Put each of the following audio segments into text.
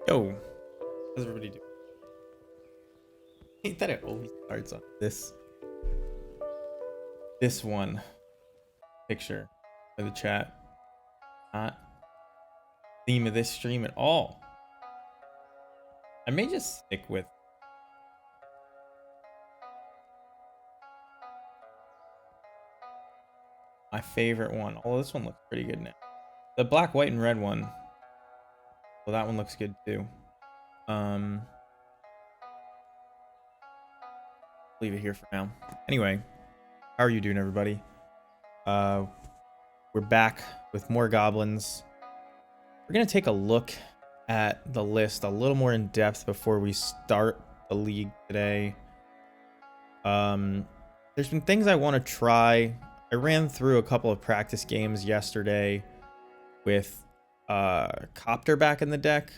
Yo, how's everybody doing? Ain't that it always starts on this one picture for the chat? Not theme of this stream at all. I may just stick with my favorite one. Oh, this one looks pretty good now. The black, white, and red one. Well, that one looks good too. Leave it here for now. Anyway, how are you doing, everybody? We're back with more goblins. We're gonna take a look at the list a little more in depth before we start the league today. There's been things I want to try. I ran through a couple of practice games yesterday with Copter back in the deck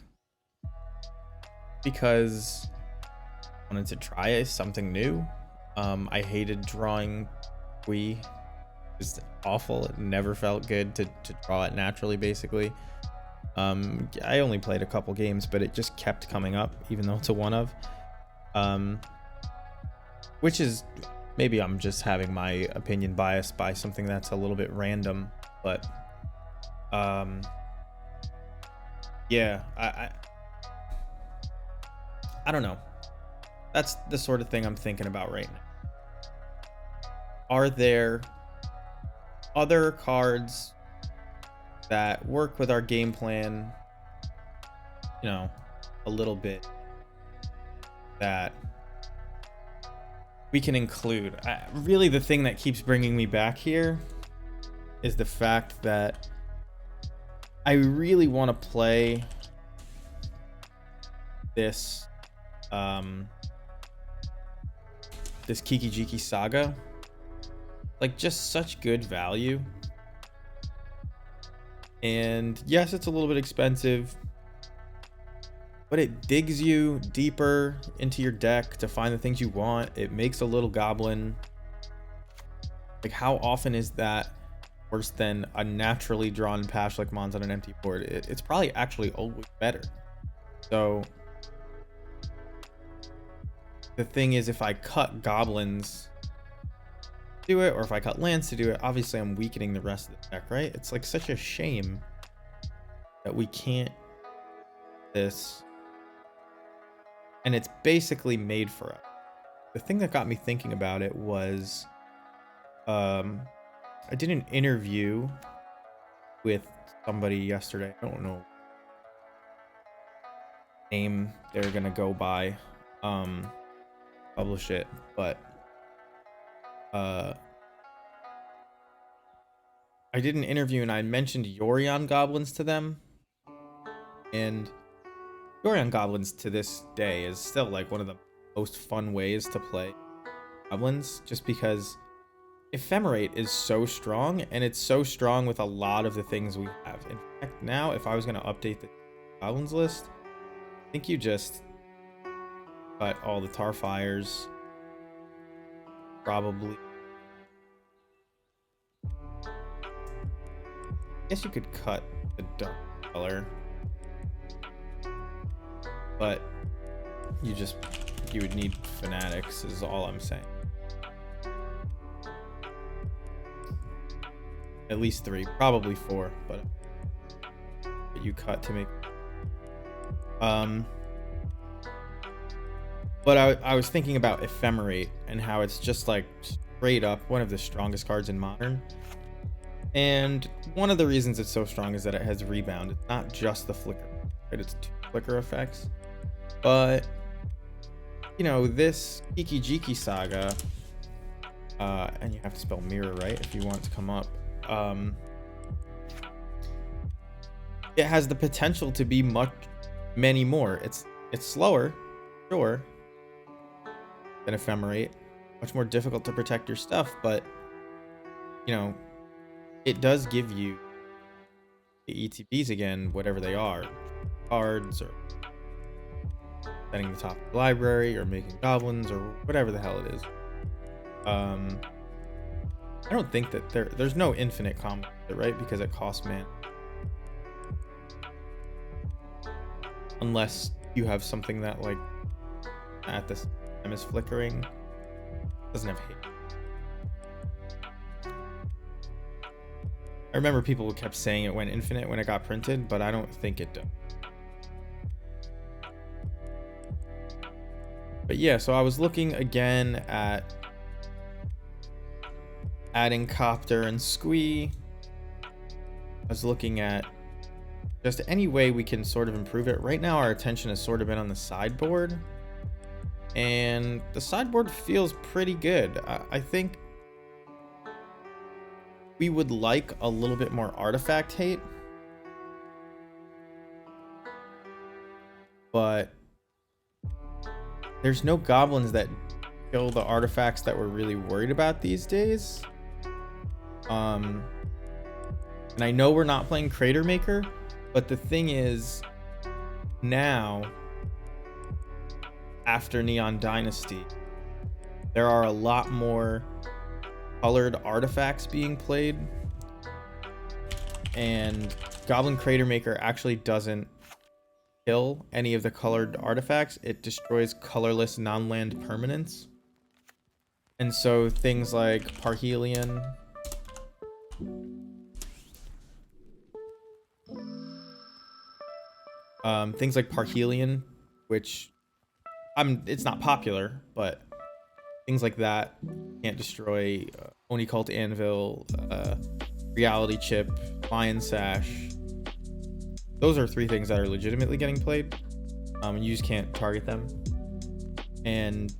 because I wanted to try something new. I hated drawing Wii. It was awful. It never felt good to draw it naturally, basically. I only played a couple games, but it just kept coming up, even though it's a one of. Which is, maybe I'm just having my opinion biased by something that's a little bit random, but yeah, I don't know. That's the sort of thing I'm thinking about right now. Are there other cards that work with our game plan, you know, a little bit, that we can include? Really, the thing that keeps bringing me back here is the fact that I really want to play this this Kiki Jiki Saga. Like, just such good value. And yes, it's a little bit expensive, but it digs you deeper into your deck to find the things you want. It makes a little goblin. Like, how often is that worse than a naturally drawn Pashlik Mons on an empty board? It's probably actually always better. So the thing is, if I cut goblins to do it, or if I cut lands to do it, obviously I'm weakening the rest of the deck, right? It's like such a shame that we can't this, and it's basically made for us. The thing that got me thinking about it was I did an interview with somebody yesterday. I don't know name they're gonna go by, publish it, but I did an interview and I mentioned Yorion Goblins to them, and Yorion Goblins to this day is still like one of the most fun ways to play Goblins, just because Ephemerate is so strong, and it's so strong with a lot of the things we have. In fact, now if I was going to update the Goblins list, I think you just cut all the Tarfires, probably. I guess you could cut the dark color, but you would need Fanatics is all I'm saying. At least 3, probably 4, but you cut to make. But I was thinking about Ephemerate and how it's just like straight up one of the strongest cards in Modern. And one of the reasons it's so strong is that it has rebound. It's not just the flicker, right? It's 2 flicker effects. But, you know, this Kiki Jiki Saga, and you have to spell mirror, right, if you want it to come up. It has the potential to be many more. It's slower, sure, than Ephemerate. Much more difficult to protect your stuff, but, you know, it does give you the ETBs again, whatever they are, cards, or setting the top of the library, or making goblins, or whatever the hell it is. I don't think that there's no infinite combo, right? Because it costs mana. unless you have something that like at this time is flickering. Doesn't have hate. I remember people kept saying it went infinite when it got printed, but I don't think it does. But yeah, so I was looking again at adding Copter and Squee. I was looking at just any way we can sort of improve it. Right now our attention has sort of been on the sideboard, and the sideboard feels pretty good. I think we would like a little bit more artifact hate, but there's no goblins that kill the artifacts that we're really worried about these days. And I know we're not playing Crater Maker, but the thing is, now, after Neon Dynasty, there are a lot more colored artifacts being played, and Goblin Crater Maker actually doesn't kill any of the colored artifacts. It destroys colorless non-land permanents. And so things like Parhelion, which it's not popular, but things like that can't destroy. Oni Cult Anvil, Reality Chip, Lion Sash. Those are 3 things that are legitimately getting played. You just can't target them, and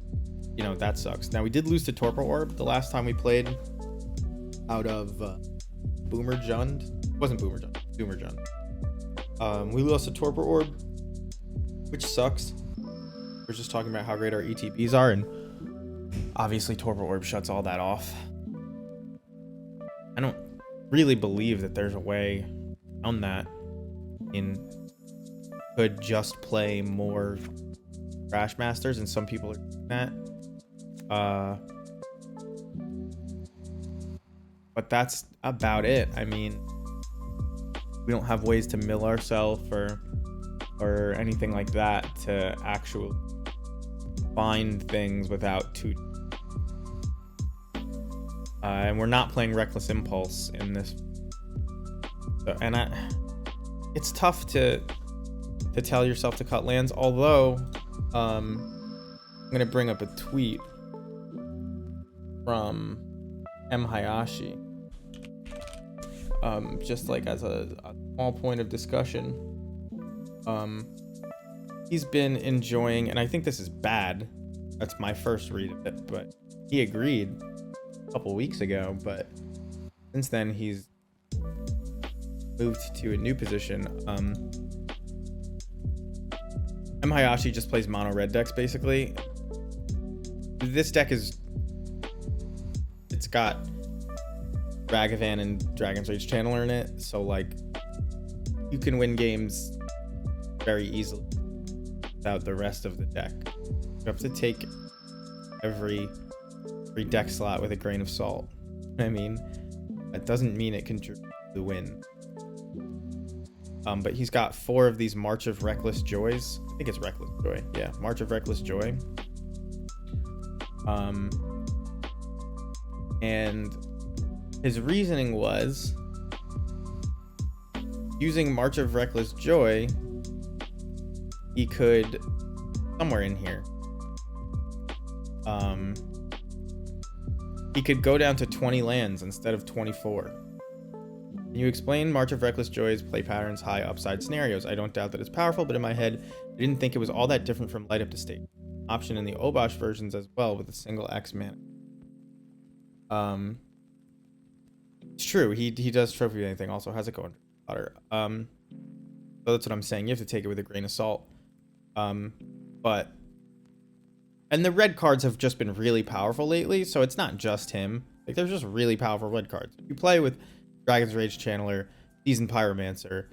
you know that sucks. Now we did lose to Torpor Orb the last time we played out of Boomer Jund. It wasn't Boomer Jund, Boomer Jund. We lost to Torpor Orb, which sucks. We're just talking about how great our ETBs are, and obviously Torpor Orb shuts all that off. I don't really believe that there's a way around that. Could just play more Crash Masters, and some people are doing that. But that's about it. I mean, we don't have ways to mill ourselves or anything like that to actually find things without 2. And we're not playing Reckless Impulse in this. So, and it's tough to tell yourself to cut lands, although I'm gonna bring up a tweet from M. Hayashi, just like as a small point of discussion. He's been enjoying, and I think this is bad, that's my first read of it, but he agreed a couple weeks ago, but since then he's moved to a new position. M. Hayashi just plays mono red decks basically. This deck it's got Ragavan and Dragon's Rage Channeler in it, so like you can win games very easily without the rest of the deck. You have to take every deck slot with a grain of salt. I mean, that doesn't mean it contributes to the win. But he's got 4 of these March of Reckless Joys. I think it's Reckless Joy. Yeah, March of Reckless Joy. And his reasoning was using March of Reckless Joy, he could, somewhere in here, he could go down to 20 lands instead of 24. Can you explain March of Reckless Joy's play patterns, high upside scenarios? I don't doubt that it's powerful, but in my head, I didn't think it was all that different from Light Up to State. Option in the Obosh versions as well with a single X mana. It's true. He does trophy anything. Also has it going water. So that's what I'm saying. You have to take it with a grain of salt. But and the red cards have just been really powerful lately, so it's not just him. Like there's just really powerful red cards. You play with Dragon's Rage Channeler, Seasoned Pyromancer,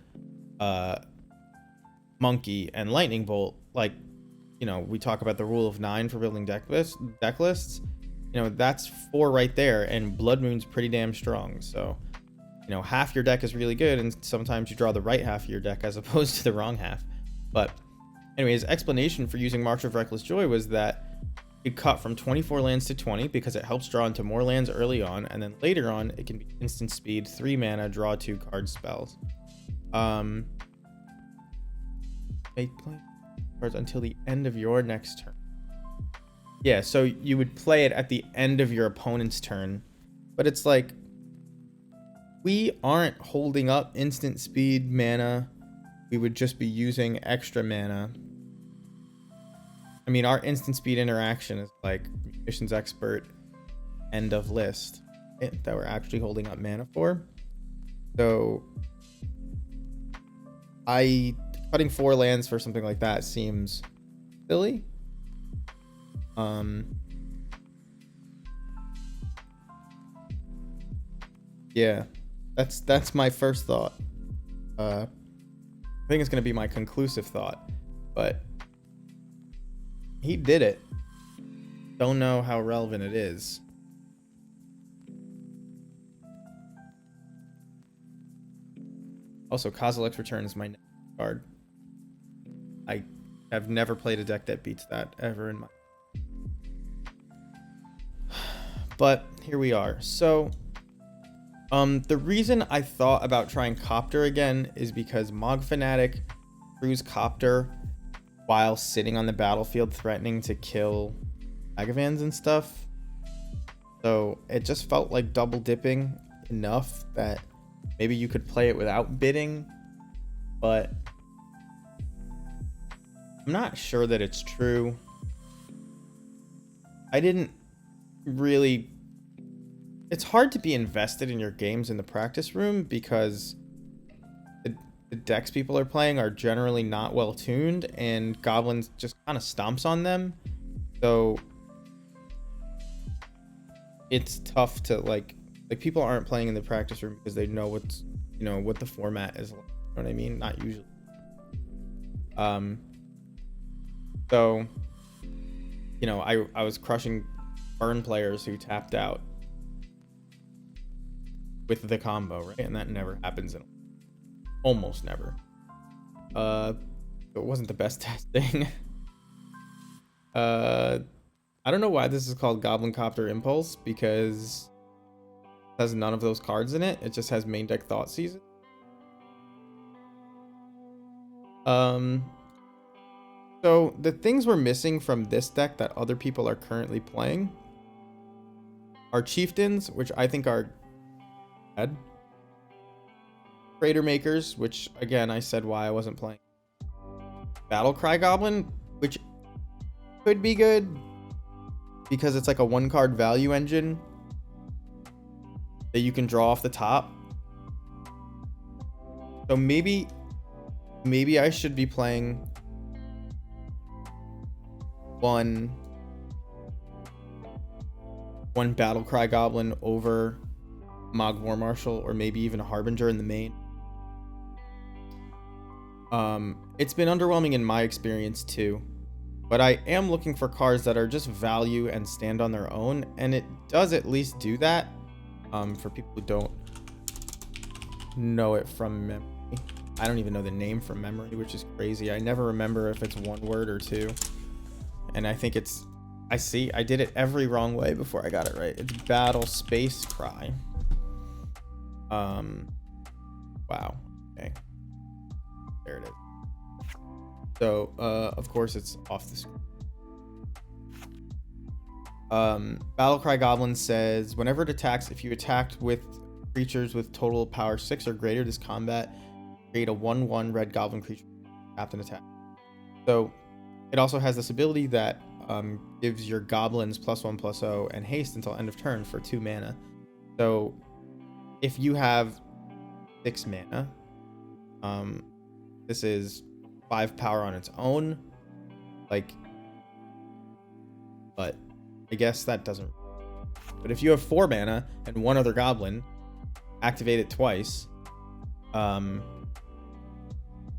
Monkey, and Lightning Bolt. Like, you know, we talk about the rule of 9 for building deck lists. You know, that's 4 right there, and Blood Moon's pretty damn strong. So, you know, half your deck is really good, and sometimes you draw the right half of your deck as opposed to the wrong half. But Anyway, his explanation for using March of Reckless Joy was that it cut from 24 lands to 20 because it helps draw into more lands early on, and then later on it can be instant speed, 3 mana, draw 2 card spells. Play cards until the end of your next turn. Yeah, so you would play it at the end of your opponent's turn, but it's like, we aren't holding up instant speed mana. We would just be using extra mana. I mean, our instant speed interaction is like Munitions Expert, end of list, that we're actually holding up mana for. So cutting 4 lands for something like that seems silly. Yeah, that's my first thought. I think it's gonna be my conclusive thought, but he did it. Don't know how relevant it is. Also, Kozilek's Return is my next card. I have never played a deck that beats that ever in my... But here we are. So, the reason I thought about trying Copter again is because Mog Fanatic drews Copter while sitting on the battlefield threatening to kill Agavans and stuff. So it just felt like double dipping enough that maybe you could play it without bidding, but I'm not sure that it's true. I didn't really... It's hard to be invested in your games in the practice room because the decks people are playing are generally not well tuned, and Goblins just kind of stomps on them. So it's tough to like people aren't playing in the practice room because they know what's, you know, what the format is like. You know what I mean? Not usually. So, you know, I was crushing burn players who tapped out with the combo, right? And that never happens in almost never. It wasn't the best testing. I don't know why this is called Goblin Copter Impulse, because it has none of those cards in it. It just has main deck Thought Season. So the things we're missing from this deck that other people are currently playing are Chieftains, which I think are bad. Crater Makers, which again I said why I wasn't playing. Battlecry Goblin, which could be good because it's like a 1-card value engine that you can draw off the top. So maybe I should be playing one Battlecry Goblin over Mog War Marshal, or maybe even a Harbinger in the main. It's been underwhelming in my experience too, but I am looking for cards that are just value and stand on their own, and it does at least do that. For people who don't know it from memory, I don't even know the name from memory, which is crazy. I never remember if it's 1 word or 2, and I think it's, I did it every wrong way before I got it right. It's Battle Space Cry. Wow. Okay. There it is. So, of course it's off the screen. Battlecry Goblin says, whenever it attacks, if you attacked with creatures with total power 6 or greater this combat, create a 1/1 red goblin creature tapped and attack. So it also has this ability that gives your goblins +1/+0 and haste until end of turn for 2 mana. So if you have 6 mana, this is 5 power on its own, like, but I guess that doesn't. But if you have 4 mana and 1 other goblin, activate it twice,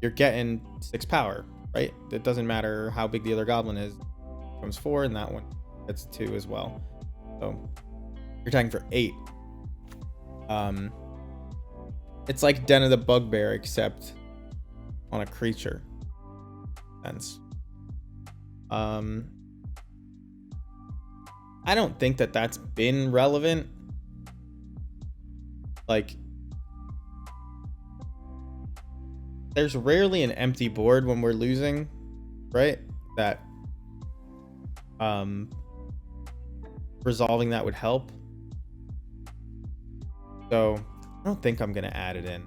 you're getting 6 power, right? It doesn't matter how big the other goblin is. It comes 4, and that one gets 2 as well. So you're attacking for 8. It's like Den of the Bugbear, except on a creature. Sense. Um, I don't think that that's been relevant. Like, there's rarely an empty board when we're losing, right? That resolving that would help. So I don't think I'm gonna add it in,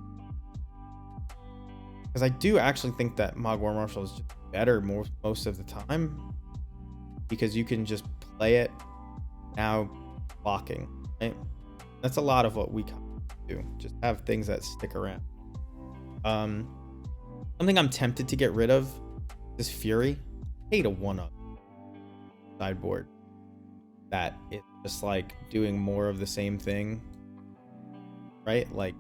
because I do actually think that Mog War Marshal is just better most of the time, because you can just play it now blocking, right? That's a lot of what we do, just have things that stick around. Something I'm tempted to get rid of is Fury. I hate a 1-up sideboard that is just like doing more of the same thing, right? Like,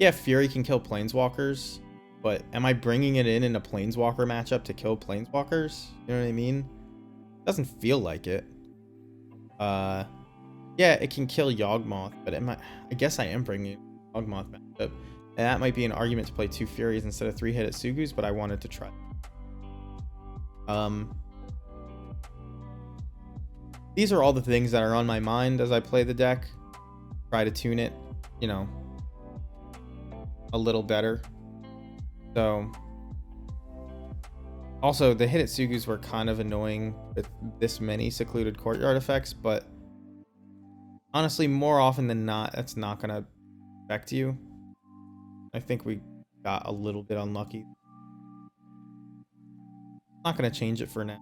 yeah, Fury can kill planeswalkers, but am I bringing it in a planeswalker matchup to kill planeswalkers? You know what I mean? Doesn't feel like it. Yeah, it can kill Yawgmoth, but I guess I am bringing Yawgmoth matchup. And that might be an argument to play 2 Furies instead of 3 hit at Sugus, but I wanted to try. These are all the things that are on my mind as I play the deck. Try to tune it, you know, a little better. So, also the hit at Sugus were kind of annoying with this many secluded courtyard effects, but honestly, more often than not, that's not gonna affect you. I think we got a little bit unlucky. Not gonna change it for now.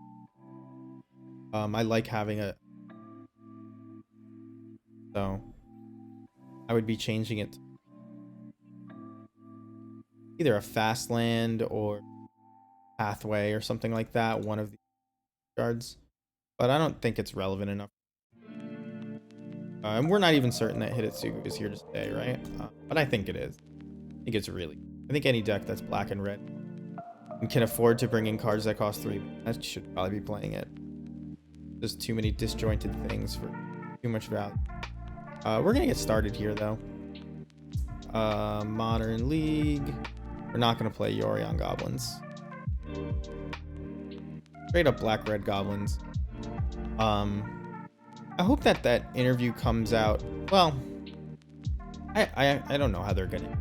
I like having it, so I would be changing it to either a fast land or pathway or something like that, one of the cards, but I don't think it's relevant enough. And we're not even certain that Hidetsugu is here to stay, right? But I think it is. I think it's really, I think any deck that's black and red and can afford to bring in cards that cost 3, that should probably be playing it. There's too many disjointed things for too much value. We're gonna get started here though. Modern League. We're not gonna play Yorion Goblins. Straight up black-red Goblins. I hope that that interview comes out. Well, I don't know how they're gonna.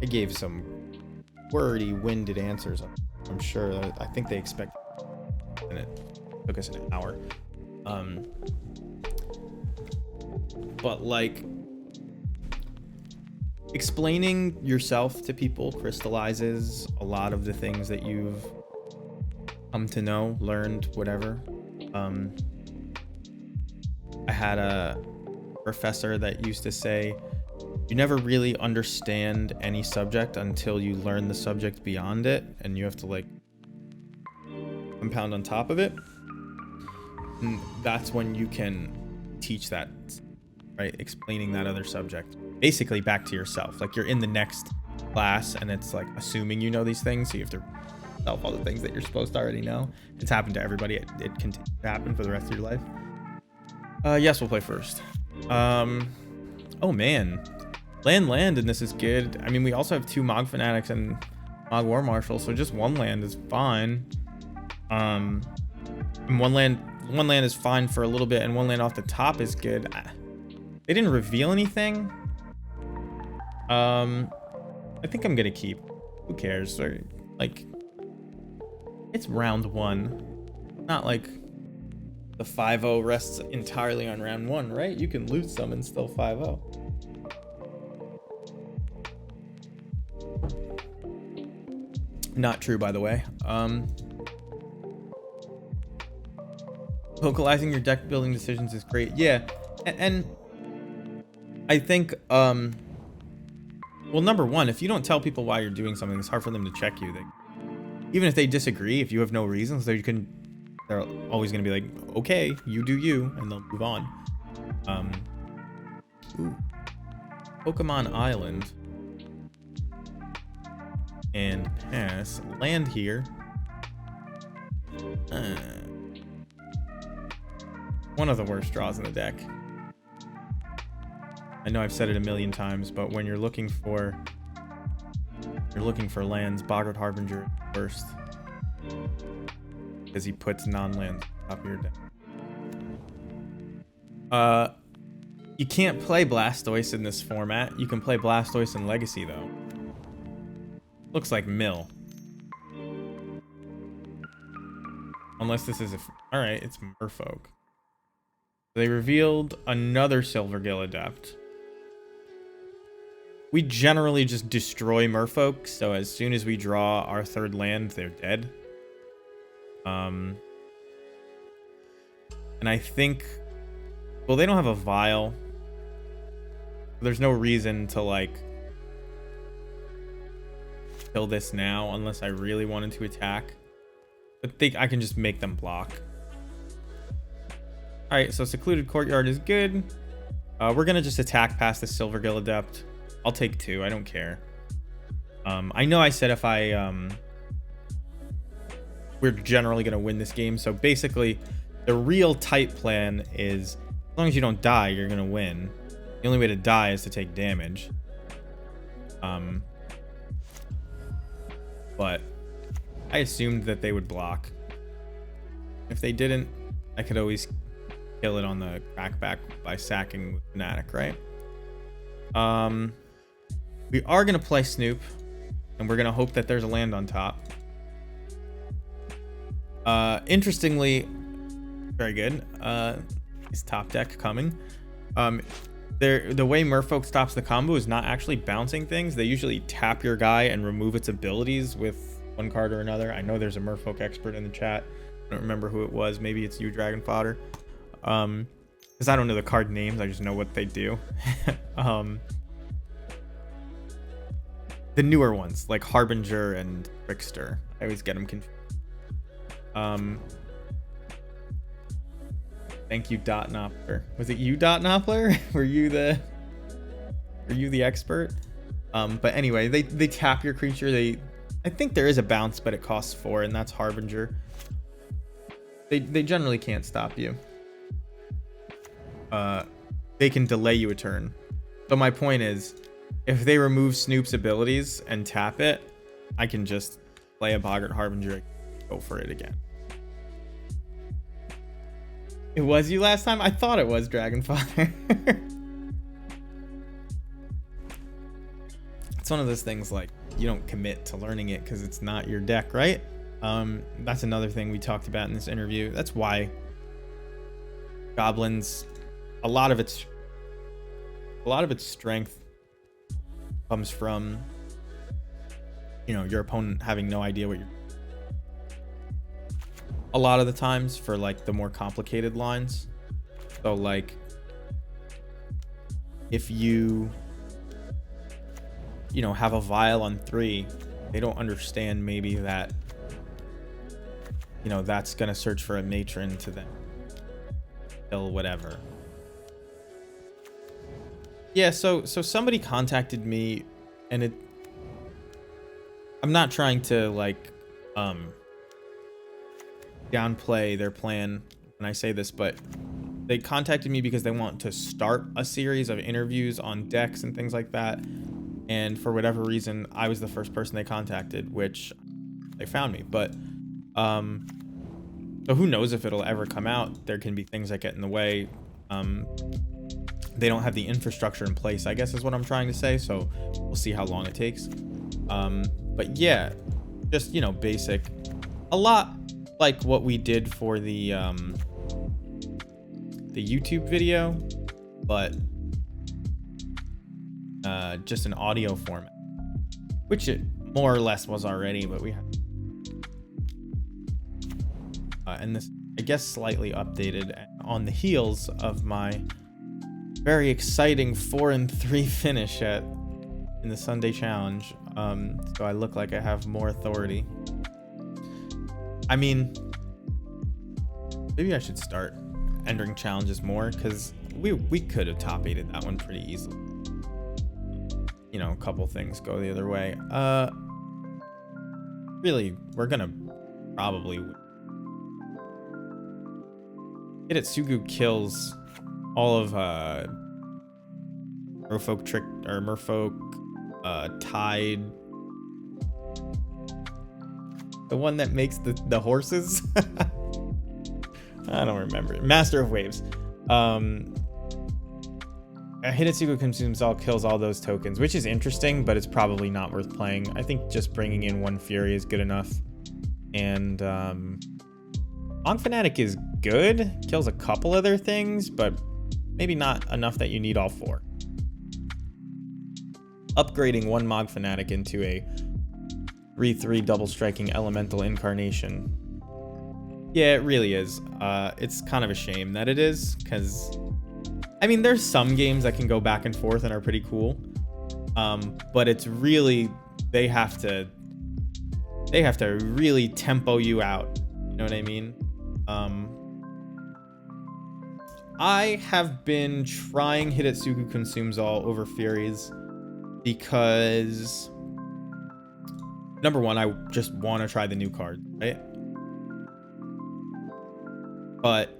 I gave some wordy, winded answers. I'm sure. I think they expect, and it took us an hour. But like, explaining yourself to people crystallizes a lot of the things that you've come to know, learned, whatever. I had a professor that used to say, you never really understand any subject until you learn the subject beyond it, and you have to like compound on top of it. And that's when you can teach that, right? Explaining that other subject basically back to yourself. Like you're in the next class and it's like assuming you know these things, so you have to tell all the things that you're supposed to already know. It's happened to everybody. It continues to happen for the rest of your life. Yes, we'll play first. Oh man, land, and this is good. I mean, we also have 2 Mog Fanatics and Mog War Marshal, so just 1 land is fine. And one land is fine for a little bit, and 1 land off the top is good. They didn't reveal anything. I think I'm gonna keep. Who cares? Or, like, it's round 1. Not like the 5-0 rests entirely on round 1, right? You can lose some and still 5-0. Not true, by the way. Localizing your deck building decisions is great. Yeah, and I think, well, number 1, if you don't tell people why you're doing something, it's hard for them to check you. Even if they disagree, if you have no reasons, they're always going to be like, okay, you do you, and they'll move on. Ooh. Pokemon Island. And pass. Land here. One of the worst draws in the deck. I know I've said it a million times, but when you're looking for you're looking for lands, Boggart Harbinger first. Because he puts non-lands on top of your deck. You can't play Blastoise in this format. You can play Blastoise in Legacy, though. Looks like Mill. Unless this is a... Alright, it's Merfolk. They revealed another Silvergill Adept. We generally just destroy Merfolk, so as soon as we draw our third land, they're dead. And I think... Well, they don't have a Vial. There's no reason to, like, kill this now unless I really wanted to attack. But I can just make them block. Alright, so Secluded Courtyard is good. We're going to just attack past the Silvergill Adept. I'll take 2. I don't care. I know I said if we're generally going to win this game. So basically, the real tight plan is as long as you don't die, you're going to win. The only way to die is to take damage. But I assumed that they would block. If they didn't, I could always kill it on the crackback by sacking Fnatic, right? We are going to play Snoop, and we're going to hope that there's a land on top. Interestingly, very good. Is top deck coming. The way Merfolk stops the combo is not actually bouncing things. They usually tap your guy and remove its abilities with one card or another. I know there's a Merfolk expert in the chat. I don't remember who it was. Maybe it's you, Dragon Fodder. Because I don't know the card names. I just know what they do. The newer ones, like Harbinger and Trickster. I always get them confused. Thank you, Dot Noppler. Was it you, Dot Noppler? Were you the expert? But anyway, they tap your creature. I think there is a bounce, but it costs 4, and that's Harbinger. They generally can't stop you. They can delay you a turn. So my point is, if they remove Snoop's abilities and tap it, I can just play a Boggart Harbinger and go for it again. It was you last time? I thought it was Dragonfather. It's one of those things like you don't commit to learning it because it's not your deck, right? That's another thing we talked about in this interview. That's why Goblins, a lot of its strength comes from, you know, your opponent having no idea what you're. A lot of the times for like the more complicated lines. So like if you know, have a Vial on 3, they don't understand maybe that, you know, that's gonna search for a Matron to then kill whatever. Yeah, so somebody contacted me, and I'm not trying to like downplay their plan when I say this, but they contacted me because they want to start a series of interviews on decks and things like that. And for whatever reason, I was the first person they contacted, which they found me. But so who knows if it'll ever come out. There can be things that get in the way. They don't have the infrastructure in place, I guess is what I'm trying to say. So we'll see how long it takes. But yeah, just, you know, basic, a lot like what we did for the YouTube video, but just an audio format, which it more or less was already, but we have and this, I guess, slightly updated on the heels of my very exciting 4-3 finish in the Sunday challenge. So I look like I have more authority. I mean, maybe I should start entering challenges more, because we could have top 8'd that one pretty easily. You know, a couple things go the other way. Really, we're gonna probably Hitotsugu kills all of Merfolk Tide, The one that makes the horses? I don't remember. Master of Waves. Hidetsugu consumes all, kills all those tokens, which is interesting, but it's probably not worth playing. I think just bringing in one Fury is good enough. And Monk Fanatic is good. Kills a couple other things, but maybe not enough that you need all 4. Upgrading one Monk Fanatic into a 3/3 double striking elemental incarnation. Yeah, it really is. It's kind of a shame that it is, because I mean, there's some games that can go back and forth and are pretty cool. But it's really, they have to really tempo you out. You know what I mean? I have been trying Hidetsugu Consumes All over Furies because, number one, I just want to try the new card, right? But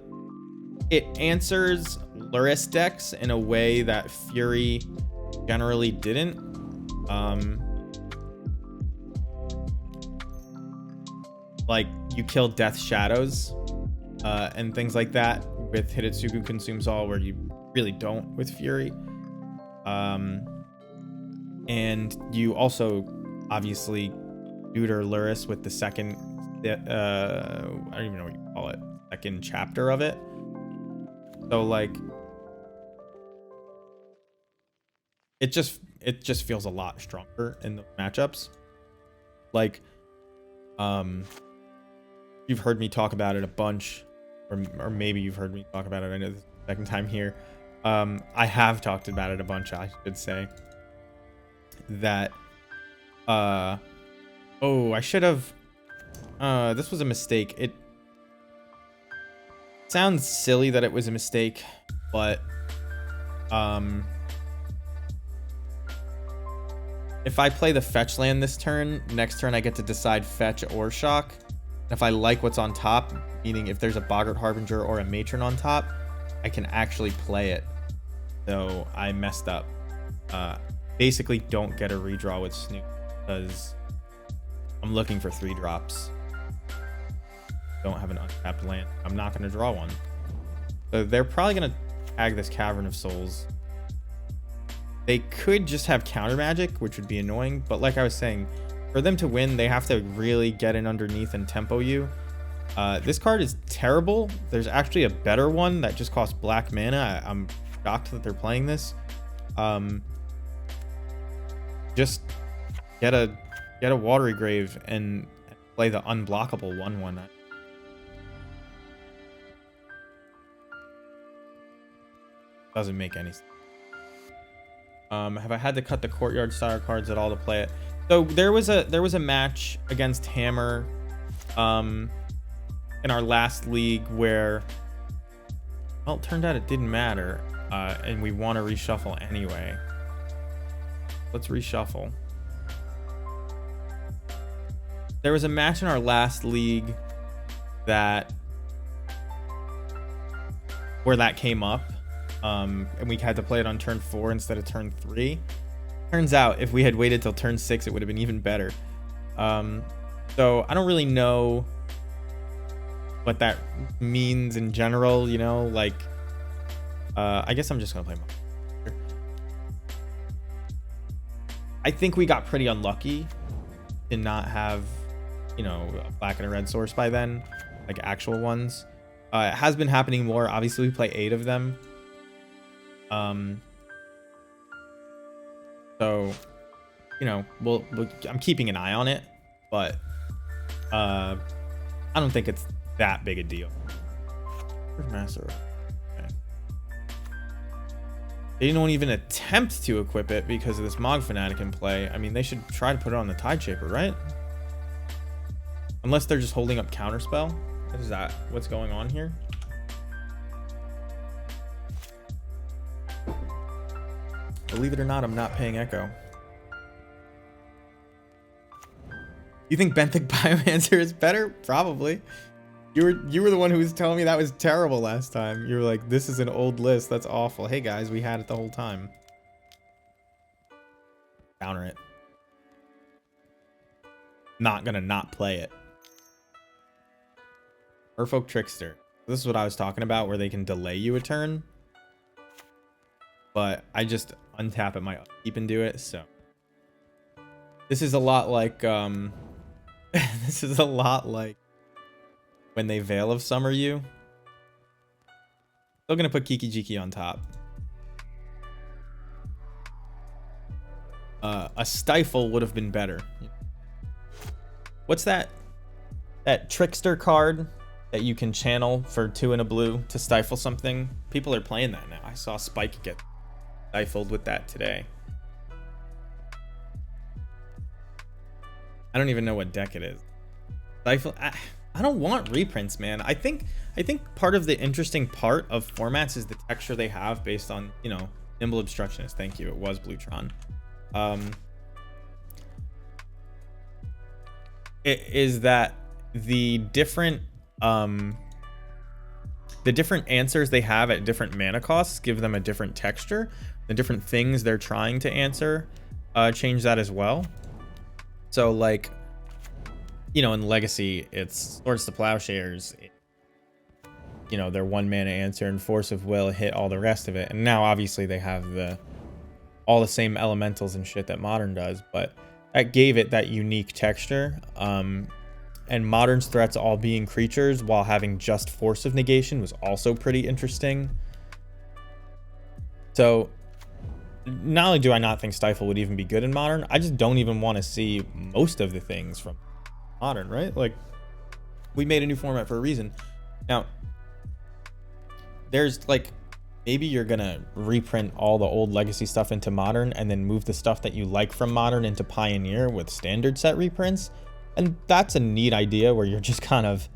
it answers Luris decks in a way that Fury generally didn't. Like, you kill Death Shadows and things like that with Hidetsugu Consumes All, where you really don't with Fury. And you also obviously neuter Luris with the second, I don't even know what you call it, second chapter of it. So like, it just feels a lot stronger in the matchups. Like, you've heard me talk about it a bunch, or maybe you've heard me talk about it. I know this is the second time here. I have talked about it a bunch, I should say. That, oh, I should have, this was a mistake. It sounds silly that it was a mistake, but, if I play the fetch land this turn, next turn I get to decide fetch or shock. If I like what's on top, meaning if there's a Boggart Harbinger or a Matron on top, I can actually play it. So I messed up. Basically don't get a redraw with Snoop because I'm looking for 3 drops. Don't have an untapped land. I'm not going to draw one. So they're probably going to tag this Cavern of Souls. They could just have counter magic, which would be annoying. But like I was saying, for them to win, they have to really get in underneath and tempo you. This card is terrible. There's actually a better one that just costs black mana. I'm shocked that they're playing this. Just get a Watery Grave and play the unblockable 1/1. Doesn't make any sense. Have I had to cut the Courtyard style cards at all to play it? So there was a match against Hammer in our last league where, well, it turned out it didn't matter, and we want to reshuffle anyway. Let's reshuffle. There was a match in our last league where that came up, and we had to play it on turn 4 instead of turn 3. Turns out if we had waited till turn 6, it would have been even better. So I don't really know what that means in general, you know, like, I guess I'm just gonna play Monster. I think we got pretty unlucky to not have, you know, a black and a red source by then, like actual ones. It has been happening more. Obviously, we play 8 of them. So, you know, I'm keeping an eye on it, but I don't think it's that big a deal. Where's Master? Okay. They didn't even attempt to equip it because of this Mog Fanatic in play. I mean, they should try to put it on the Tide Shaper, right? Unless they're just holding up Counterspell. Is that what's going on here? Believe it or not, I'm not paying Echo. You think Benthic Biomancer is better? Probably. You were the one who was telling me that was terrible last time. You were like, this is an old list. That's awful. Hey guys, we had it the whole time. Counter it. Not gonna not play it. Merfolk Trickster. This is what I was talking about, where they can delay you a turn. But I just untap at my upkeep and do it, so. This is a lot like, this is a lot like when they Veil of Summer you. Still gonna put Kiki Jiki on top. A Stifle would have been better. What's that? That Trickster card that you can channel for 2 and a blue to stifle something? People are playing that now. I saw Spike get stifled with that today. I don't even know what deck it is. Stifle. I don't want reprints, man. I think part of the interesting part of formats is the texture they have based on, you know, Nimble Obstructionist. Thank you. It was Bluetron. It is that the different answers they have at different mana costs give them a different texture. The different things they're trying to answer change that as well. So like, you know, in Legacy, it's Swords to Plowshares. You know, their 1 mana answer and Force of Will hit all the rest of it. And now obviously they have all the same elementals and shit that Modern does, but that gave it that unique texture. And Modern's threats all being creatures while having just Force of Negation was also pretty interesting. So not only do I not think Stifle would even be good in Modern, I just don't even want to see most of the things from Modern, right? Like, we made a new format for a reason. Now, there's like, maybe you're gonna reprint all the old Legacy stuff into Modern and then move the stuff that you like from Modern into Pioneer with standard set reprints. And that's a neat idea where you're just kind of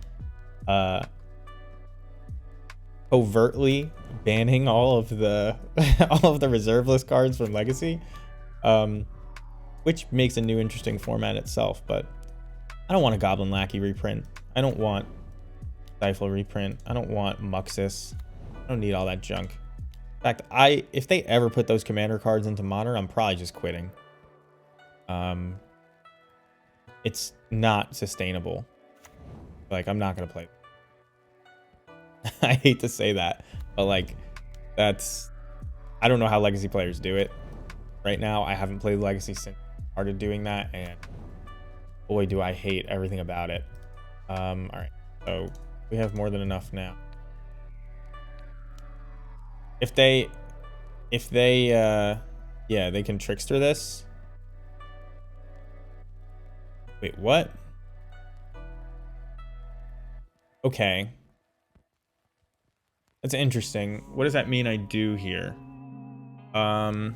overtly banning all of the reserve list cards from Legacy, which makes a new interesting format itself. But I don't want a Goblin Lackey reprint. I don't want Stifle reprint. I don't want Muxus. I don't need all that junk. In fact, if they ever put those commander cards into Modern, I'm probably just quitting. It's not sustainable. Like, I'm not gonna play. I hate to say that, but like, I don't know how Legacy players do it right now. I haven't played Legacy since I started doing that, and boy, do I hate everything about it. All right, so we have more than enough now. If they yeah, they can Trickster this. Wait, what? Okay. That's interesting. What does that mean I do here? I'm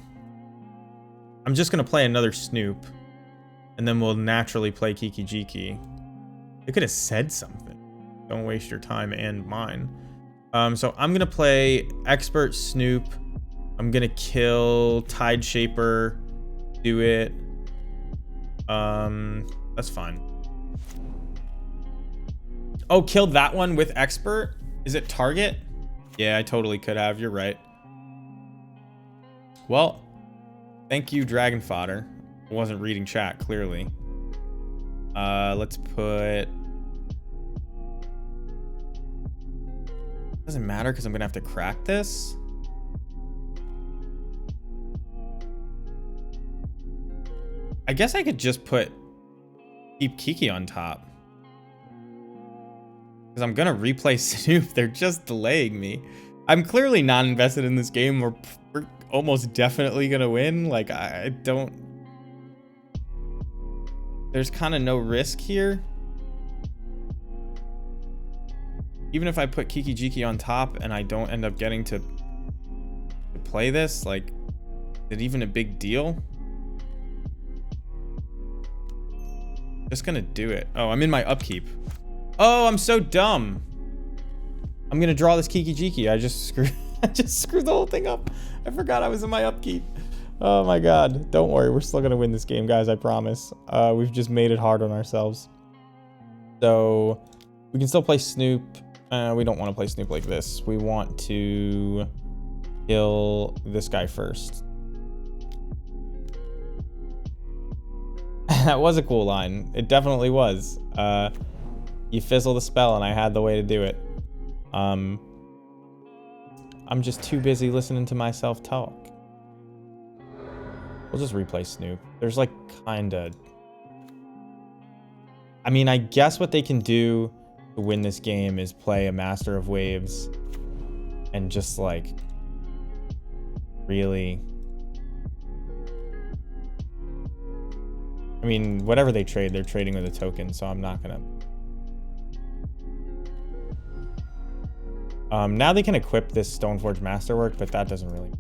just gonna play another Snoop, and then we'll naturally play Kiki Jiki. They could have said something. Don't waste your time and mine. So I'm gonna play Expert Snoop. I'm gonna kill Tide Shaper. Do it. That's fine. Oh, killed that one with Expert? Is it target? Yeah, I totally could have. You're right. Well, thank you, Dragon Fodder. I wasn't reading chat, clearly. Let's put... Doesn't matter because I'm gonna have to crack this. I guess I could just keep Kiki on top. Because I'm gonna replay Snoop. They're just delaying me. I'm clearly not invested in this game. We're almost definitely gonna win. Like, I don't... There's kind of no risk here. Even if I put Kiki Jiki on top and I don't end up getting to play this, like, is it even a big deal? Just gonna do it. Oh, I'm in my upkeep. Oh, I'm so dumb. I'm gonna draw this Kiki Jiki. I just screwed the whole thing up. I forgot I was in my upkeep. Oh my god. Don't worry, we're still gonna win this game, guys, I promise. We've just made it hard on ourselves. So we can still play Snoop. We don't want to play Snoop like this. We want to kill this guy first. That was a cool line. It definitely was. You fizzle the spell, and I had the way to do it. I'm just too busy listening to myself talk. We'll just replay Snoop. There's like kinda... I mean, I guess what they can do to win this game is play a Master of Waves and just like really... I mean, whatever they trade, they're trading with a token, so I'm not gonna... now they can equip this Stoneforge Masterwork, but that doesn't really...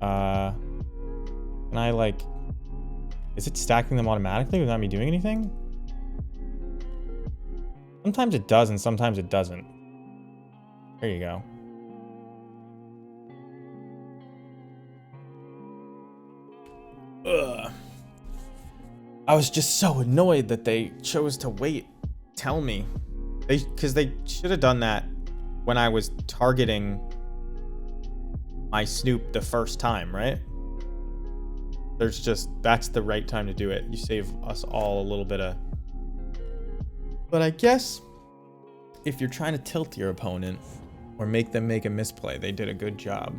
Can I like... Is it stacking them automatically without me doing anything? Sometimes it does and sometimes it doesn't. There you go. Ugh. I was just so annoyed that they chose to wait. Tell me. Because they should have done that when I was targeting my Snoop the first time, right? That's the right time to do it. You save us all a little bit of... But I guess if you're trying to tilt your opponent or make them make a misplay, they did a good job.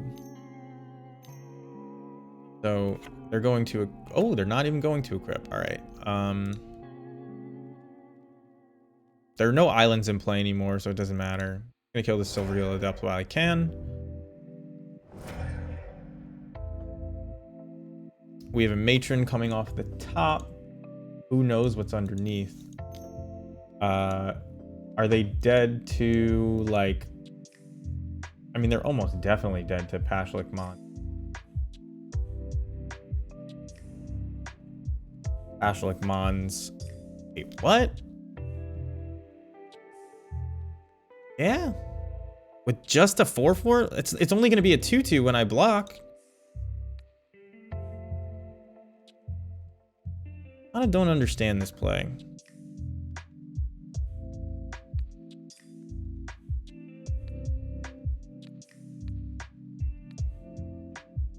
So they're going to... Oh, they're not even going to equip. All right. There are no islands in play anymore, so it doesn't matter. I'm gonna kill this Silver Eel Adept while I can. We have a Matron coming off the top. Who knows what's underneath? Are they dead to, like... I mean, they're almost definitely dead to Pashlik Mon. Pashlik Mons... Wait, what? Yeah. With just a 4/4? It's only going to be a 2/2 when I block. I don't understand this play.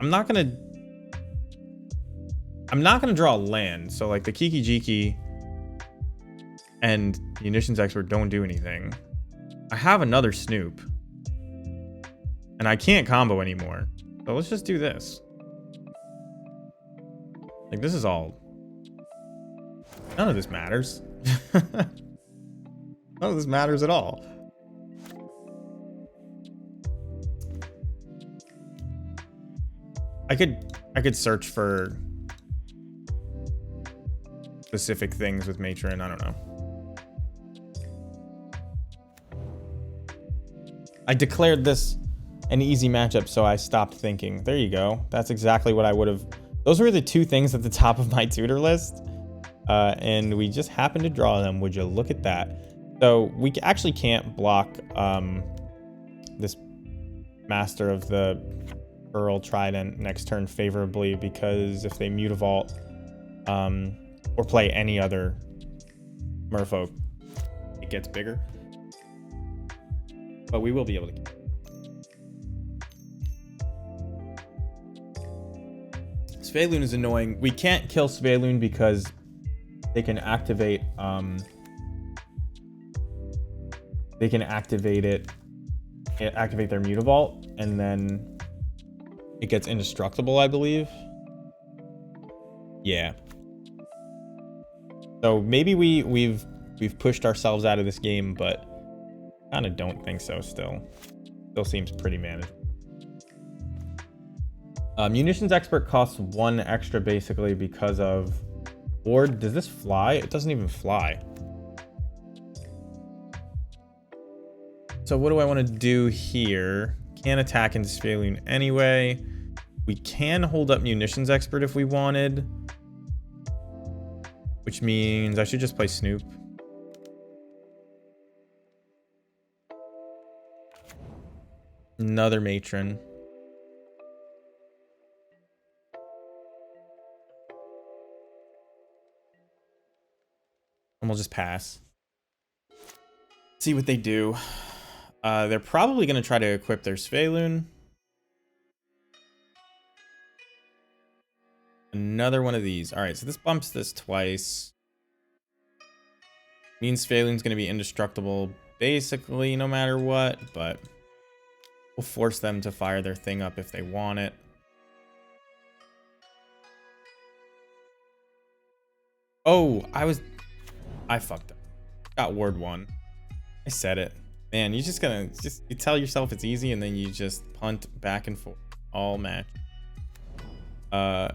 I'm not gonna draw a land, so like the Kiki Jiki and Munitions Expert don't do anything. I have another Snoop. And I can't combo anymore. So let's just do this. Like, this is all... None of this matters. None of this matters at all. I could search for specific things with Matron. I don't know. I declared this an easy matchup, so I stopped thinking. There you go. That's exactly what I would have... Those were the two things at the top of my tutor list. And we just happened to draw them. Would you look at that? So we actually can't block this Master of the Pearl Trident next turn favorably, because if they Mutavault or play any other Merfolk, it gets bigger. But we will be able to. Svaeloon is annoying. We can't kill Svaeloon because they can activate activate their Mutavault, and then it gets indestructible, I believe. Yeah. So maybe we've pushed ourselves out of this game, but kind of don't think so still. Still seems pretty manageable. Munitions Expert costs 1 extra basically because of Ward. Does this fly? It doesn't even fly. So what do I want to do here? Can't attack into Svaeloon anyway. We can hold up Munitions Expert if we wanted. Which means I should just play Snoop. Another Matron. And we'll just pass. See what they do. They're probably going to try to equip their Svaeloon. Another one of these. All right, so this bumps this twice. Means Phalan's going to be indestructible basically no matter what, but we'll force them to fire their thing up if they want it. Oh, I fucked up. Got ward 1. I said it. Man, you you tell yourself it's easy and then you just punt back and forth all match. I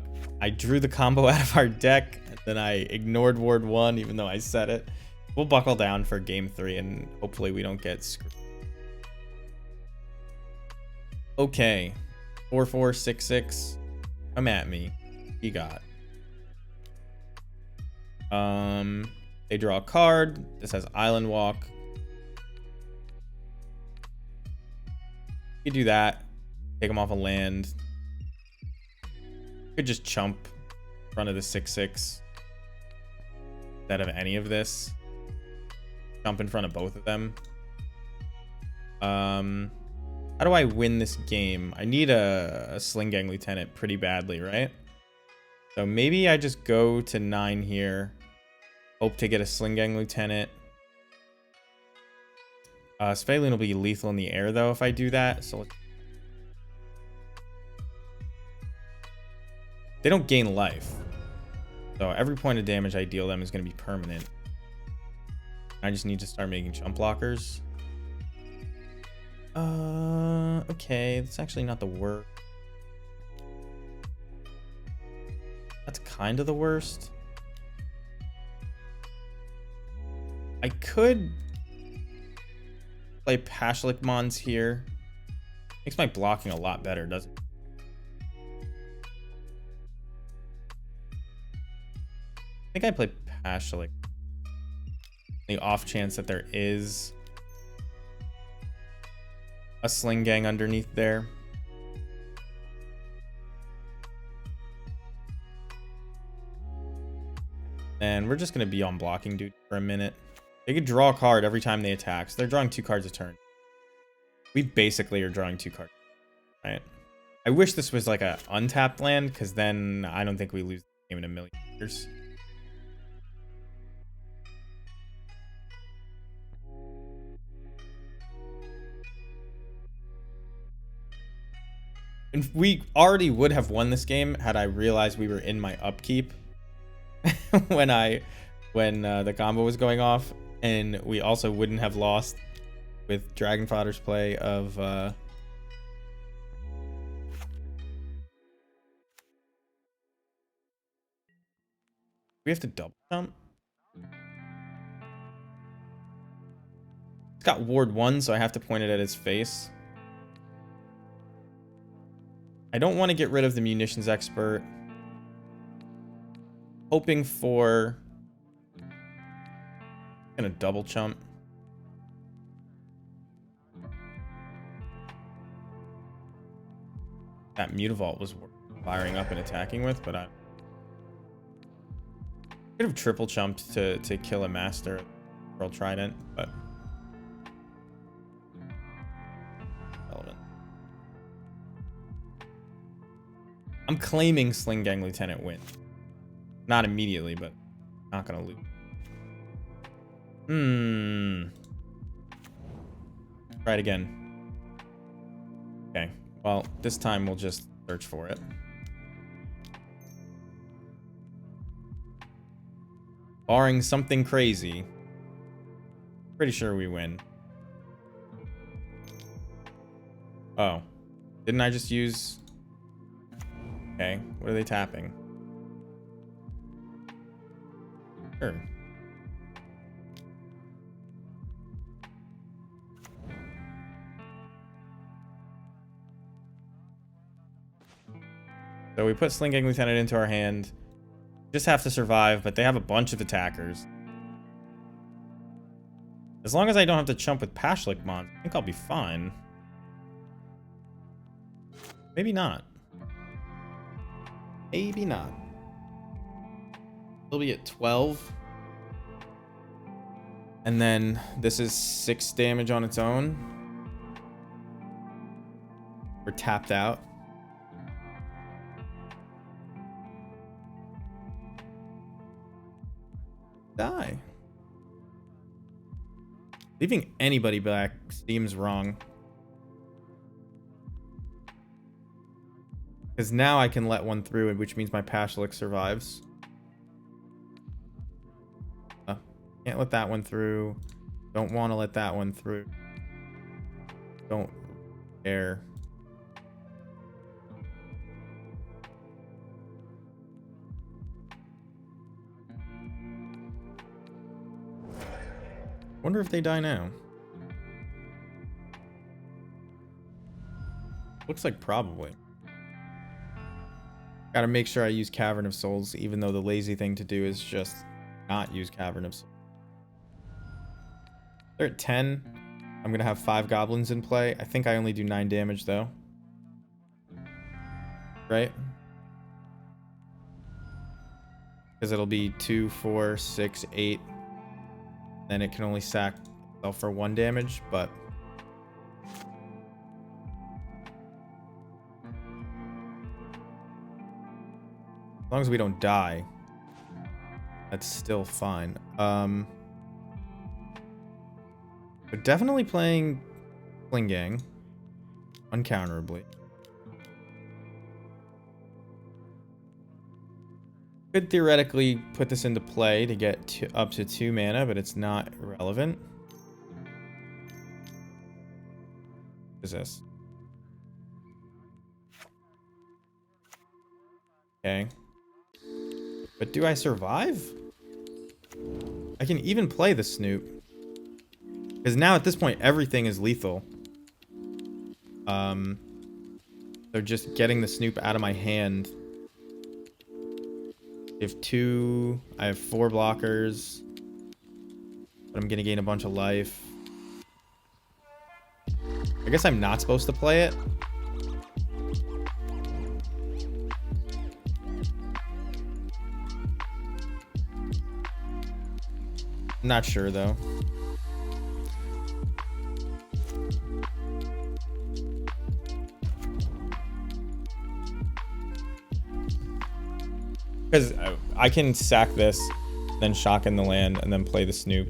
drew the combo out of our deck, and then I ignored ward 1 even though I said it. We'll buckle down for game 3 and hopefully we don't get screwed. Okay. 4-4, 6-6. Come at me. You got. They draw a card. This has Island Walk. You do that. Take them off a land. Could just chump in front of the 6-6 instead of any of this. Jump in front of both of them. How do I win this game? I need a Sling Gang Lieutenant pretty badly, right? So maybe I just go to 9 here. Hope to get a Sling Gang Lieutenant. Sphaelin will be lethal in the air though if I do that. So they don't gain life. So every point of damage I deal them is going to be permanent. I just need to start making chump blockers. Okay, that's actually not the worst. That's kind of the worst. I could play Pashlik Mons here. Makes my blocking a lot better, doesn't it? I think I play Pashlik. The off chance that there is a Sling Gang underneath there. And we're just going to be on blocking dude for a minute. They could draw a card every time they attack. So they're drawing 2 cards a turn. We basically are drawing 2 cards. Right? I wish this was like a untapped land, because then I don't think we lose the game in a million years. And we already would have won this game had I realized we were in my upkeep when the combo was going off, and we also wouldn't have lost with Dragonfather's play of we have to double jump. It's got ward 1, so I have to point it at his face. I don't want to get rid of the munitions expert. Hoping for gonna double chump. That Mutavault was firing up and attacking with, but I could have triple chumped to kill a master Pearl Trident, but relevant. I'm claiming Sling Gang Lieutenant win. Not immediately, but not gonna lose. Try it again. Okay. Well, this time we'll just search for it. Barring something crazy, pretty sure we win. Oh. Didn't I just use... Okay. What are they tapping? Sure. So we put Sling Gang Lieutenant into our hand. Just have to survive, but they have a bunch of attackers. As long as I don't have to chump with Pashlik Mons, I think I'll be fine. Maybe not. Maybe not. We'll be at 12. And then this is 6 damage on its own. We're tapped out. Die. Leaving anybody back seems wrong. Because now I can let one through, which means my Pashalik survives. Can't let that one through. Don't want to let that one through. Don't care. Wonder if they die now. Looks like probably. Gotta make sure I use Cavern of Souls, even though the lazy thing to do is just not use Cavern of Souls. They're at 10. I'm gonna have 5 goblins in play. I think I only do 9 damage though. Right? Because it'll be 2, 4, 6, 8. Then it can only sack itself for 1 damage, but as long as we don't die, that's still fine. But definitely playing Klingang uncounterably. Could theoretically put this into play to get up to 2 mana, but it's not relevant. What is this? Okay. But do I survive? I can even play the Snoop. Because now at this point, everything is lethal. So just getting the Snoop out of my hand. I have 4 blockers. But I'm going to gain a bunch of life. I guess I'm not supposed to play it. I'm not sure though. Because I can sack this, then shock in the land, and then play the Snoop.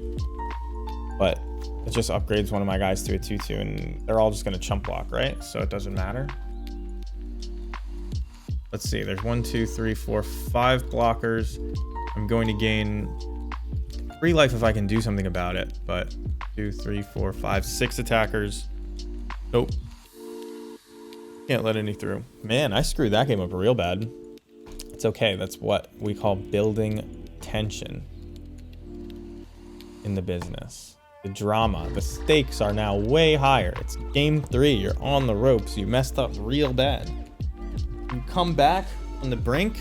But it just upgrades one of my guys to a 2/2, and they're all just going to chump block, right? So it doesn't matter. Let's see. There's 1, 2, 3, 4, 5 blockers. I'm going to gain 3 life if I can do something about it. But 2, 3, 4, 5, 6 attackers. Nope. Can't let any through. Man, I screwed that game up real bad. It's okay. That's what we call building tension in the business. The drama. The stakes are now way higher. It's game 3. You're on the ropes. You messed up real bad. You come back on the brink.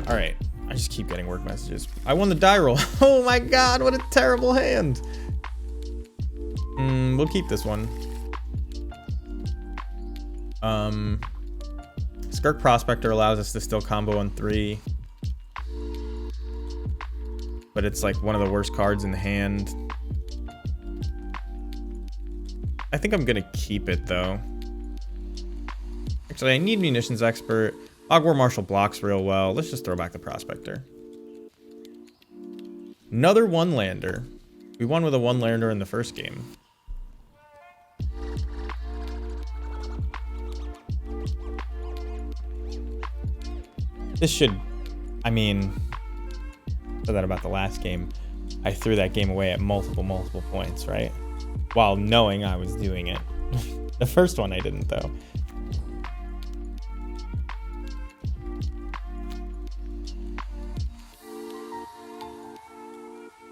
All right. I just keep getting work messages. I won the die roll. Oh my god, what a terrible hand. We'll keep this one. Skirk Prospector allows us to still combo on 3. But it's like one of the worst cards in the hand. I think I'm gonna keep it though. Actually, I need Munitions Expert. Ogwar Marshal blocks real well. Let's just throw back the Prospector. Another 1-lander. We won with a 1-lander in the first game. This should... I mean... I said that about the last game. I threw that game away at multiple points, right? While knowing I was doing it. The first one I didn't, though.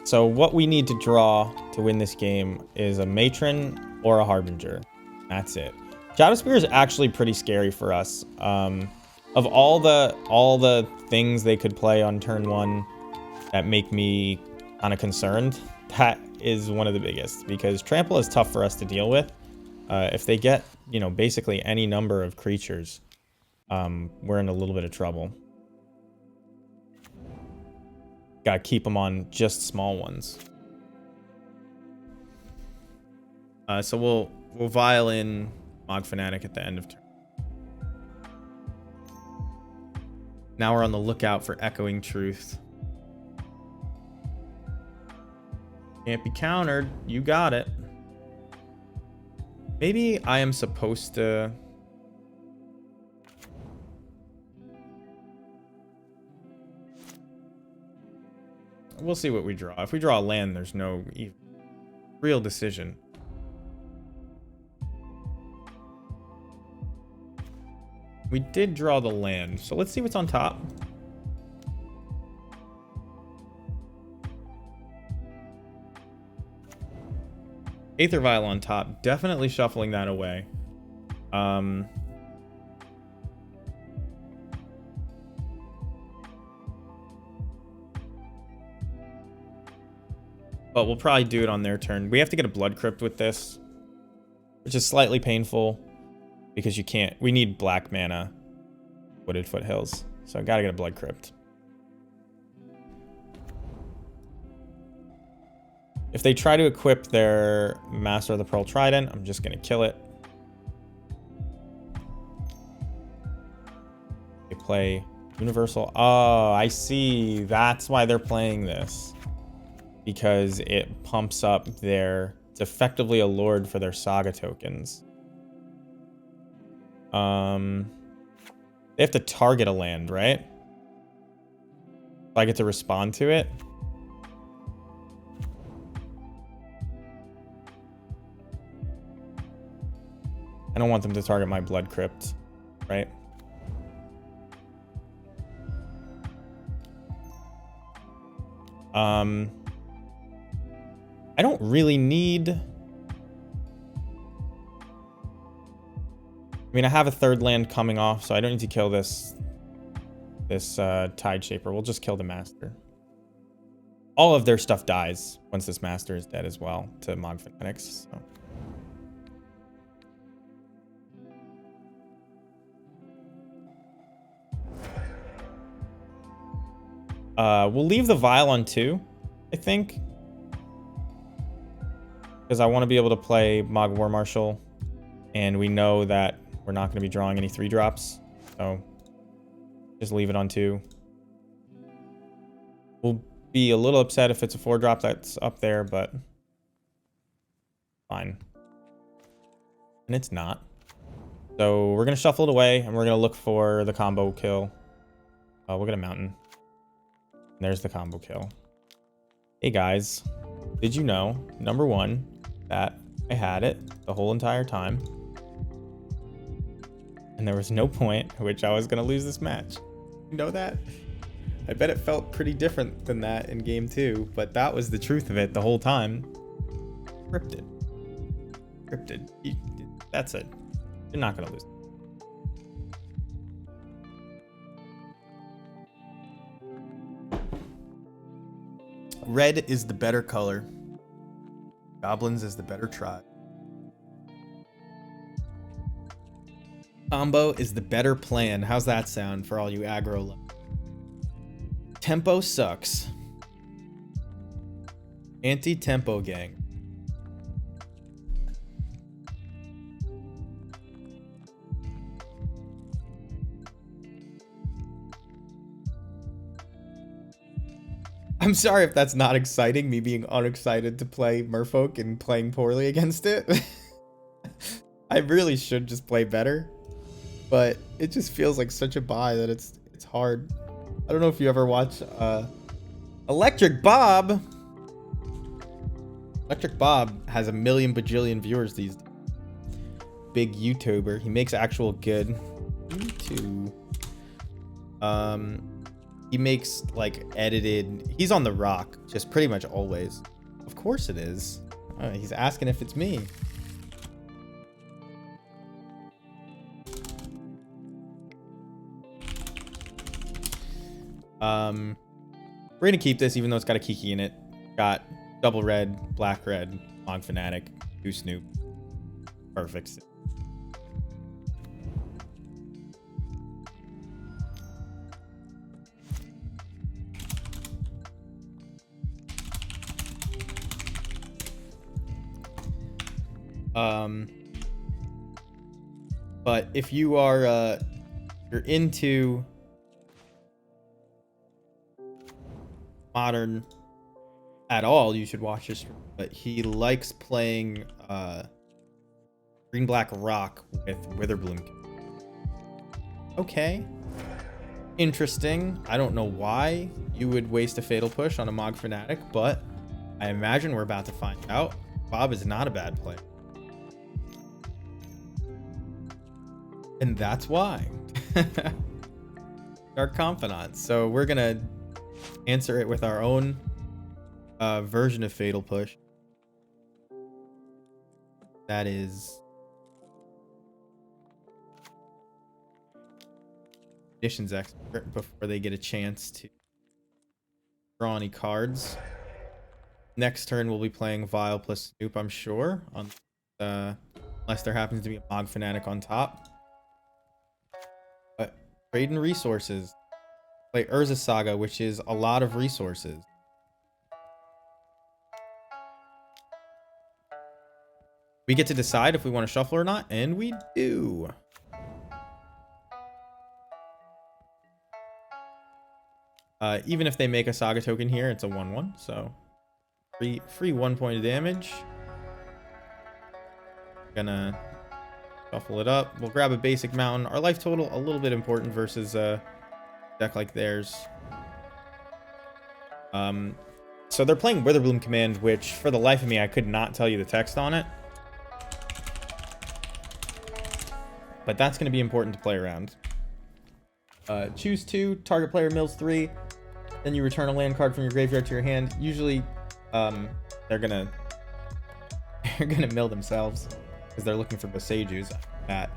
So what we need to draw to win this game is a Matron or a Harbinger. That's it. Shadowspear is actually pretty scary for us. Of all the things they could play on turn 1 that make me kind of concerned, that is one of the biggest, because Trample is tough for us to deal with. If they get, you know, basically any number of creatures, we're in a little bit of trouble. Gotta keep them on just small ones. So we'll vial in Mog Fanatic at the end of turn. Now we're on the lookout for Echoing Truth. Can't be countered. You got it. Maybe I am supposed to... We'll see what we draw. If we draw a land, there's no real decision. We did draw the land, so let's see what's on top. Aether Vial on top. Definitely shuffling that away. But we'll probably do it on their turn. We have to get a Blood Crypt with this, which is slightly painful because you can't. We need black mana, Wooded Foothills. So I gotta get a Blood Crypt. If they try to equip their Master of the Pearl Trident, I'm just gonna kill it. They play Universal. Oh, I see. That's why they're playing this. Because it pumps up their... It's effectively a Lord for their Saga tokens. They have to target a land, right? If I get to respond to it. I don't want them to target my Blood Crypt, right? I don't really need... I mean, I have a third land coming off, so I don't need to kill this Tide Shaper. We'll just kill the Master. All of their stuff dies once this Master is dead as well to Mog Fanatics. So. We'll leave the Vial on 2, I think. Because I want to be able to play Mog War Marshal. And we know that we're not going to be drawing any 3-drops. So just leave it on 2. We'll be a little upset if it's a 4-drop that's up there, but fine. And it's not. So we're going to shuffle it away, and we're going to look for the combo kill. We'll get a Mountain. And there's the combo kill. Hey guys, did you know, number 1, that I had it the whole entire time? And there was no point at which I was going to lose this match. You know that? I bet it felt pretty different than that in game 2, but that was the truth of it the whole time. Cryptid. Cryptid. That's it. You're not going to lose. Red is the better color. Goblins is the better tribe. Combo is the better plan. How's that sound for all you aggro? Tempo sucks. Anti-tempo gang. I'm sorry if that's not exciting, me being unexcited to play Merfolk and playing poorly against it. I really should just play better, but it just feels like such a buy that it's hard. I don't know if you ever watch Electric Bob. Electric Bob has a million bajillion viewers these days. Big YouTuber. He makes actual good YouTube. He makes like edited. He's on The Rock just pretty much always. Of course it is. He's asking if it's me. We're gonna keep this even though it's got a Kiki in it. Got double red, black red, Mog Fanatic, 2 Snoop. Perfect. But if you are you're into Modern at all, you should watch this. But he likes playing Green Black Rock with Witherbloom. Okay. Interesting. I don't know why you would waste a Fatal Push on a Mog Fanatic, but I imagine we're about to find out. Bob is not a bad player. And that's why. Dark Confidant. So we're going to answer it with our own version of Fatal Push. That is Conditions Expert before they get a chance to draw any cards. Next turn we'll be playing Vile plus Snoop, I'm sure, on unless there happens to be a Mog Fanatic on top. But trading resources. Play Urza Saga, which is a lot of resources. We get to decide if we want to shuffle or not, and we do. Even if they make a Saga token here, it's a 1/1, so free 1 point of damage. Gonna shuffle it up. We'll grab a basic mountain. Our life total a little bit important versus a deck like theirs. So they're playing Witherbloom Command, which for the life of me I could not tell you the text on it. But that's going to be important to play around. Choose 2, target player mills 3, then you return a land card from your graveyard to your hand. Usually they're gonna mill themselves because they're looking for Bosejus at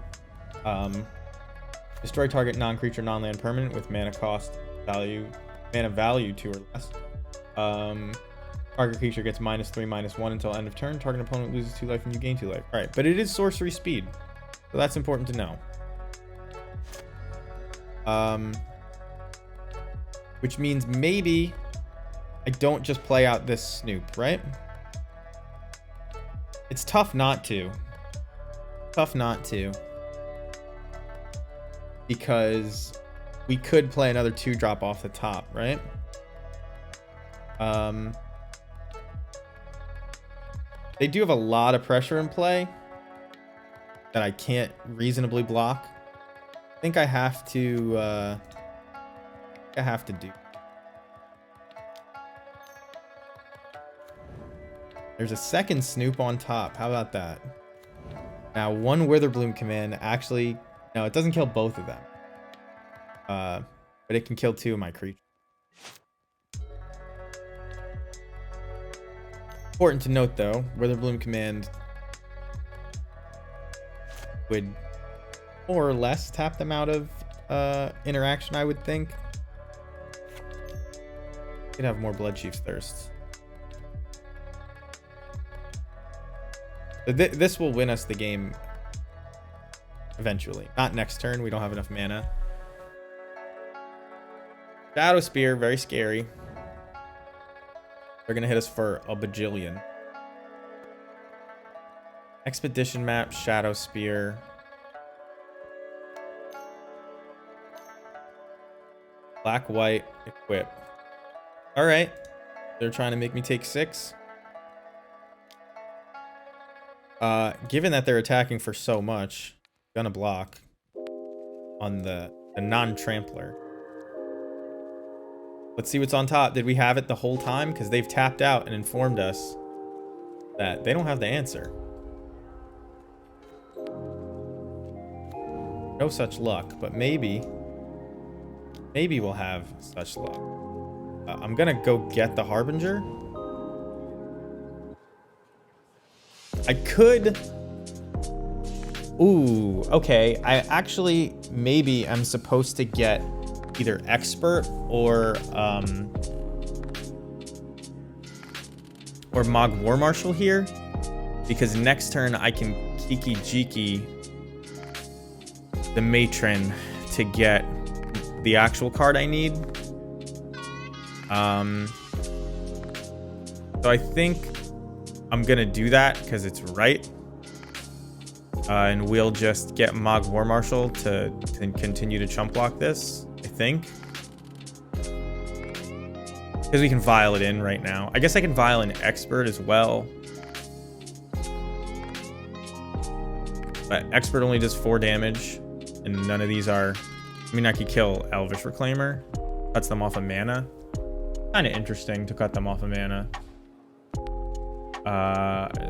destroy target non-creature non-land permanent with mana value 2 or less. Target creature gets -3/-1 until end of turn. Target opponent loses 2 life and you gain 2 life. All right, but it is sorcery speed, so that's important to know. Which means maybe I don't just play out this Snoop, right? It's tough not to. Tough not to. Because we could play another 2-drop off the top, right? They do have a lot of pressure in play that I can't reasonably block. I think I have to do. There's a second Snoop on top. How about that? Now, one Witherbloom command actually... No, it doesn't kill both of them. But it can kill 2 of my creatures. Important to note, though, Witherbloom command would more or less tap them out of interaction, I would think. Could have more Bloodchief's Thirsts. This will win us the game eventually. Not next turn. We don't have enough mana. Shadow Spear, very scary. They're going to hit us for a bajillion. Expedition map, Shadow Spear. Black, white, equip. All right. They're trying to make me take 6. Given that they're attacking for so much, gonna block on the non-trampler. Let's see what's on top. Did we have it the whole time? Because they've tapped out and informed us that they don't have the answer. No such luck, but maybe we'll have such luck. I'm gonna go get the Harbinger. I could... Ooh, okay. I actually maybe I'm supposed to get either Expert or Mog War Marshal here, because next turn I can Kiki Jiki the Matron to get the actual card I need. So I think I'm gonna do that because it's right. And we'll just get Mog War Marshal to continue to chump block this, I think. Because we can Vial it in right now. I guess I can Vial in Expert as well. But Expert only does 4 damage. And none of these are... I mean, I could kill Elvish Reclaimer. Cuts them off of mana. Kind of interesting to cut them off of mana.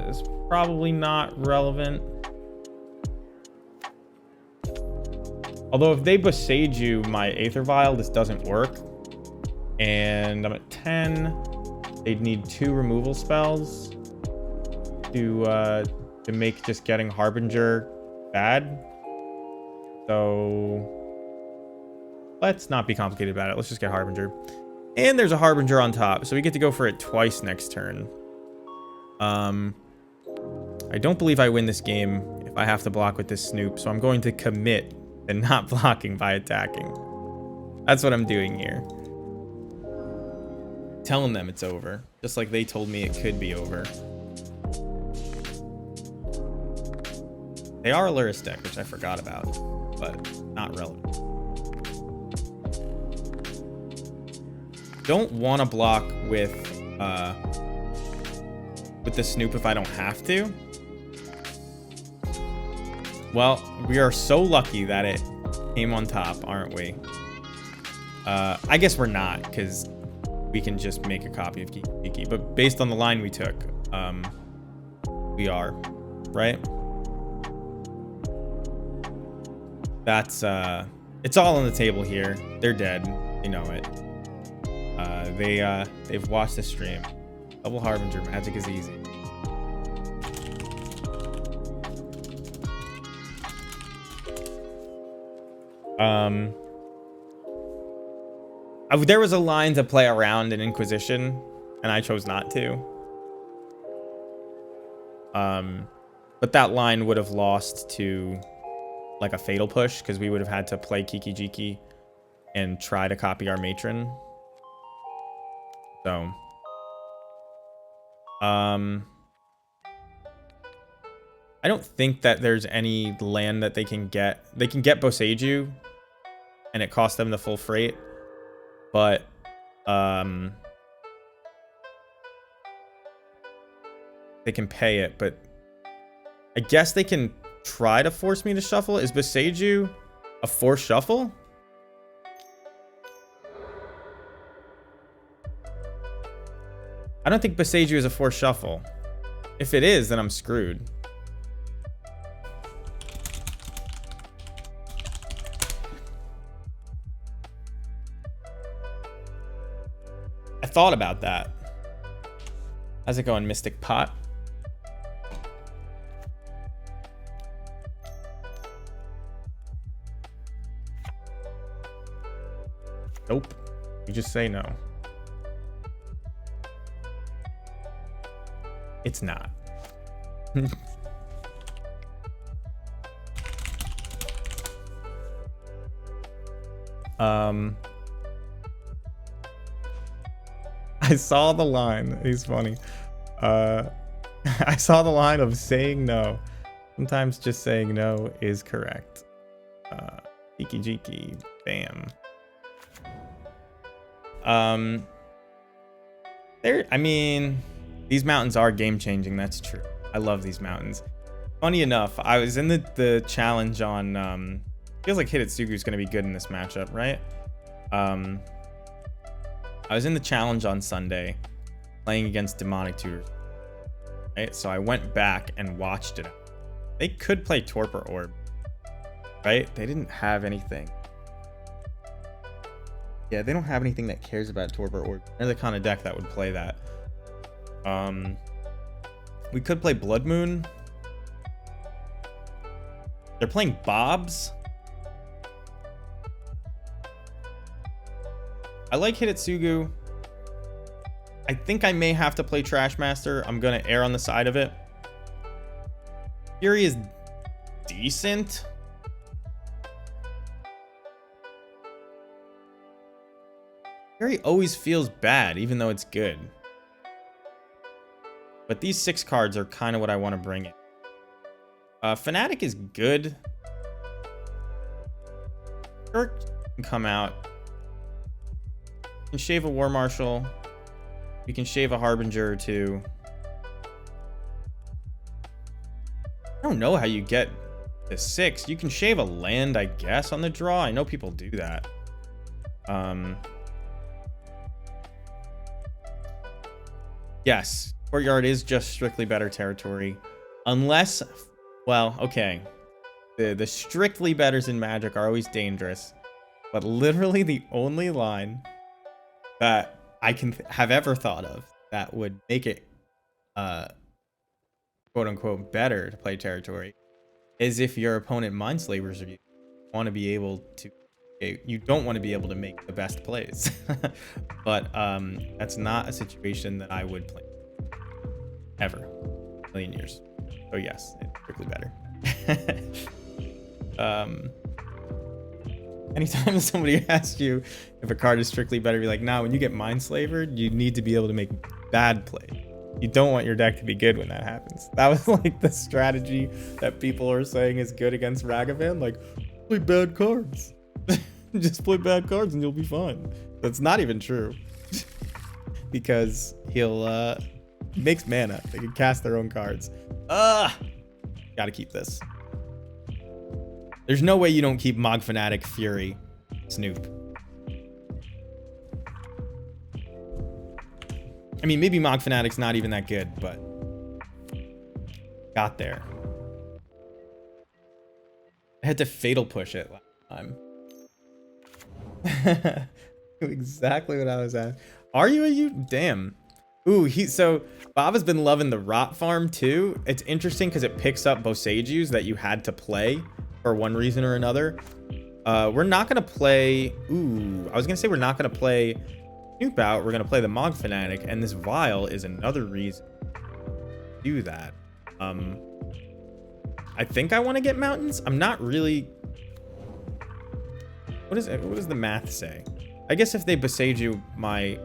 It's probably not relevant. Although if they Boseiju my Aether Vial, this doesn't work. And I'm at 10. They'd need 2 removal spells to make just getting Harbinger bad. So let's not be complicated about it. Let's just get Harbinger. And there's a Harbinger on top, so we get to go for it twice next turn. I don't believe I win this game if I have to block with this Snoop, so I'm going to commit and not blocking by attacking. That's what I'm doing here. Telling them it's over, just like they told me it could be over. They are a Lurrus deck, which I forgot about, but not relevant. Don't want to block with the Snoop if I don't have to. Well, we are so lucky that it came on top, aren't we? I guess we're not, because we can just make a copy of Kiki. But based on the line we took, we are, right? That's, it's all on the table here. They're dead. They know it. They've watched the stream. Double Harbinger, magic is easy. There was a line to play around in Inquisition, and I chose not to. But that line would have lost to like a fatal push, because we would have had to play Kiki Jiki and try to copy our matron. So I don't think that there's any land that they can get. They can get Boseiju, and it costs them the full freight. But they can pay it. But I guess they can try to force me to shuffle. Is Boseiju a forced shuffle? I don't think Boseiju is a forced shuffle. If it is, then I'm screwed. I thought about that. How's it going, Mystic Pot? Nope. You just say no. It's not. I saw the line. He's funny. I saw the line of saying no. Sometimes just saying no is correct. Jiki Jiki. Bam. I mean, these mountains are game changing. That's true. I love these mountains. Funny enough, I was in the challenge on, feels like Hidetsugu is going to be good in this matchup, right? I was in the challenge on Sunday playing against Demonic Tutors, right? So I went back and watched it. They could play Torpor Orb, right? They didn't have anything. Yeah, they don't have anything that cares about Torpor Orb. They're the kind of deck that would play that. We could play Blood Moon. They're playing Bobs. I like Hidetsugu. I think I may have to play Trashmaster. I'm gonna err on the side of it. Fury is decent. Fury always feels bad, even though it's good. But these 6 cards are kind of what I want to bring in. Fanatic is good. Kirk can come out. You can shave a War Marshal. You can shave a Harbinger or two. I don't know how you get to 6. You can shave a land, I guess, on the draw. I know people do that. Yes, Courtyard is just strictly better territory. Unless, well, okay. The strictly betters in Magic are always dangerous. But literally the only line that I can have ever thought of that would make it, quote unquote, better to play territory is if your opponent Mindslavers you want to be able to, you don't want to be able to make the best plays. But that's not a situation that I would play ever, a million years. So yes, it's strictly better. Anytime somebody asks you if a card is strictly better, be like, nah, when you get Mindslavered, you need to be able to make bad plays. You don't want your deck to be good when that happens. That was like the strategy that people are saying is good against Ragavan. Like, play bad cards. Just play bad cards and you'll be fine. That's not even true. Because he'll makes mana. They can cast their own cards. Gotta keep this. There's no way you don't keep Mog Fanatic, Fury, Snoop. I mean, maybe Mog Fanatic's not even that good, but got there. I had to fatal push it last time. Exactly what I was at. Are you a you? Damn. Ooh, so Bob has been loving the Rot Farm too. It's interesting because it picks up Boseijus that you had to play for one reason or another. We're not gonna play. Ooh, I was gonna say we're not gonna play Snoop out. We're gonna play the Mog Fanatic, and this Vial is another reason to do that. I think I want to get Mountains. I'm not really. What does the math say? I guess if they Boseiju my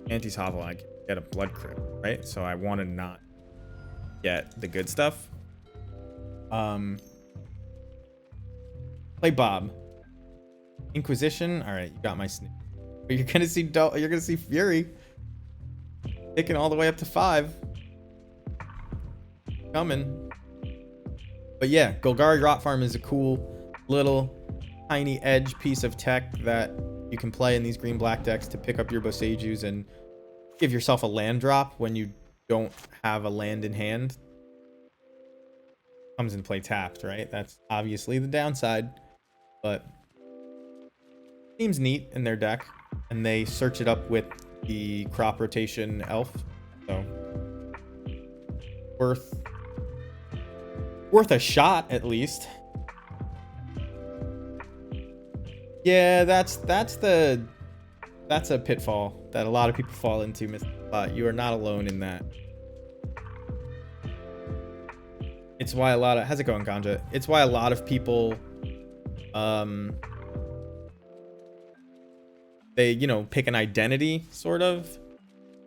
Anti's Hovel, I can get a Blood Crypt, right? So I want to not get the good stuff. Play Bob. Inquisition. All right, you got my Snoop. But you're gonna see Fury picking all the way up to 5. Coming. But yeah, Golgari Rot Farm is a cool little tiny edge piece of tech that you can play in these green-black decks to pick up your Boseijus and give yourself a land drop when you don't have a land in hand. Comes into play tapped, right? That's obviously the downside, but seems neat in their deck, and they search it up with the crop rotation elf, so worth a shot at least. Yeah, that's a pitfall that a lot of people fall into, Mr. You are not alone in that. It's why a lot of, how's it going, Ganja? It's why a lot of people they, you know, pick an identity sort of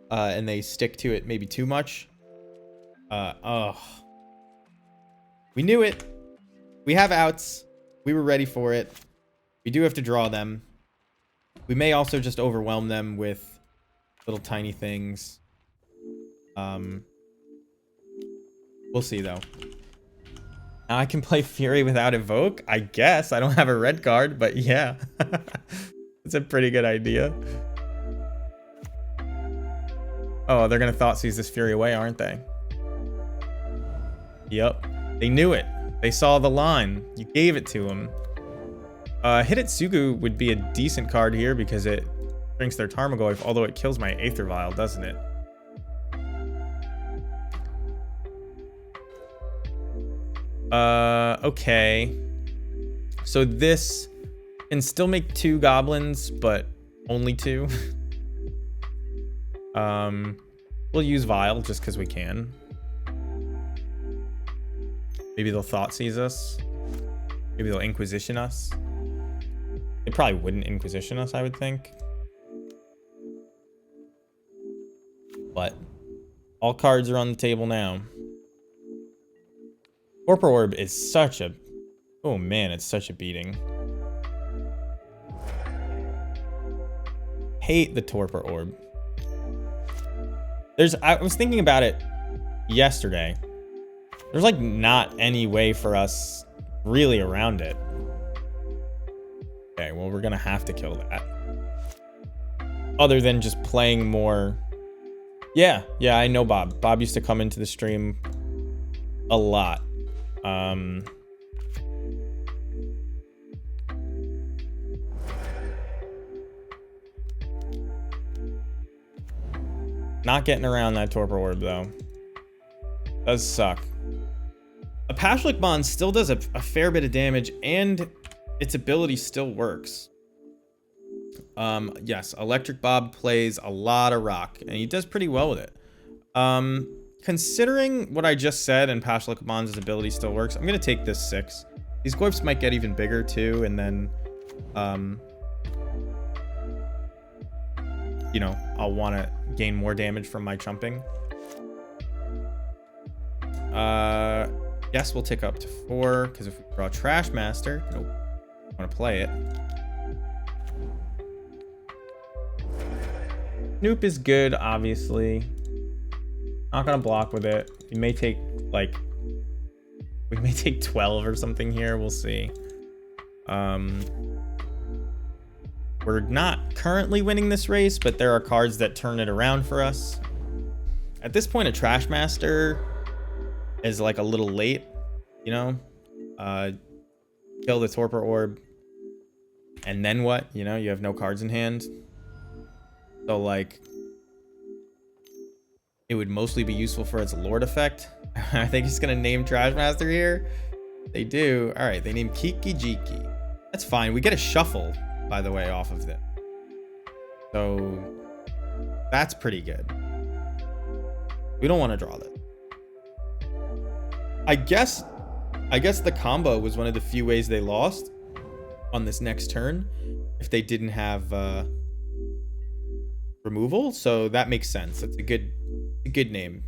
and they stick to it maybe too much. We knew it. We have outs. We were ready for it. We do have to draw them. We may also just overwhelm them with little tiny things. We'll see though. Now I can play Fury without Evoke, I guess. I don't have a red card, but yeah. It's a pretty good idea. Oh, they're gonna Thoughtseize this Fury away, aren't they? Yep. They knew it. They saw the line. You gave it to them. Hidetsugu would be a decent card here because it drinks their Tarmogoyf, although it kills my Aether Vial, doesn't it? Okay. So this can still make 2 goblins, but only 2. We'll use Vial just because we can. Maybe they'll Thoughtseize us. Maybe they'll Inquisition us. They probably wouldn't Inquisition us, I would think. But all cards are on the table now. Torpor Orb is such a... Oh man, it's such a beating. Hate the Torpor Orb. I was thinking about it yesterday. There's like not any way for us really around it. Okay, well, we're gonna have to kill that. Other than just playing more. Yeah, I know Bob. Bob used to come into the stream a lot. Not getting around that Torpor Orb, though. Does suck. A Pashlik Bond still does a fair bit of damage, and its ability still works. Yes, Electric Bob plays a lot of rock, and he does pretty well with it. Considering what I just said and Pashlik Bond's ability still works, I'm going to take this 6. These Goyfs might get even bigger, too, and then, you know, I'll want to gain more damage from my chumping. Yes, we'll tick up to 4, because if we draw Trash Master, nope, I want to play it. Snoop is good, obviously. Not gonna block with it. We may take, like... We may take 12 or something here, we'll see. We're not currently winning this race, but there are cards that turn it around for us. At this point, a Trash Master is like a little late, you know? Kill the Torpor Orb. And then what? You know, you have no cards in hand. So, like, it would mostly be useful for its Lord effect. I think he's going to name Trash Master here. They do. All right, they name Kiki Jiki. That's fine. We get a shuffle, by the way, off of this. So, that's pretty good. We don't want to draw that. I guess the combo was one of the few ways they lost on this next turn if they didn't have removal, so that makes sense. It's a good name.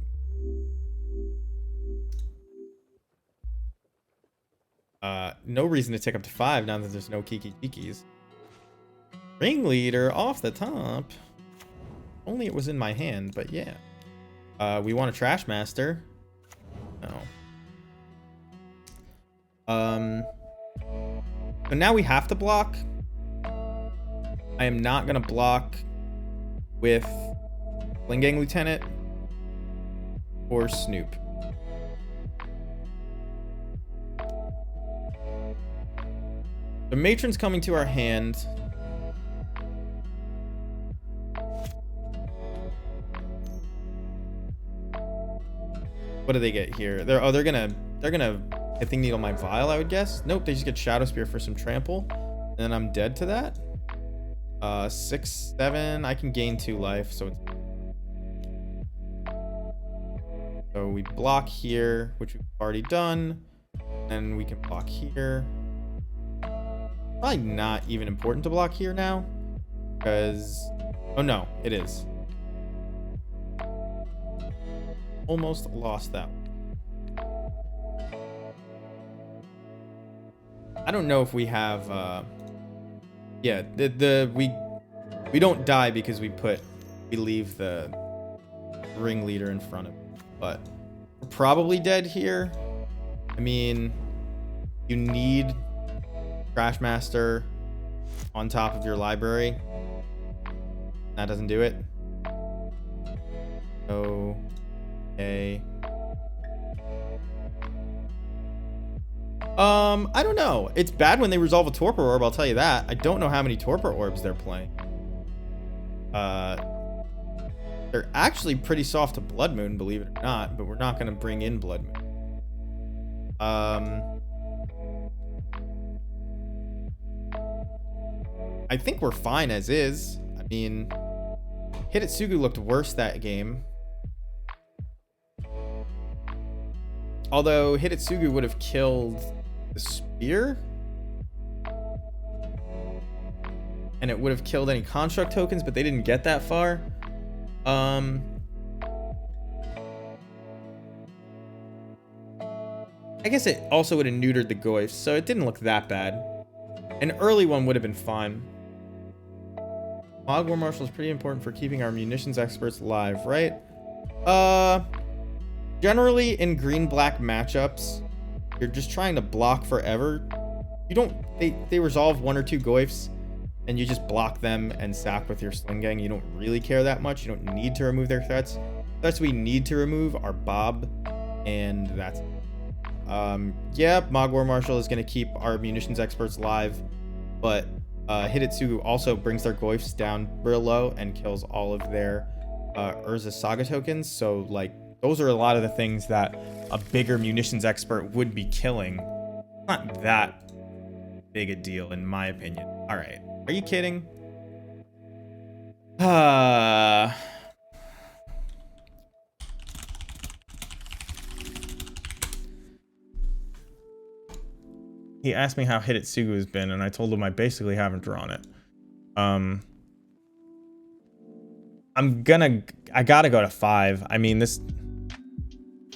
No reason to tick up to 5 now that there's no Kiki Jikis. Ringleader off the top. Only it was in my hand, but yeah. We want a Trash Master. No. So now we have to block. I am not gonna block with Bling-Gang Lieutenant or Snoop. The Matron's coming to our hand. What do they get here? They're gonna I think needle my Vial, I would guess. Nope, they just get Shadow Spear for some trample. And then I'm dead to that. 6, 7. I can gain 2 life, so we block here, which we've already done. And we can block here. Probably not even important to block here now. Because... Oh no, it is. Almost lost that one. I don't know if we have yeah, we don't die because we leave the Ringleader in front of it, but we're probably dead here. I mean, you need Trash Master on top of your library. That doesn't do it. Okay. I don't know. It's bad when they resolve a Torpor Orb, I'll tell you that. I don't know how many Torpor Orbs they're playing. They're actually pretty soft to Blood Moon, believe it or not, but we're not going to bring in Blood Moon. I think we're fine as is. I mean, Hitotsugu looked worse that game. Although Hitotsugu would have killed the spear. And it would have killed any construct tokens, but they didn't get that far. I guess it also would have neutered the Goyfs, so it didn't look that bad. An early one would have been fine. Log War Marshal is pretty important for keeping our munitions experts alive, right? Generally in green-black matchups, you're just trying to block forever. You don't, they resolve 1 or 2 Goyfs, and you just block them and sack with your Sling Gang. You don't really care that much. You don't need to remove their threats. Threats we need to remove are Bob, and that's it. Yeah, Mog War Marshal is going to keep our munitions experts alive, but Hidetsugu also brings their Goyfs down real low and kills all of their Urza Saga tokens. So, like, those are a lot of the things that a bigger munitions expert would be killing. Not that big a deal, in my opinion. All right. Are you kidding? He asked me how Hidetsugu has been, and I told him I basically haven't drawn it. I gotta go to 5. I mean, this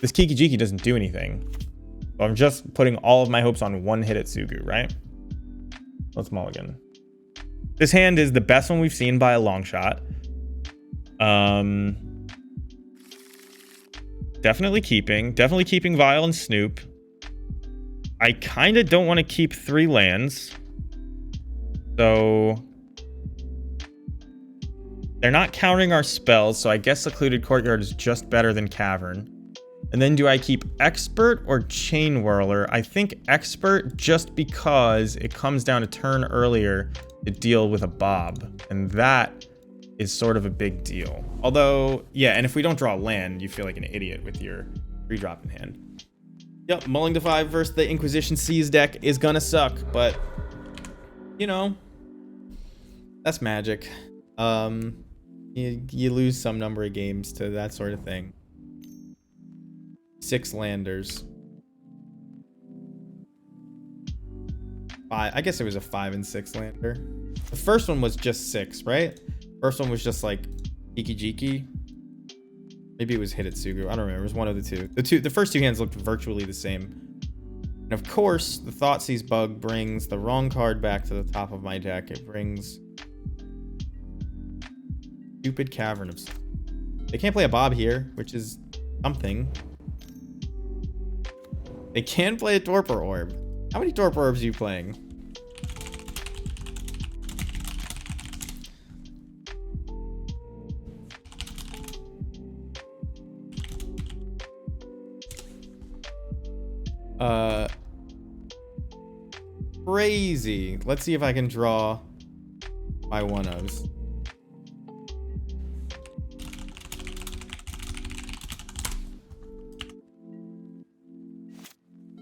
Kiki-Jiki doesn't do anything. So I'm just putting all of my hopes on one Hidetsugu, right? Let's mulligan. This hand is the best one we've seen by a long shot. Definitely keeping Vile and Snoop. I kind of don't want to keep 3 lands. So they're not counting our spells, so I guess Secluded Courtyard is just better than Cavern. And then do I keep Expert or Chain Whirler? I think Expert, just because it comes down a turn earlier to deal with a Bob. And that is sort of a big deal. Although, yeah, and if we don't draw land, you feel like an idiot with your 3-drop in hand. Yep, mulling to 5 versus the Inquisition Seize deck is gonna suck, but, you know, that's Magic. You lose some number of games to that sort of thing. 6 landers. 5. I guess it was a 5 and 6 lander. The first one was just 6, right? First one was just like Kiki-Jiki. Maybe it was Hidetsugu. I don't remember. It was one of the two. The first 2 hands looked virtually the same. And of course, the Thoughtseize bug brings the wrong card back to the top of my deck. It brings stupid Cavern of... They can't play a Bob here, which is something. They can play a Torpor Orb. How many Torpor Orbs are you playing? Crazy. Let's see if I can draw my 1-ofs.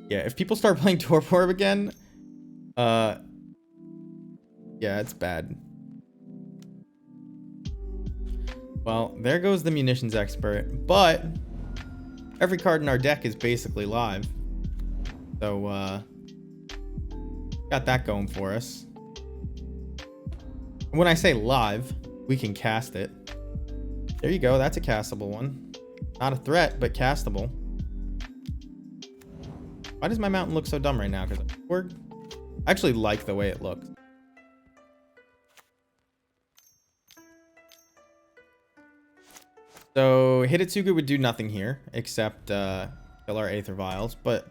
Yeah, if people start playing Torpor Orb again, yeah, it's bad. Well, there goes the munitions expert, but every card in our deck is basically live. So, got that going for us. And when I say live, we can cast it. There you go, that's a castable one. Not a threat, but castable. Why does my mountain look so dumb right now? Because I actually like the way it looks. So Hidetsugu would do nothing here except kill our Aether Vials, but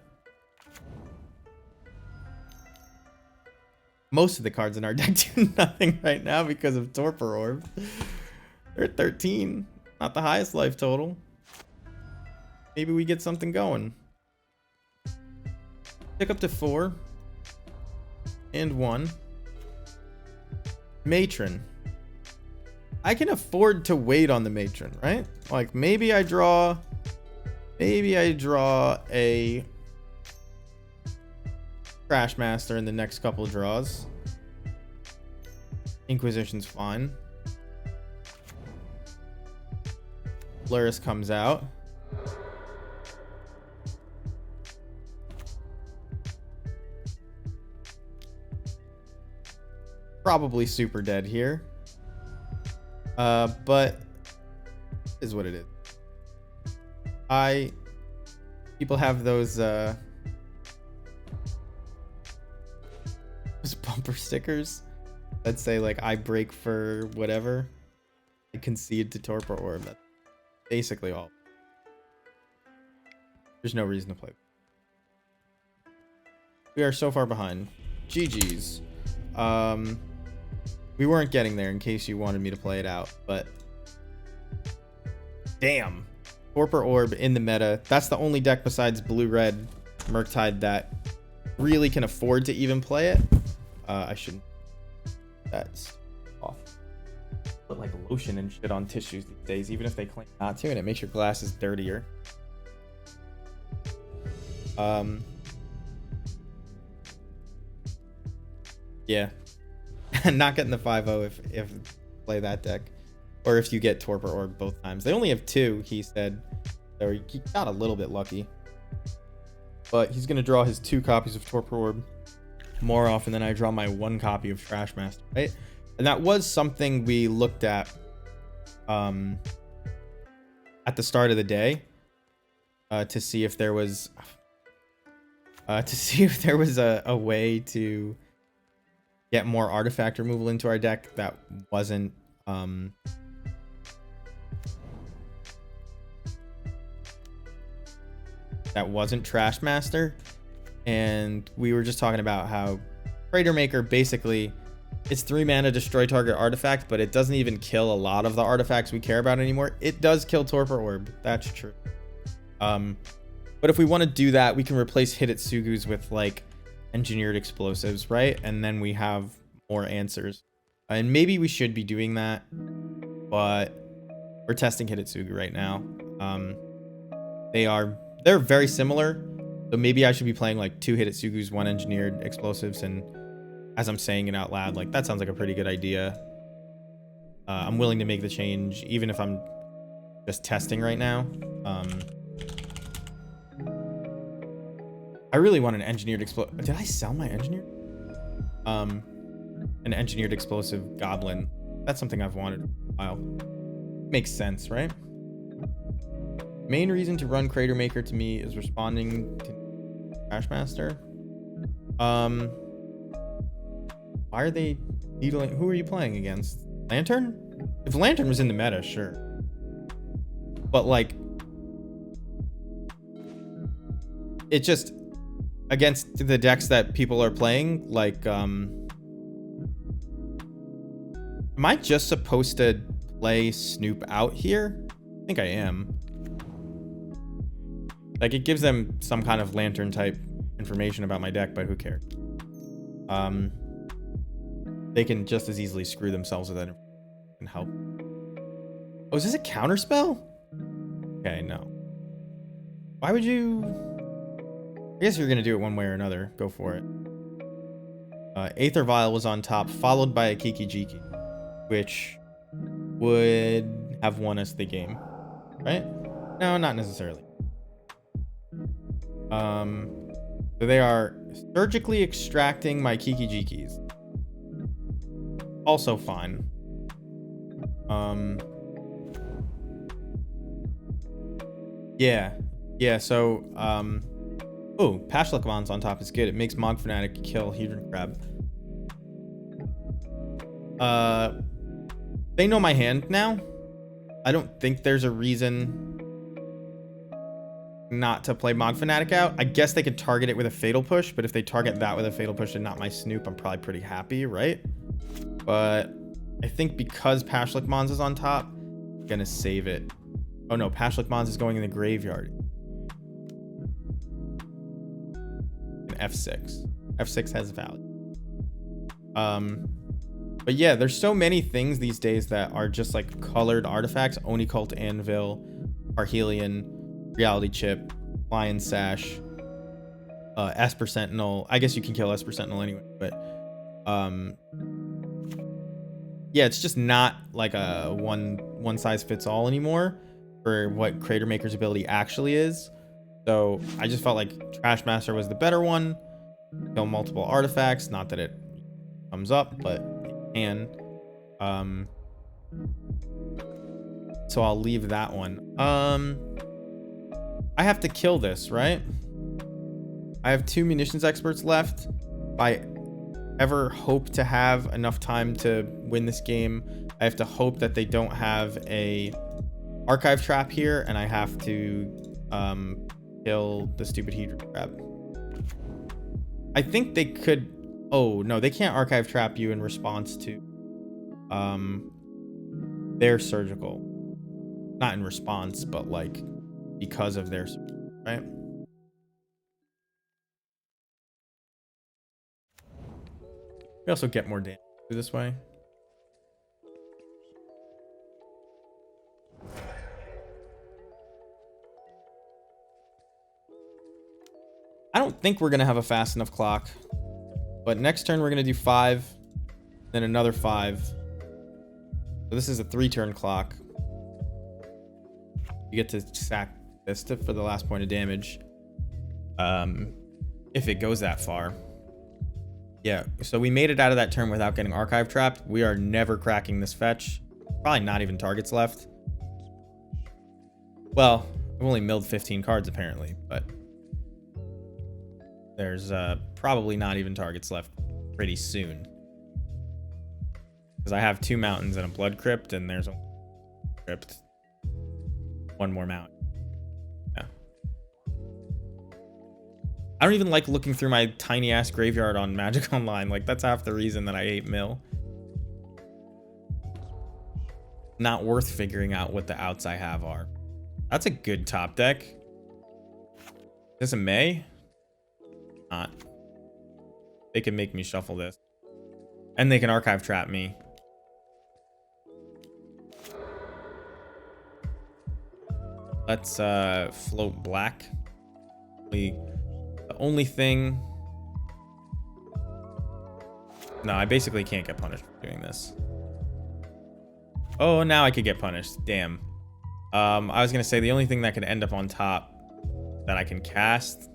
most of the cards in our deck do nothing right now because of Torpor Orb. They're at 13, not the highest life total. Maybe we get something going. Pick up to 4 and 1. Matron. I can afford to wait on the Matron, right? Like maybe I draw a Crash Master in the next couple of draws. Inquisition's fine. Luris comes out. Probably super dead here. But is what it is. People have those bumper stickers that say like I break for whatever. I concede to Torpor Orb. That's basically all. There's no reason to play. We are so far behind. GG's. We weren't getting there in case you wanted me to play it out, but damn. Torpor Orb in the meta. That's the only deck besides blue-red Murktide that really can afford to even play it. I shouldn't. That's off. Put like lotion and shit on tissues these days, even if they claim not to, and it makes your glasses dirtier. Yeah. Not getting the 5-0 if play that deck. Or if you get Torpor Orb both times. They only have 2, he said. So he got a little bit lucky. But he's going to draw his 2 copies of Torpor Orb more often than I draw my 1 copy of Trash Master, right? And that was something we looked at the start of the day to see if there was a way to get more artifact removal into our deck that wasn't Trash Master. And we were just talking about how Crater Maker basically, it's 3 mana, destroy target artifact, but it doesn't even kill a lot of the artifacts we care about anymore. It does kill Torpor Orb, that's true. But if we want to do that, we can replace Hitotsugus with like engineered explosives, right? And then we have more answers. And maybe we should be doing that, but we're testing Hitotsugu right now. They're very similar, so maybe I should be playing like 2 Hitotsugus, 1 engineered explosives, and as I'm saying it out loud, like that sounds like a pretty good idea. I'm willing to make the change, even if I'm just testing right now. I really want an engineered explosive. Did I sell my engineer? An engineered explosive goblin. That's something I've wanted for a while. Makes sense, right? Main reason to run Crater Maker to me is responding to Trash Master. Why are they needling? Who are you playing against? Lantern? If Lantern was in the meta, sure. But like, it just against the decks that people are playing, like, am I just supposed to play Snoop out here? I think I am. Like, it gives them some kind of Lantern type information about my deck, but who cares? They can just as easily screw themselves with that and help. Oh, is this a counter spell? Okay, no. Why would you? I guess you're gonna do it one way or another. Go for it. Aether Vial was on top, followed by a Kiki Jiki, which would have won us the game, right? No, not necessarily. So they are surgically extracting my Kiki Jikis. Also fine. Yeah, so oh, Pashlickmon's on top is good. It makes Mog Fanatic kill Hedron Crab. They know my hand now. I don't think there's a reason not to play Mog Fanatic out. I guess they could target it with a Fatal Push, but if they target that with a Fatal Push and not my Snoop, I'm probably pretty happy, right? But I think because Pashlickmon's is on top, I'm gonna save it. Oh no, Pashlickmon's is going in the graveyard. An F6. F6 has value. But yeah, there's so many things these days that are just like colored artifacts. Oni Cult Anvil, Parhelion, Reality Chip, Lion Sash, Esper Sentinel. I guess you can kill Esper Sentinel anyway, but yeah, it's just not like a one size fits all anymore for what Crater Maker's ability actually is. So I just felt like Trash Master was the better one. Kill multiple artifacts, not that it comes up, but it can. So I'll leave that one. I have to kill this, right? I have 2 munitions experts left. I ever hope to have enough time to win this game, I have to hope that they don't have a archive trap here, and I have to kill the stupid Hedron trap. I think they could. Oh no, they can't archive trap you in response to their surgical. Not in response, but like because of their, right? We also get more damage through this way. I don't think we're gonna have a fast enough clock, but next turn we're gonna do 5, then another 5. So this is a 3-turn clock. You get to sack this for the last point of damage, if it goes that far. Yeah, so we made it out of that turn without getting archive trapped. We are never cracking this fetch. Probably not even targets left. Well, I've only milled 15 cards apparently, but there's probably not even targets left pretty soon. Because I have 2 mountains and a blood crypt, and there's a crypt. 1 more mountain. Yeah. I don't even like looking through my tiny ass graveyard on Magic Online. Like, that's half the reason that I ate mill. Not worth figuring out what the outs I have are. That's a good top deck. Is this a May? Not. They can make me shuffle this. And they can archive trap me. Let's float black. The only thing... No, I basically can't get punished for doing this. Oh, now I could get punished. Damn. I was gonna say the only thing that could end up on top that I can cast...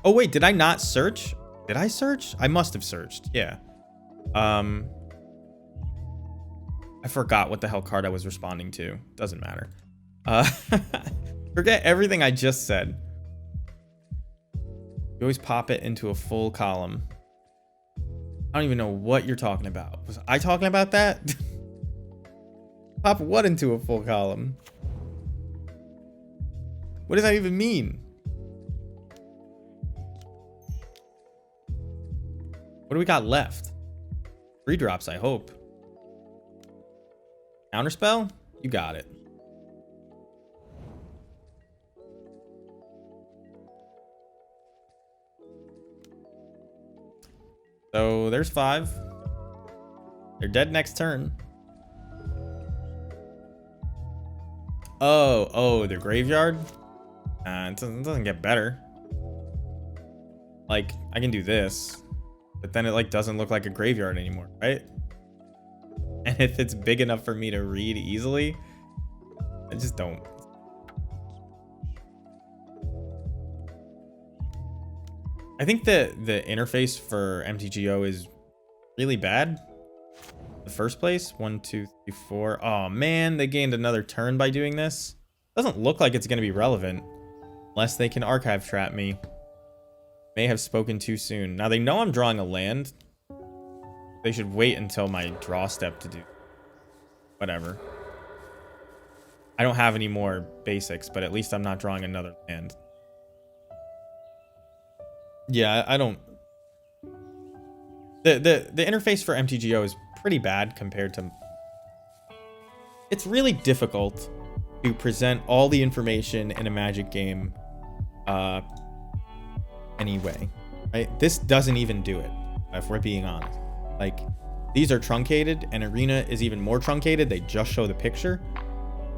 Oh wait, did I not search? Did I search? I must have searched. Yeah. I forgot what the hell card I was responding to. Doesn't matter. Forget everything I just said. You always pop it into a full column. I don't even know what you're talking about. Was I talking about that? Pop what into a full column? What does that even mean? What do we got left? 3 drops, I hope. Counterspell? You got it. So there's 5. They're dead next turn. Oh, their graveyard? It doesn't get better. Like, I can do this, but then it like doesn't look like a graveyard anymore, right? And if it's big enough for me to read easily, I just don't. I think the interface for MTGO is really bad. The first place, 1, 2, 3, 4. Oh man, they gained another turn by doing this. Doesn't look like it's going to be relevant unless they can archive trap me. May have spoken too soon. Now they know I'm drawing a land. They should wait until my draw step to do whatever. I don't have any more basics, but at least I'm not drawing another land. Yeah, I don't. The interface for MTGO is pretty bad compared to. It's really difficult to present all the information in a Magic game anyway, right? This doesn't even do it, if we're being honest. Like, these are truncated, and Arena is even more truncated. They just show the picture.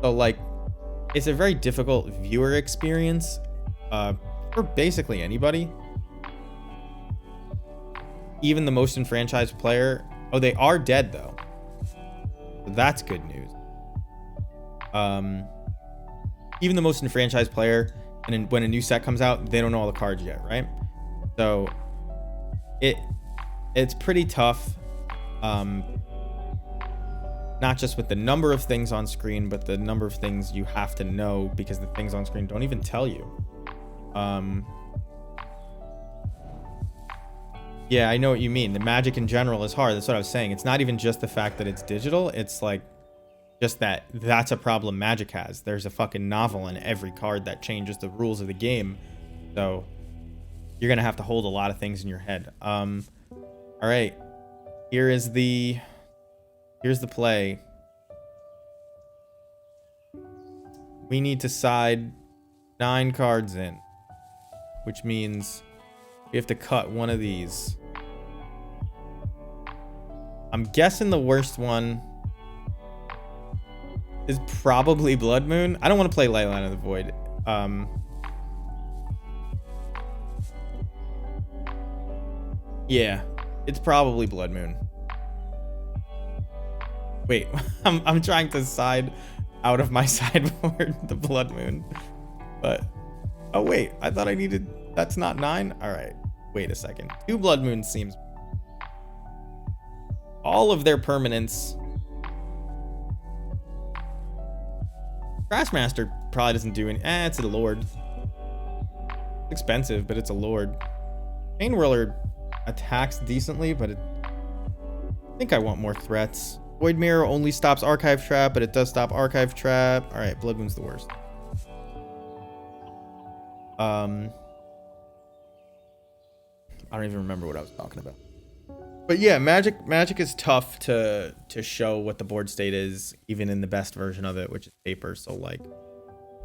So, like, it's a very difficult viewer experience for basically anybody. Even the most enfranchised player. Oh, they are dead, though. So that's good news. Even the most enfranchised player, and when a new set comes out, they don't know all the cards yet, right? So it's pretty tough. Not just with the number of things on screen, but the number of things you have to know, because the things on screen don't even tell you. Yeah, I know what you mean. The magic in general is hard. That's what I was saying. It's not even just the fact that it's digital. It's like just that's a problem Magic has. There's a fucking novel in every card that changes the rules of the game. So you're going to have to hold a lot of things in your head. All right. Here's the play. We need to side 9 cards in, which means we have to cut one of these. I'm guessing the worst one is probably Blood Moon. I don't want to play Leyline of the Void. Yeah, it's probably Blood Moon. Wait, I'm trying to side out of my sideboard the Blood Moon, but oh wait, I thought I needed. That's not 9. All right, wait a second. 2 Blood Moons seems. All of their permanents. Crashmaster probably doesn't do any. It's a Lord. It's expensive, but it's a Lord. Chain Whirler attacks decently, but I think I want more threats. Void Mirror only stops Archive Trap, but it does stop Archive Trap. All right, Blood Moon's the worst. I don't even remember what I was talking about. But yeah, Magic is tough to show what the board state is, even in the best version of it, which is paper. So like,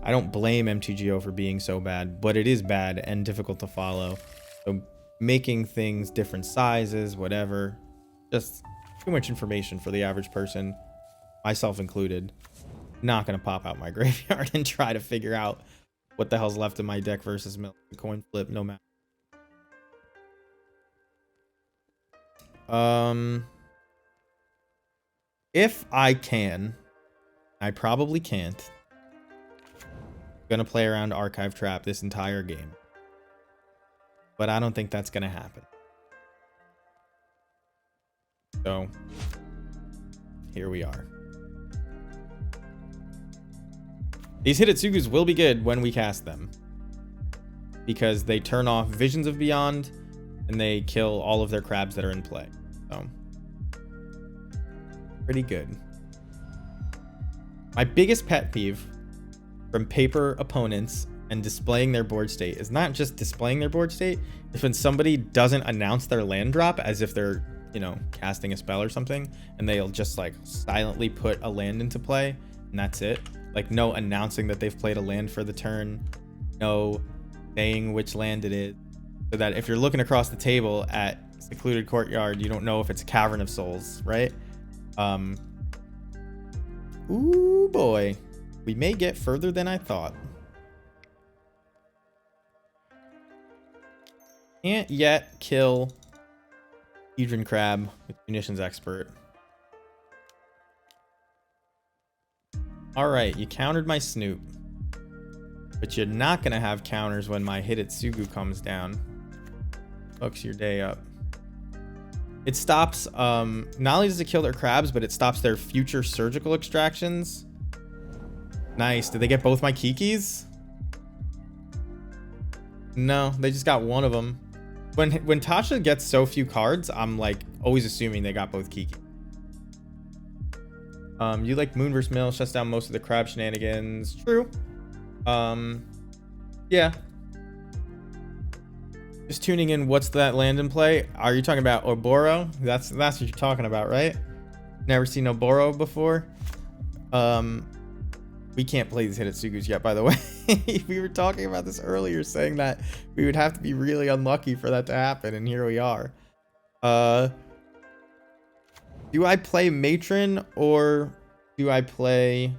I don't blame MTGO for being so bad, but it is bad and difficult to follow. So making things different sizes, whatever, just too much information for the average person, myself included. Not gonna pop out my graveyard and try to figure out what the hell's left in my deck versus coin flip, no matter. If I can, I probably can't. I'm gonna play around Archive Trap this entire game, but I don't think that's gonna happen. So here we are. These Hitotsugus will be good when we cast them, because they turn off Visions of Beyond and they kill all of their crabs that are in play. So pretty good. My biggest pet peeve from paper opponents and displaying their board state is not just displaying their board state, it's when somebody doesn't announce their land drop as if they're, you know, casting a spell or something, and they'll just like silently put a land into play and that's it. Like no announcing that they've played a land for the turn, no saying which land it is, so that if you're looking across the table at Secluded Courtyard, you don't know if it's Cavern of Souls, right? Ooh boy, we may get further than I thought. Can't yet kill Hedron Crab with Munitions Expert. All right, you countered my Snoop, but you're not gonna have counters when my Hitotsugu comes down. Hooks your day up. It stops, not only does it kill their crabs, but it stops their future surgical extractions. Nice. Did they get both my Kikis? No, they just got one of them. When Tasha gets so few cards, I'm like always assuming they got both Kiki. You like Moon vs. Mill, shuts down most of the crab shenanigans. True. Yeah. Just tuning in, what's that land in play? Are you talking about Oboro? That's what you're talking about, right? Never seen Oboro before. We can't play these Hitotsugus yet, by the way. We were talking about this earlier, saying that we would have to be really unlucky for that to happen, and here we are. Do I play Matron or do I play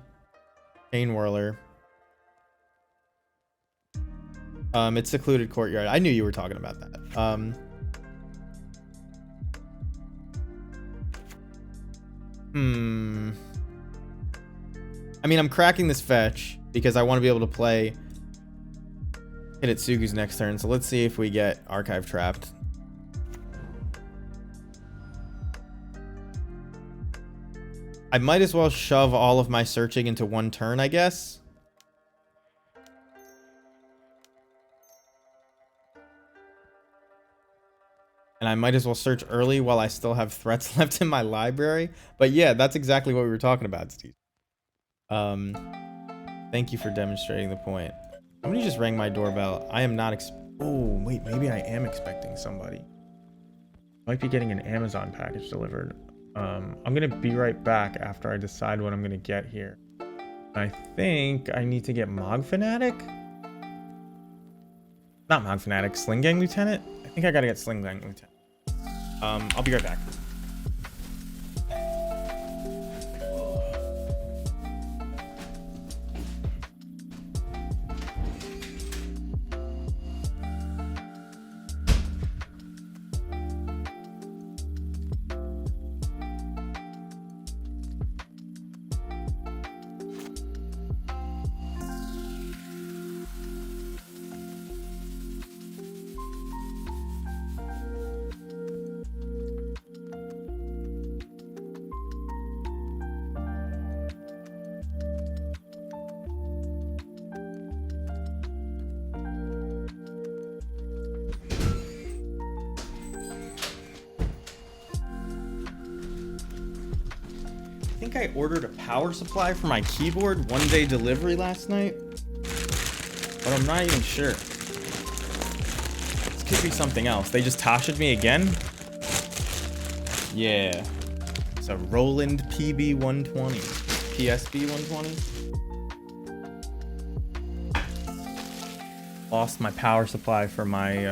Chain Whirler? It's Secluded Courtyard. I knew you were talking about that. I mean, I'm cracking this fetch because I want to be able to play Hitotsugu's next turn. So let's see if we get Archive Trapped. I might as well shove all of my searching into one turn, I guess. And I might as well search early while I still have threats left in my library. But yeah, that's exactly what we were talking about, Steve. Thank you for demonstrating the point. Somebody just rang my doorbell. I am not oh, wait, maybe I am expecting somebody. Might be getting an Amazon package delivered. I'm gonna be right back after I decide what I'm gonna get here. I think I need to get Mog Fanatic? Not Mog Fanatic, Sling Gang Lieutenant? I think I gotta get Sling Gang Lieutenant. I'll be right back. I think I ordered a power supply for my keyboard, 1-day delivery last night, but I'm not even sure. This could be something else. They just Tasha'd me again? Yeah. It's a Roland PB120. PSB120. Lost my power supply for my,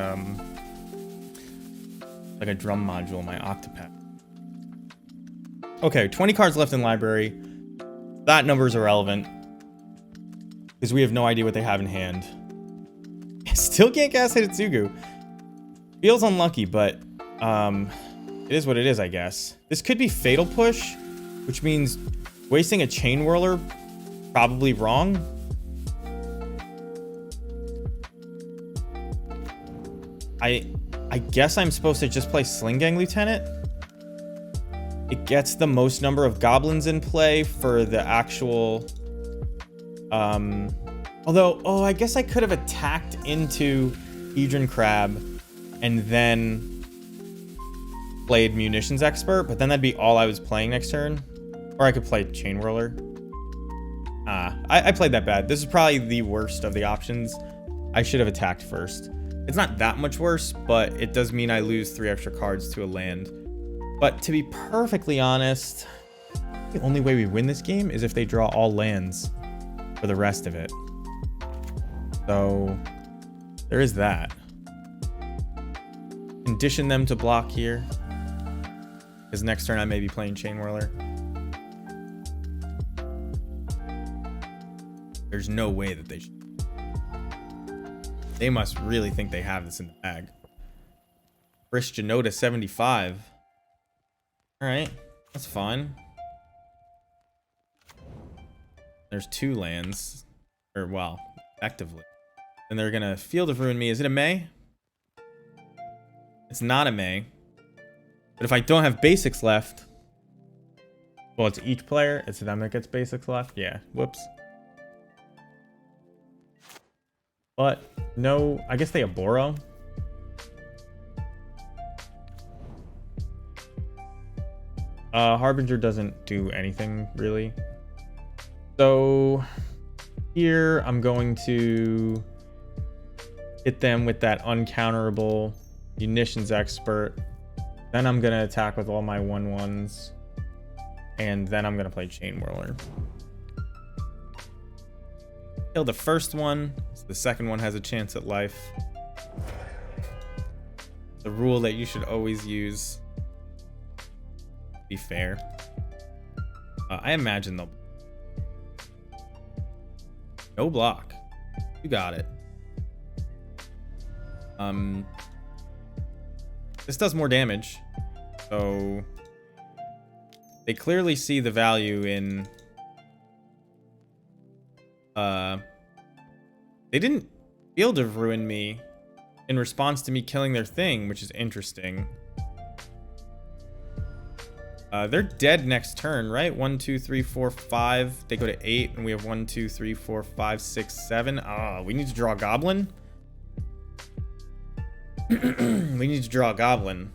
like a drum module, my Octopad. Okay, 20 cards left in library. That number is irrelevant because we have no idea what they have in hand. Still can't cast Hitotsugu. Feels unlucky, but it is what it is, I guess. This could be Fatal Push, which means wasting a Chain Whirler, probably wrong. I guess I'm supposed to just play Sling Gang Lieutenant. It gets the most number of goblins in play for the actual... although, oh, I guess I could have attacked into Hedron Crab and then played Munitions Expert, but then that'd be all I was playing next turn. Or I could play Chain Whirler. I played that bad. This is probably the worst of the options. I should have attacked first. It's not that much worse, but it does mean I lose 3 extra cards to a land. But to be perfectly honest, the only way we win this game is if they draw all lands for the rest of it. So there is that. Condition them to block here, because next turn I may be playing Chain Whirler. There's no way that they should. They must really think they have this in the bag. Chris Janota 75. Alright, that's fine. There's 2 lands. Or, well, effectively. And they're gonna Field of Ruin me. Is it a May? It's not a May. But if I don't have basics left... Well, it's each player. It's them that gets basics left. Yeah, whoops. But, no... I guess they have Boro. Harbinger doesn't do anything, really. So, here I'm going to hit them with that uncounterable Munitions Expert. Then I'm going to attack with all my 1/1s. And then I'm going to play Chain Whirler. Kill the first one, so the second one has a chance at life. The rule that you should always use. Be fair. I imagine they'll... No block. You got it. This does more damage. So... They clearly see the value in... They didn't Field of Ruin me in response to me killing their thing, which is interesting. They're dead next turn, right? 1, 2, 3, 4, 5. They go to 8, and we have 1, 2, 3, 4, 5, 6, 7. We need to draw a Goblin. We need to draw a goblin.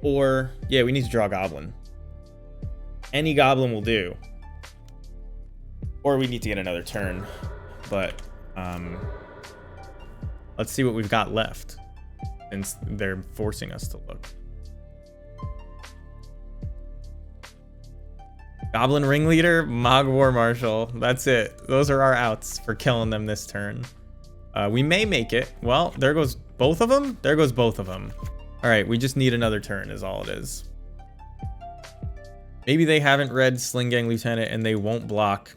Or, yeah, we need to draw a goblin. Any goblin will do. Or we need to get another turn. But, let's see what we've got left. Since they're forcing us to look. Goblin Ringleader, Mog War Marshal. That's it. Those are our outs for killing them this turn. We may make it. Well, there goes both of them. There goes both of them. All right, we just need another turn is all it is. Maybe they haven't read Sling Gang Lieutenant and they won't block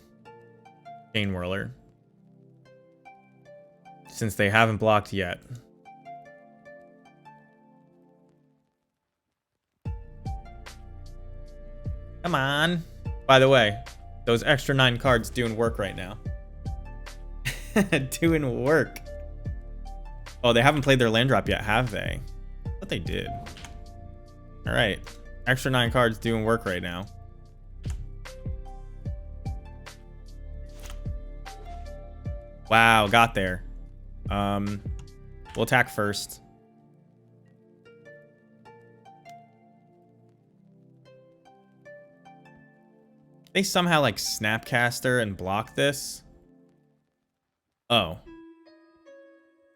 Chain Whirler. Since they haven't blocked yet. Come on. By the way, those extra 9 cards doing work right now. Doing work. Oh, they haven't played their land drop yet, have they? I thought they did. All right. Extra 9 cards doing work right now. Wow, got there. We'll attack first. They somehow like Snapcaster and block this. Oh.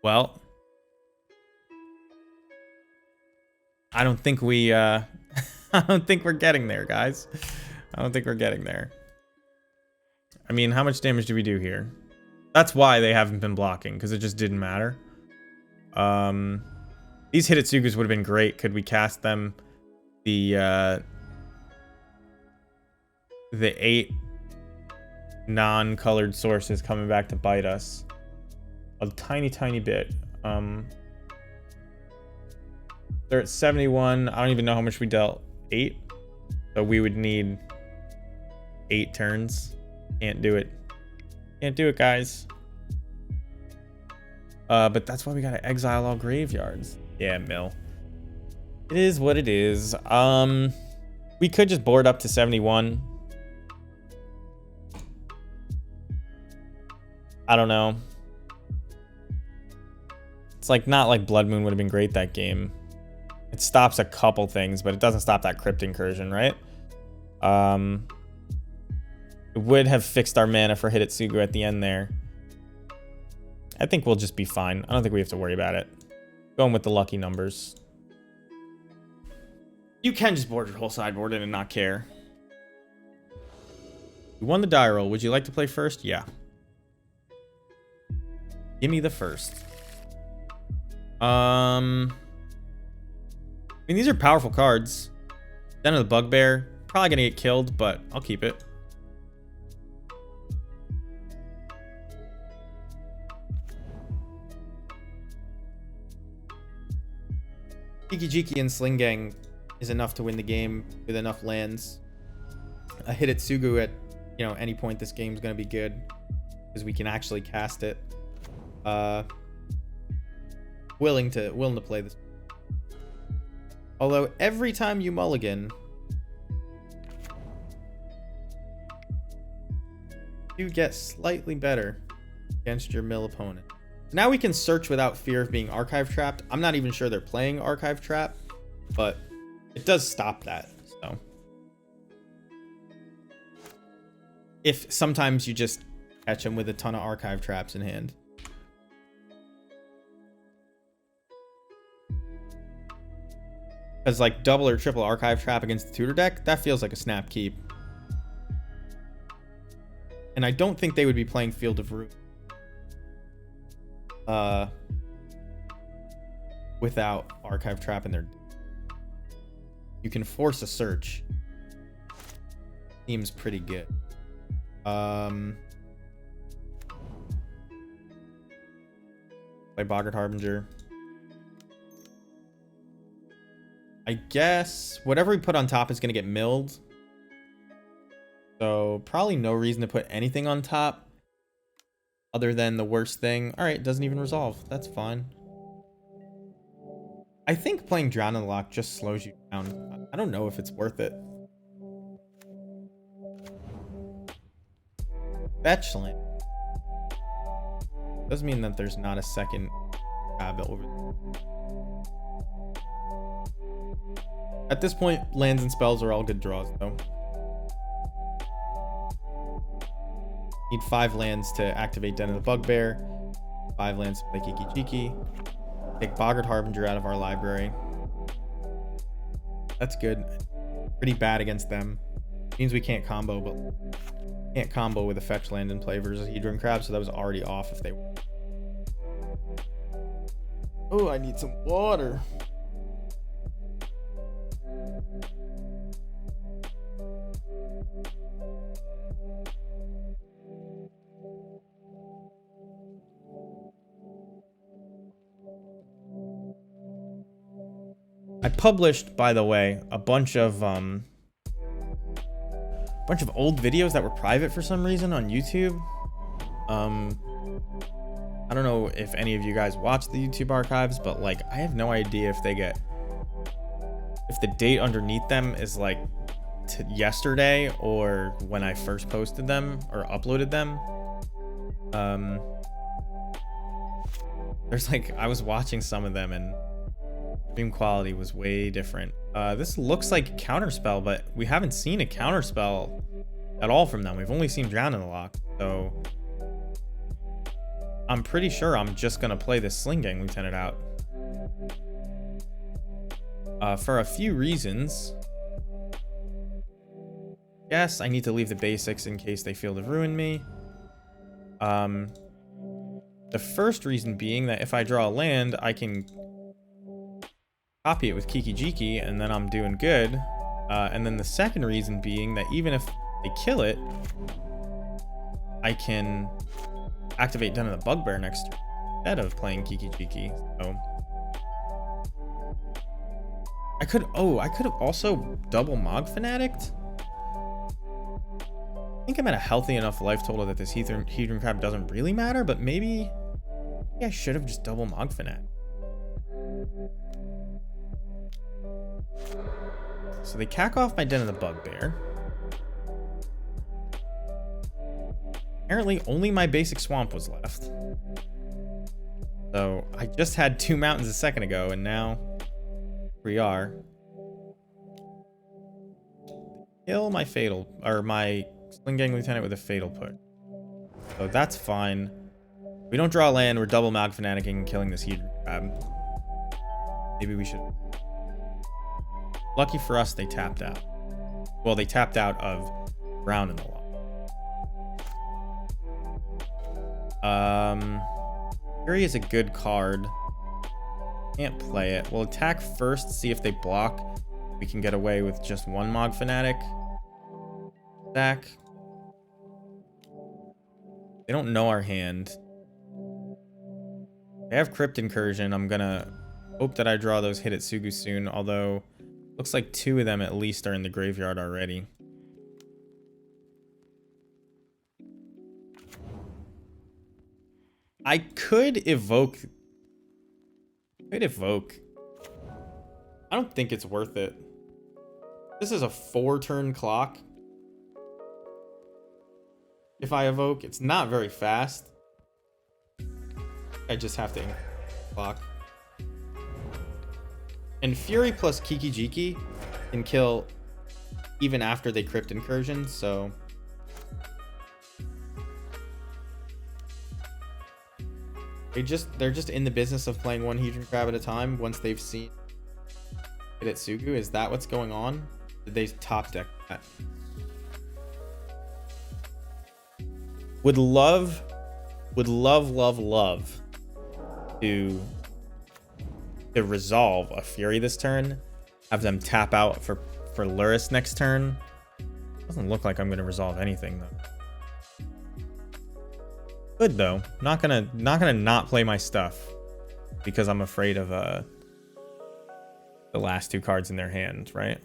Well. I don't think we, I don't think we're getting there, guys. I don't think we're getting there. I mean, how much damage do we do here? That's why they haven't been blocking, because it just didn't matter. These Hitotsugus would have been great. Could we cast them? The 8 non-colored sources coming back to bite us a tiny bit. They're at 71. I don't even know how much we dealt. 8. So we would need 8 turns. Can't do it. Can't do it, guys. But that's why we gotta exile all graveyards. Yeah, mill. It is what it is. We could just board up to 71. I don't know. It's like not like Blood Moon would have been great that game. It stops a couple things, but it doesn't stop that Crypt Incursion, right? It would have fixed our mana for Hitotsugu at the end there. I think we'll just be fine. I don't think we have to worry about it. Going with the lucky numbers. You can just board your whole sideboard in and not care. You won the die roll. Would you like to play first? Yeah. Give me the first. I mean, these are powerful cards. Den of the Bugbear. Probably gonna get killed, but I'll keep it. Jiki and Sling Gang is enough to win the game with enough lands. A Hitotsugu at, you know, any point this game's gonna be good because we can actually cast it. Willing to play this. Although every time you mulligan, you get slightly better against your mill opponent. Now we can search without fear of being archive trapped. I'm not even sure they're playing archive trap, but it does stop that. So if sometimes you just catch them with a ton of archive traps in hand. Because like double or triple archive trap against the tutor deck, that feels like a snap keep. And I don't think they would be playing Field of Ruin without archive trap in their. You can force a search. Seems pretty good. Play Boggart Harbinger. I guess whatever we put on top is going to get milled. So probably no reason to put anything on top other than the worst thing. All right, doesn't even resolve. That's fine. I think playing Drown in the Loch just slows you down. I don't know if it's worth it. Fetch land. Doesn't mean that there's not a second tab over there. At this point, lands and spells are all good draws, though. Need 5 lands to activate Den of the Bugbear. 5 lands to play Kiki Jiki. Take Boggart Harbinger out of our library. That's good. Pretty bad against them. Means we can't combo, but can't combo with a fetch land and play versus Hedron Crab, so that was already off if they were. Oh, I need some water. I published, by the way, a bunch of old videos that were private for some reason on YouTube. I don't know if any of you guys watch the YouTube archives, but like I have no idea if the date underneath them is like yesterday or when I first posted them or uploaded them. There's like, I was watching some of them and stream quality was way different. This looks like Counterspell, but we haven't seen a Counterspell at all from them. We've only seen Drown in the Loch, so I'm pretty sure I'm just gonna play this Sling Gang Lieutenant out. For a few reasons. Yes, I need to leave the basics in case they feel to ruin me. The first reason being that if I draw a land, I can copy it with Kiki Jiki, and then I'm doing good. And then the second reason being that even if they kill it, I can activate Den of the Bugbear next turn instead of playing Kiki Jiki. So I could have also double Mog Fanaticked. I think I'm at a healthy enough life total that this Hedron Crab doesn't really matter, but maybe I should have just double Mog Fanatic. So they cack off my Den of the Bugbear. Apparently only my basic swamp was left. So I just had 2 mountains a second ago, and now we are. Kill my fatal, or my Sling Gang Lieutenant with a fatal put. So that's fine. We don't draw land, we're double Mog Fanaticing and killing this Hedron Crab. Maybe we should. Lucky for us, they tapped out. Well, they tapped out of Drown in the Loch. Fury is a good card. Can't play it. We'll attack first, see if they block. We can get away with just 1 Mog Fanatic. Attack. They don't know our hand. They have Crypt Incursion. I'm gonna hope that I draw those Hidetsugu soon, although looks like 2 of them at least are in the graveyard already. I could evoke. I don't think it's worth it. This is a 4-turn clock. If I evoke, it's not very fast. I just have to clock. And Fury plus Kiki Jiki can kill even after they Crypt Incursion, so they're just in the business of playing 1 Hedron Crab at a time once they've seen Hidetsugu. Is that what's going on? Did they top deck that? Would love to resolve a Fury this turn. Have them tap out for Lurrus next turn. Doesn't look like I'm gonna resolve anything though. Good though. Not gonna not play my stuff because I'm afraid of the last 2 cards in their hand, right?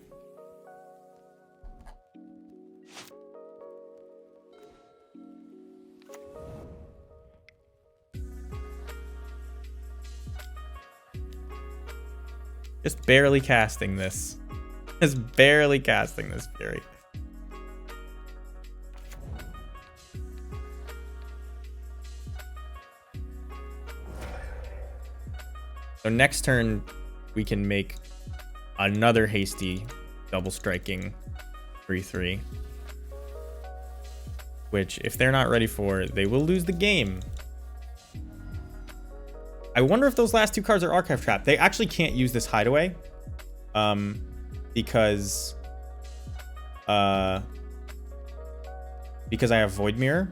Just barely casting this. Just barely casting this Fury. So next turn, we can make another hasty double striking 3/3. Which, if they're not ready for, they will lose the game. I wonder if those last two cards are Archive Trap. They actually can't use this Hideaway. Because I have Void Mirror.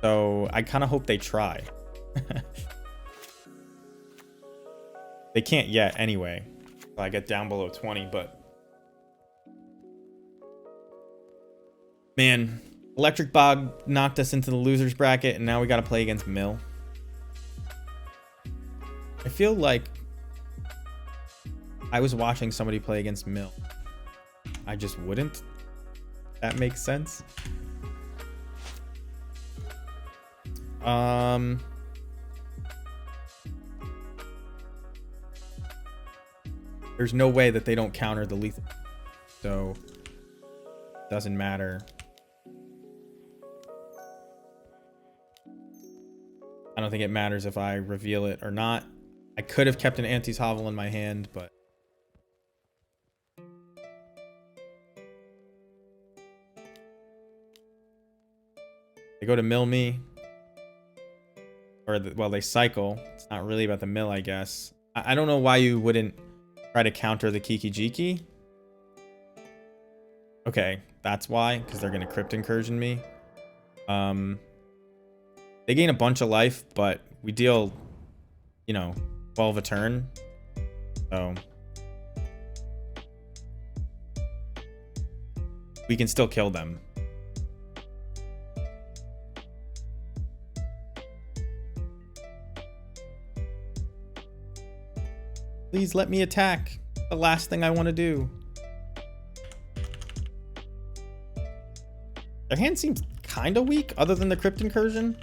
So I kind of hope they try. They can't yet anyway. I get down below 20, but man, Electric Bog knocked us into the losers bracket, and now we got to play against Mill. I feel like I was watching somebody play against Mill. I just wouldn't. That makes sense. There's no way that they don't counter the lethal, so doesn't matter. I don't think it matters if I reveal it or not. I could have kept an Auntie's Hovel in my hand, but they go to mill me, or well, they cycle. It's not really about the mill, I guess. I don't know why you wouldn't try to counter the Kiki Jiki. Okay, that's why, because they're gonna Crypt Incursion me. They gain a bunch of life, but we deal, 12 a turn. So we can still kill them. Please let me attack. The last thing I want to do. Their hand seems kind of weak, other than the Crypt Incursion.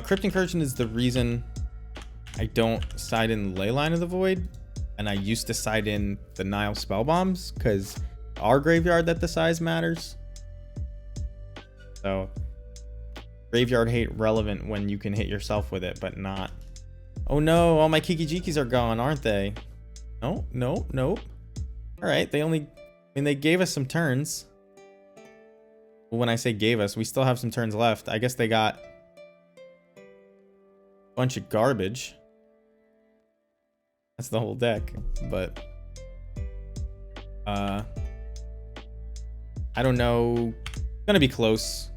Crypt Incursion is the reason I don't side in Leyline of the Void, and I used to side in the Nile Spell Bombs, because our graveyard that the size matters. So, graveyard hate relevant when you can hit yourself with it, but not. Oh no, all my Kiki Jikis are gone, aren't they? No, no, nope. Alright, they gave us some turns. Well, when I say gave us, we still have some turns left. I guess they got a bunch of garbage. That's the whole deck, but I don't know. It's gonna be close.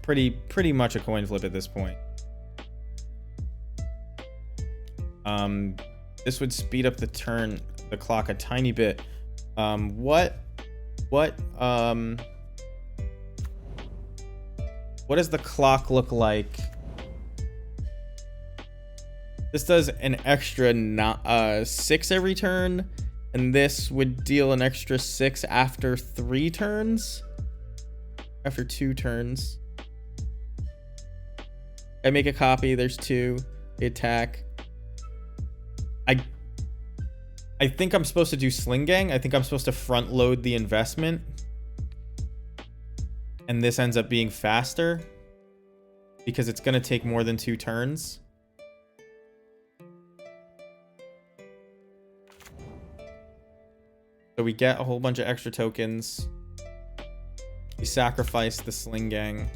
Pretty much a coin flip at this point. This would speed up the clock a tiny bit. What does the clock look like? This does an extra 6 every turn, and this would deal an extra 6 after 3 turns. After 2 turns. I make a copy, there's 2. They attack. I think I'm supposed to do Sling Gang. I think I'm supposed to front load the investment. And this ends up being faster, because it's going to take more than 2 turns. So we get a whole bunch of extra tokens. We sacrifice the Sling Gang.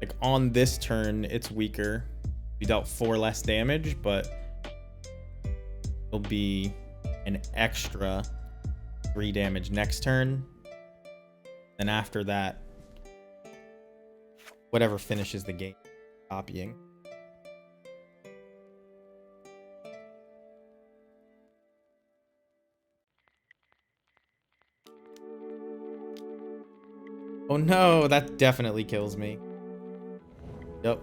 Like on this turn, it's weaker. We dealt 4 less damage, but it'll be an extra 3 damage next turn. And after that, whatever finishes the game, copying. Oh no, that definitely kills me. Yep.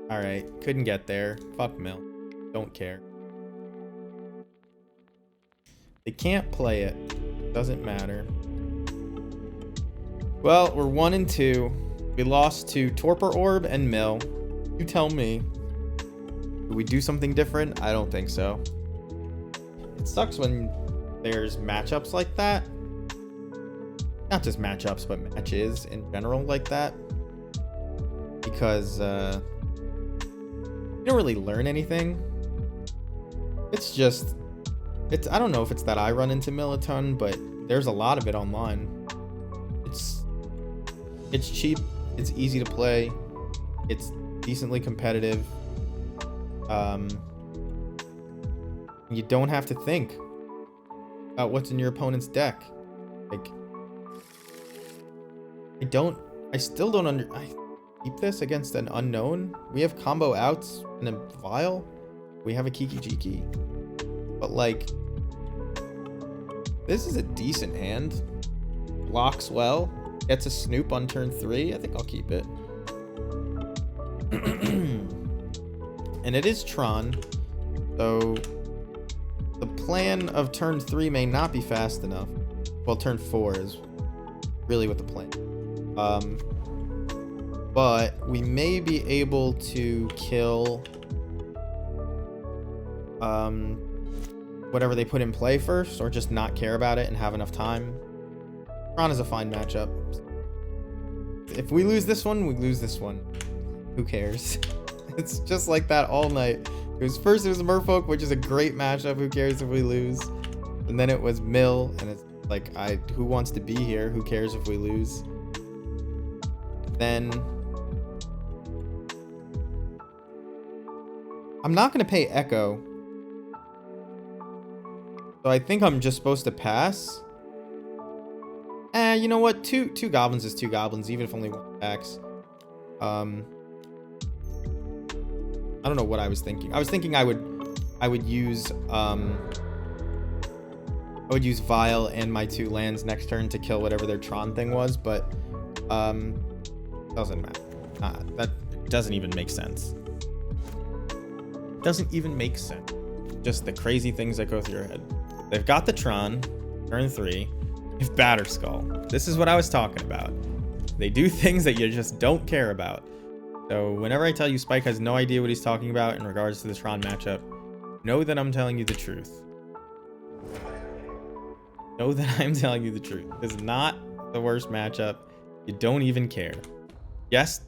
Alright, couldn't get there. Fuck Mill. Don't care. They can't play it. Doesn't matter. Well, we're 1 and 2. We lost to Torpor Orb and Mill. You tell me. Do we do something different? I don't think so. It sucks when there's matchups like that. Not just matchups, but matches in general like that. Because you don't really learn anything. It's just, I don't know if it's that I run into Militon, but there's a lot of it online. It's cheap, it's easy to play, it's decently competitive. You don't have to think about what's in your opponent's deck. Like, I still don't I keep this against an unknown. We have combo outs in a vial. We have a Kiki Jiki. But like, this is a decent hand. Blocks well. Gets a Snoop on turn 3. I think I'll keep it. And it is Tron. So the plan of turn 3 may not be fast enough. Well, turn 4 is really what the plan. But we may be able to kill whatever they put in play first, or just not care about it and have enough time. Tron is a fine matchup. If we lose this one, we lose this one. Who cares? It's just like that all night. It was Merfolk, which is a great matchup. Who cares if we lose? And then it was Mill, and it's like, who wants to be here? Who cares if we lose? Then I'm not gonna pay Echo. So I think I'm just supposed to pass. You know what? Two goblins is 2 goblins, even if only 1 attacks. I don't know what I was thinking. I was thinking I would use Vial and my 2 lands next turn to kill whatever their Tron thing was, but doesn't matter. That doesn't even make sense. Doesn't even make sense. Just the crazy things that go through your head. They've got the Tron, turn 3. If Batterskull. This is what I was talking about. They do things that you just don't care about. So whenever I tell you Spike has no idea what he's talking about in regards to the Tron matchup, know that I'm telling you the truth. Know that I'm telling you the truth. This is not the worst matchup. You don't even care. Yes,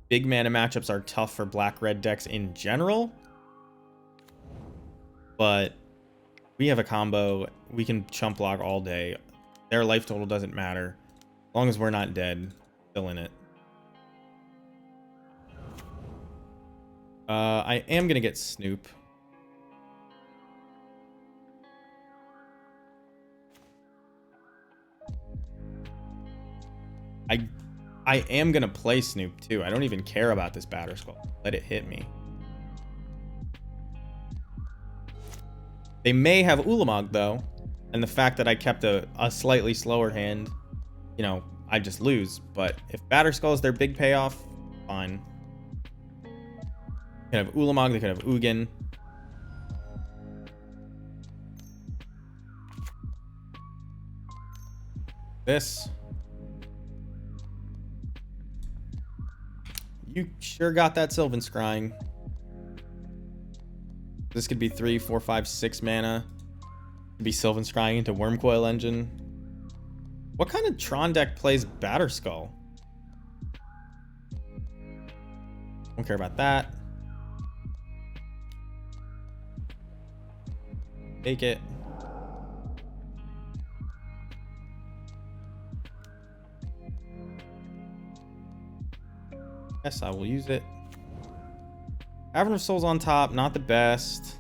big mana matchups are tough for black-red decks in general, but we have a combo. We can chump block all day. Their life total doesn't matter. As long as we're not dead, still in it. I am gonna get Snoop. I am gonna play Snoop too. I don't even care about this Batterskull. Let it hit me. They may have Ulamog though, and the fact that I kept a slightly slower hand, you know, I just lose. But if Batterskull is their big payoff, fine. They could have Ulamog, they could have Ugin. This. You sure got that Sylvan Scrying. This could be 3, 4, 5, 6 mana. Could be Sylvan Scrying into Wormcoil Engine. What kind of Tron deck plays Batterskull? Don't care about that. Take it. Yes, I will use it. Cavern of Souls on top, not the best.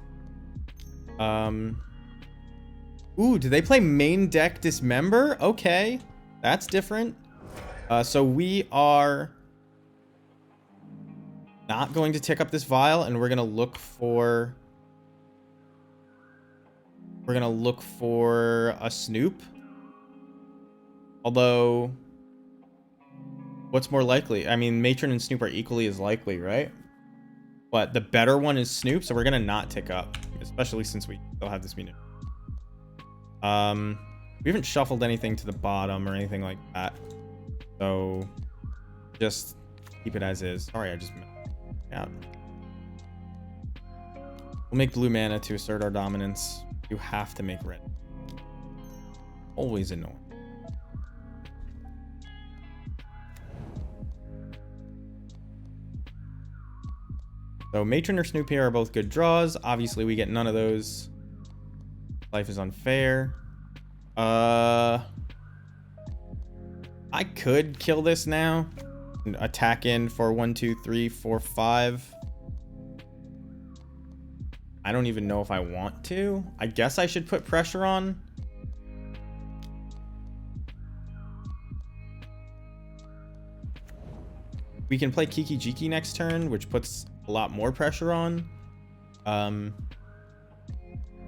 Ooh, do they play main deck Dismember? Okay, that's different. So we are not going to tick up this vial, and we're gonna look for a Snoop. Although, what's more likely? I mean, Matron and Snoop are equally as likely, right? But the better one is Snoop, so we're gonna not tick up, especially since we still have this meeting. We haven't shuffled anything to the bottom or anything like that, so just keep it as is. Sorry, I just out. We'll make blue mana to assert our dominance. You have to make red. Always annoying. So Matron or Snoopy are both good draws. Obviously, we get none of those. Life is unfair. I could kill this now. Attack in for 1, 2, 3, 4, 5. I don't even know if I want to. I guess I should put pressure on. We can play Kiki Jiki next turn, which puts a lot more pressure on.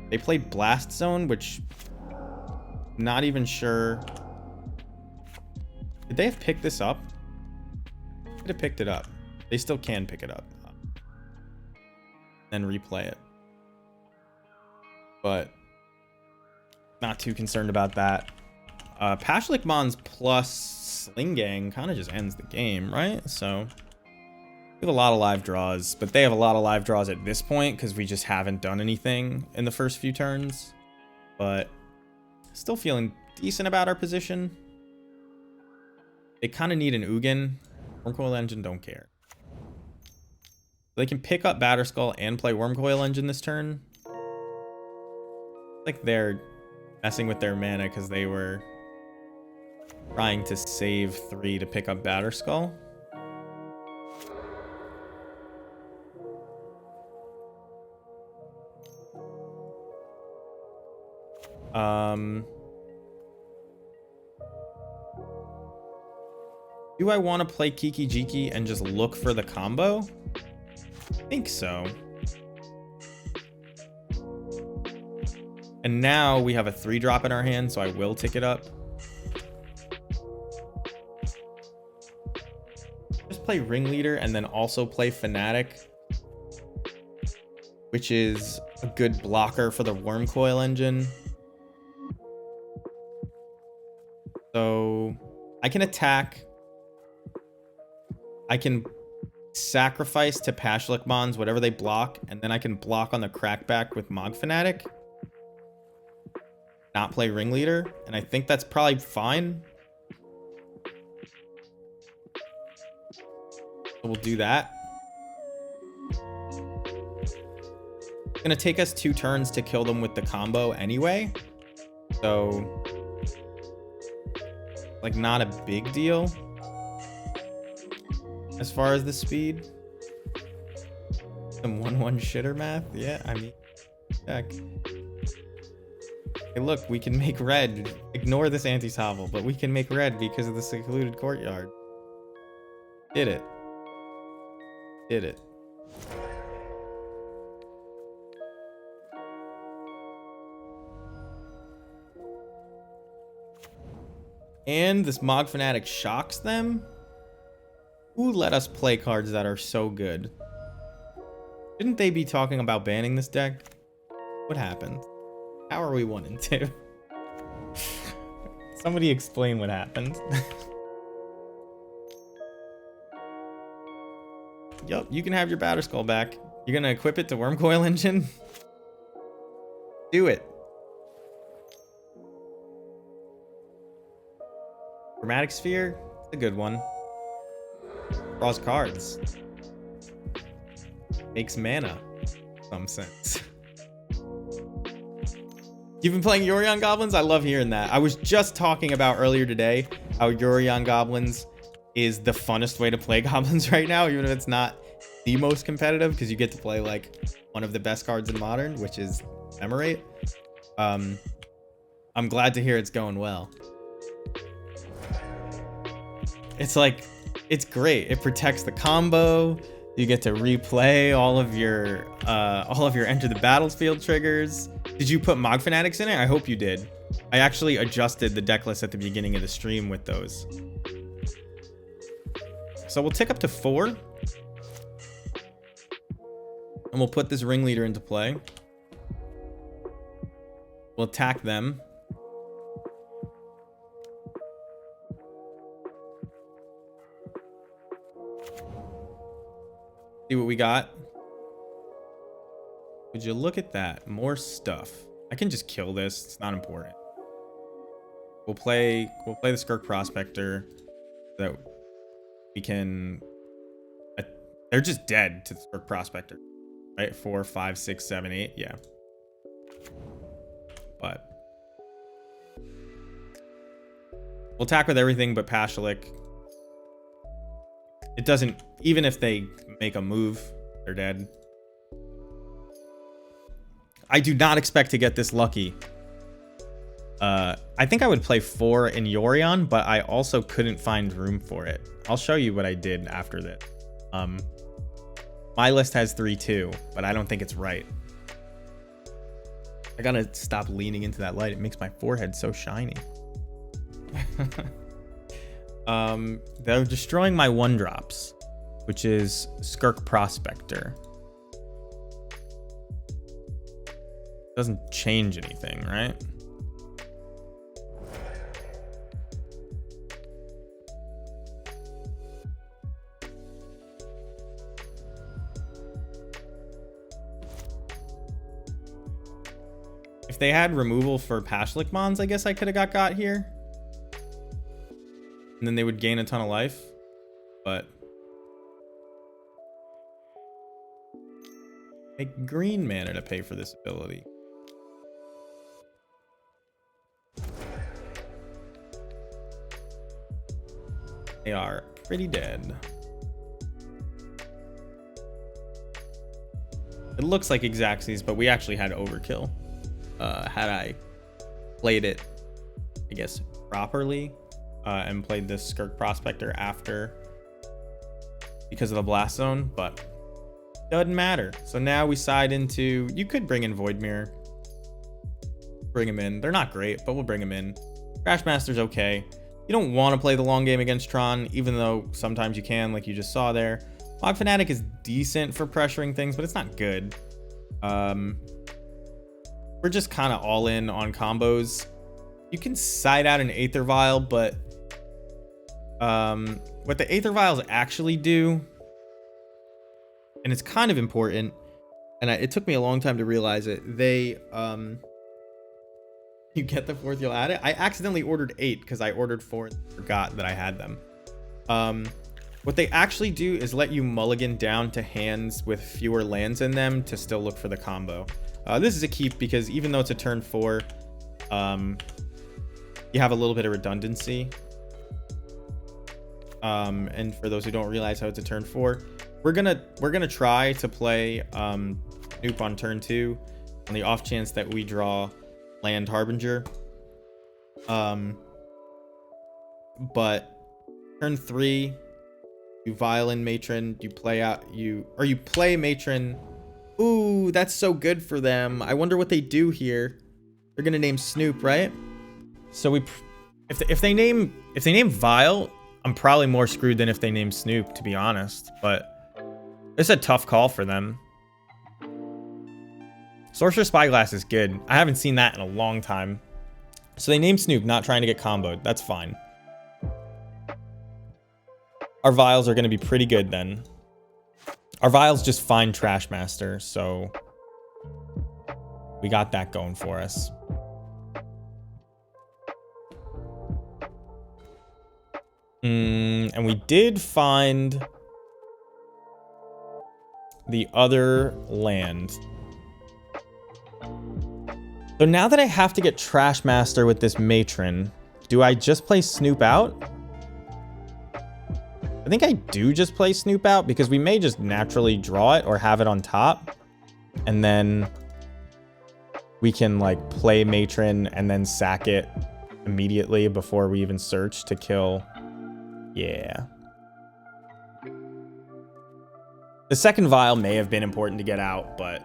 They play Blast Zone, which not even sure. Did they have picked this up? Could have picked it up. They still can pick it up. And replay it. But not too concerned about that. Pashlik Mons plus Sling Gang kind of just ends the game, right? So we have a lot of live draws, but they have a lot of live draws at this point because we just haven't done anything in the first few turns. But still feeling decent about our position. They kind of need an Ugin. Wormcoil Engine don't care. They can pick up Batterskull and play Wormcoil Engine this turn. Like they're messing with their mana because they were trying to save 3 to pick up Batterskull. Do I want to play Kiki Jiki and just look for the combo? I think so. And now we have a 3-drop in our hand, so I will tick it up. Just play Ringleader and then also play Fanatic, which is a good blocker for the Wormcoil Engine. So I can attack. I can sacrifice to Pashlik Mons whatever they block, and then I can block on the Crackback with Mog Fanatic. Not play Ringleader, and I think that's probably fine. So we'll do that. It's gonna take us 2 turns to kill them with the combo anyway. So, like, not a big deal. As far as the speed. Some 1-1 shitter math. Yeah, I mean, heck. Hey, look, we can make red. Ignore this anti-Sobble, but we can make red because of the secluded courtyard. Did it. Did it. And this Mog Fanatic shocks them. Who let us play cards that are so good? Shouldn't they be talking about banning this deck? What happened? How are we 1 and 2? Somebody explain what happened. Yup, you can have your Batterskull back. You're gonna equip it to Wormcoil Engine? Do it. Chromatic Sphere? It's a good one. Draws cards. Makes mana. Some sense. You've been playing Yorion Goblins? I love hearing that. I was just talking about earlier today how Yorion Goblins is the funnest way to play Goblins right now, even if it's not the most competitive, because you get to play like one of the best cards in Modern, which is Emmorate. I'm glad to hear it's going well. It's like, it's great. It protects the combo. You get to replay all of your enter the battlefield triggers. Did you put Mog Fanatics in it? I hope you did. I actually adjusted the deck list at the beginning of the stream with those. So we'll tick up to 4. And we'll put this Ringleader into play. We'll attack them. See what we got. Would you look at that? More stuff. I can just kill this. It's not important. We'll play the Skirk Prospector so that we can. They're just dead to the Skirk Prospector, right? 4, 5, 6, 7, 8. Yeah. But we'll attack with everything but Pashalik. It doesn't, even if they make a move, they're dead. I do not expect to get this lucky. I think I would play 4 in Yorion, but I also couldn't find room for it. I'll show you what I did after this. My list has 3 too, but I don't think it's right. I gotta stop leaning into that light. It makes my forehead so shiny. They're destroying my 1-drops, which is Skirk Prospector. Doesn't change anything, right? If they had removal for Pashlik Mons, I guess I could have got here. And then they would gain a ton of life. But make green mana to pay for this ability. They are pretty dead. It looks like Xaxes, but we actually had overkill. Had I played it, I guess, properly, and played this Skirk Prospector after because of the Blast Zone, but doesn't matter. So now we side into, you could bring in Voidmere. Bring him in. They're not great, but we'll bring him in. Crashmaster's okay. You don't want to play the long game against Tron, even though sometimes you can, like you just saw there. Log Fanatic is decent for pressuring things, but it's not good. We're just kind of all in on combos. You can side out an Aether Vial, but what the Aether Vials actually do, and it's kind of important, and it took me a long time to realize it, they you get the 4th, you'll add it. I accidentally ordered 8 because I ordered 4 and forgot that I had them. What they actually do is let you mulligan down to hands with fewer lands in them to still look for the combo. This is a keep because even though it's a turn 4, you have a little bit of redundancy. And for those who don't realize how it's a turn 4, we're gonna try to play Snoop on turn 2 on the off chance that we draw Land Harbinger. But turn 3, you Violin Matron, you play Matron. Ooh, that's so good for them. I wonder what they do here. They're gonna name Snoop, right? So if they name Vile, I'm probably more screwed than if they name Snoop, to be honest. But it's a tough call for them. Sorcerer Spyglass is good. I haven't seen that in a long time. So they named Snoop, not trying to get comboed. That's fine. Our Vials are gonna be pretty good then. Our Vials just find Trashmaster, so we got that going for us. And we did find the other land. So now that I have to get Trashmaster with this Matron, do I just play Snoop out? I think I do just play Snoop out because we may just naturally draw it or have it on top. And then we can like play Matron and then sack it immediately before we even search to kill. Yeah. The second Vial may have been important to get out, but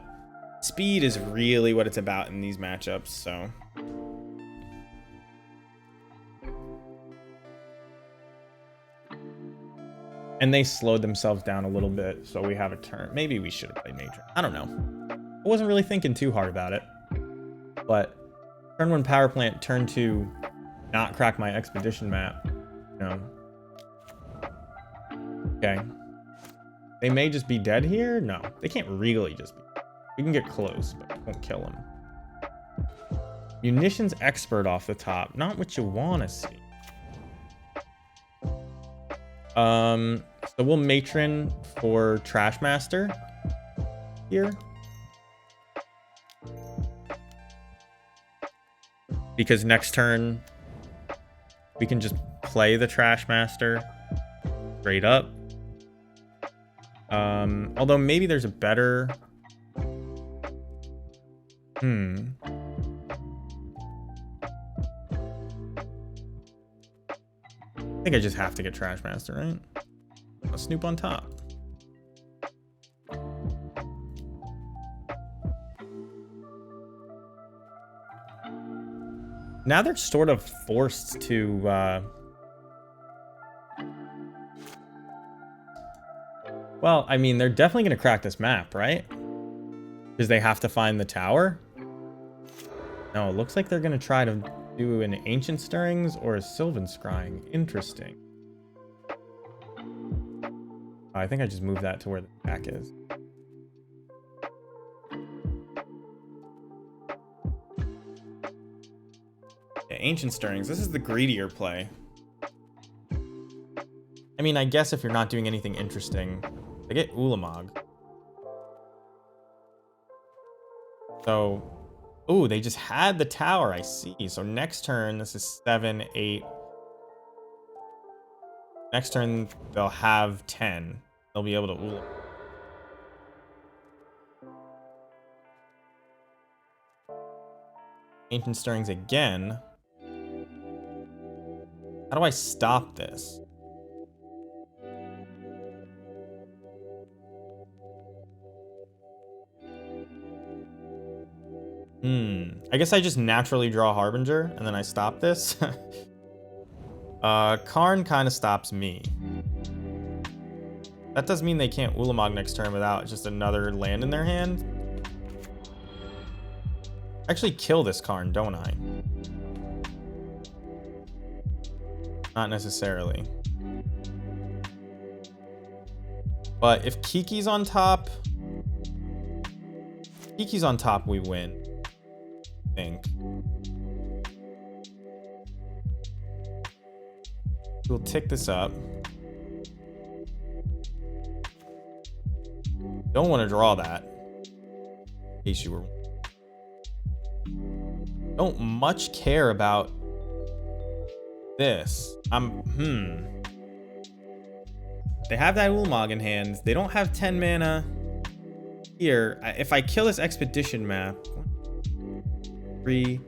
speed is really what it's about in these matchups, so. And they slowed themselves down a little bit, so we have a turn. Maybe we should have played Matron. I don't know. I wasn't really thinking too hard about it. But turn 1 power plant, turn 2 not crack my expedition map. You know. Okay. They may just be dead here? No, they can't really just be. We can get close, but it won't kill him. Munitions expert off the top. Not what you want to see. So we'll matron for Trash Master here. Because next turn, we can just play the Trash Master straight up. Although maybe there's a better... I think I just have to get Trash Master, right? I'll snoop on top. Now they're sort of forced to well, I mean, they're definitely going to crack this map, right? Because they have to find the tower. No, it looks like they're going to try to do an Ancient Stirrings or a Sylvan Scrying. Interesting. I think I just moved that to where the back is. Yeah, Ancient Stirrings. This is the greedier play. I mean, I guess if you're not doing anything interesting, I get Ulamog. So, ooh, they just had the tower, I see. So next turn, this is 7, 8. Next turn, they'll have 10. They'll be able to Ulamog. Ancient Stirrings again. How do I stop this? I guess I just naturally draw Harbinger and then I stop this. Karn kind of stops me. That does mean they can't Ulamog next turn without just another land in their hand. Actually kill this Karn, don't I? Not necessarily. But if Kiki's on top, we win. I think. We'll tick this up. Don't want to draw that. In case you were. Don't much care about this. They have that Ulamog in hand. They don't have 10 mana. Here, if I kill this expedition map, 3,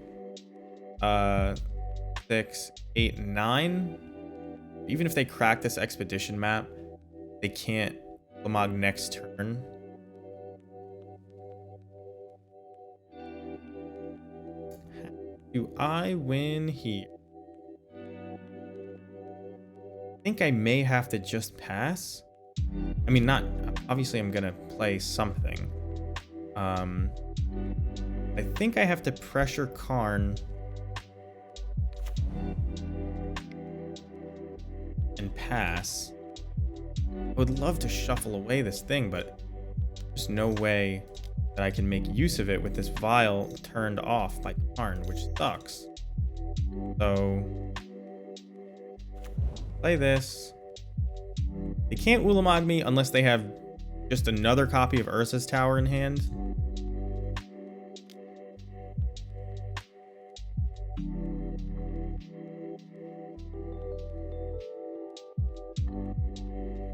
6, 8, 9. Even if they crack this expedition map, they can't Ulamog next turn. Do I win here? I think I may have to just pass. I mean, not obviously I'm gonna play something. I think I have to pressure Karn and pass. I would love to shuffle away this thing, but there's no way that I can make use of it with this vial turned off by Karn, which sucks. So play this. They can't Ulamog me unless they have just another copy of Ursa's Tower in hand.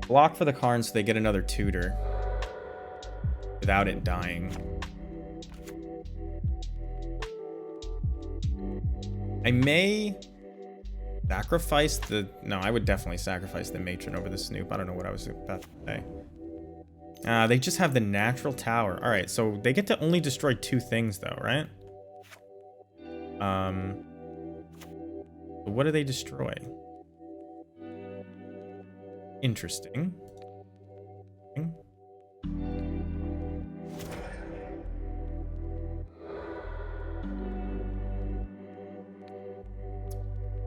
Block for the Karn so they get another tutor without it dying. I may sacrifice the... No, I would definitely sacrifice the Matron over the Snoop. I don't know what I was about to say. They just have the natural tower. All right, so they get to only destroy 2 things though, right? What do they destroy? Interesting. Well,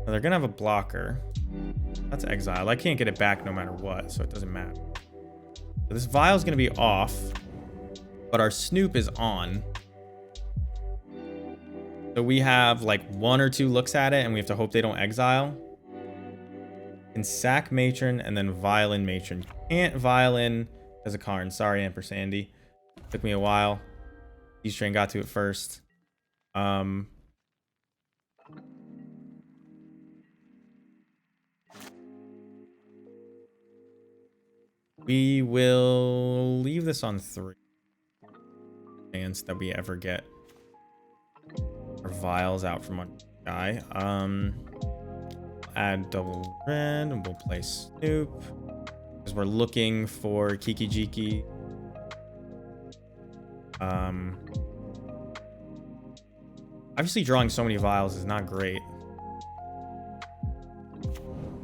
they're gonna have a blocker. That's exile. I can't get it back no matter what, so it doesn't matter. So this vial's gonna be off, but our Snoop is on. So we have like 1 or 2 looks at it, and we have to hope they don't exile. Can sack Matron and then Violin Matron. Can't Violin as a Karn. Sorry, Ampersandy. Took me a while. East Train got to it first. We will leave this on 3. Chance that we ever get our vials out from one guy. Add double red and we'll play Snoop because we're looking for Kiki Jiki. Obviously drawing so many vials is not great.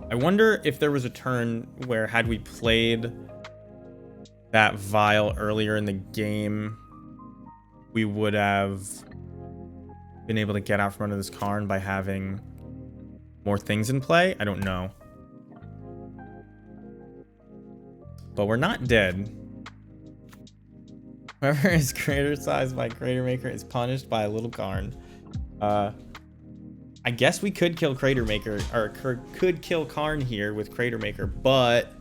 I wonder if there was a turn where had we played that vial earlier in the game, we would have been able to get out from under this Karn by having more things in play. I don't know. But we're not dead. Whoever is greater size by Crater Maker is punished by a little Karn. I guess we could kill Crater Maker, or could kill Karn here with Crater Maker, but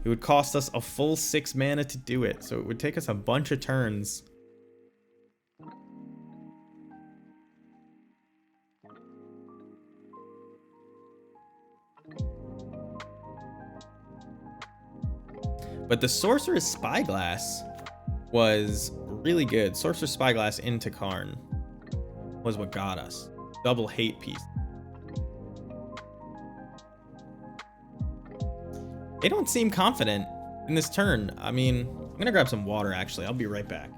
it would cost us a full 6 mana to do it. So it would take us a bunch of turns. But the Sorcerer's Spyglass was really good. Sorcerer's Spyglass into Karn was what got us. Double hate piece. They don't seem confident in this turn. I mean, I'm gonna grab some water actually. I'll be right back.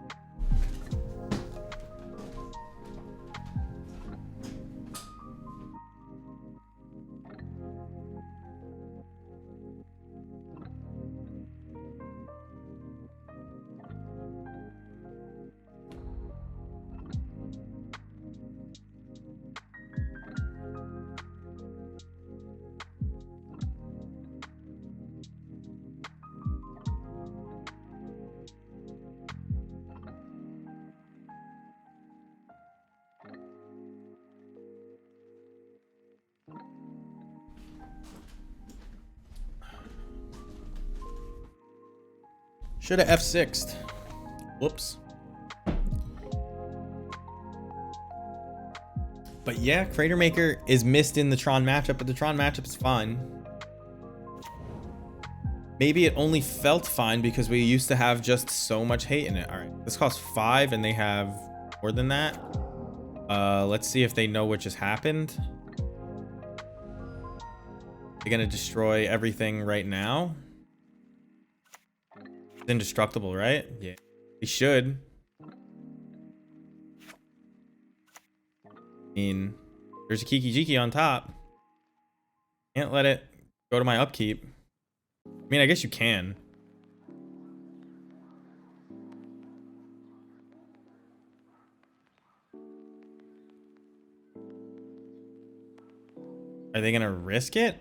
Should have F6'd. Whoops. But yeah, Crater Maker is missed in the Tron matchup, but the Tron matchup is fine. Maybe it only felt fine because we used to have just so much hate in it. All right, this costs 5 and they have more than that. Let's see if they know what just happened. They're gonna destroy everything right now. It's indestructible, right? Yeah, they should. I mean, there's a Kiki Jiki on top. Can't let it go to my upkeep. I mean, I guess you can. Are they gonna risk it?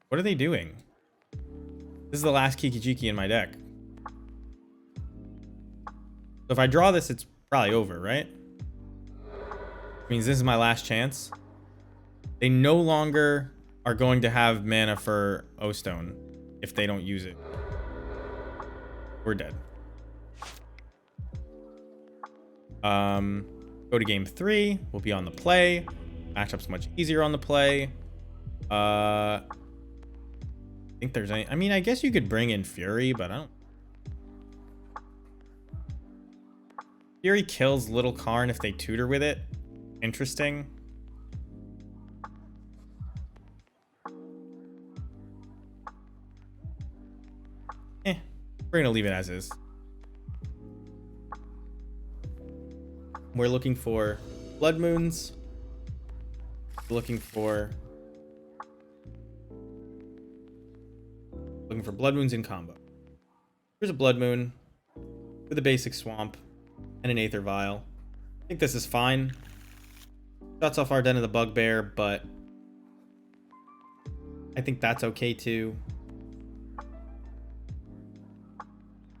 What are they doing? This is the last Kiki Jiki in my deck. So if I draw this, it's probably over, right? Means this is my last chance. They no longer are going to have mana for O-Stone if they don't use it. We're dead. Go to game 3. We'll be on the play. Matchup's much easier on the play. I think there's any... I mean, I guess you could bring in Fury, but I don't... Fury kills Little Karn if they tutor with it. Interesting. We're gonna leave it as is. We're looking for Blood Moons. We're looking for Blood Moons in combo. Here's a Blood Moon with a basic Swamp and an Aether Vial. I think this is fine. Shuts off our Den of the Bugbear, but I think that's okay too.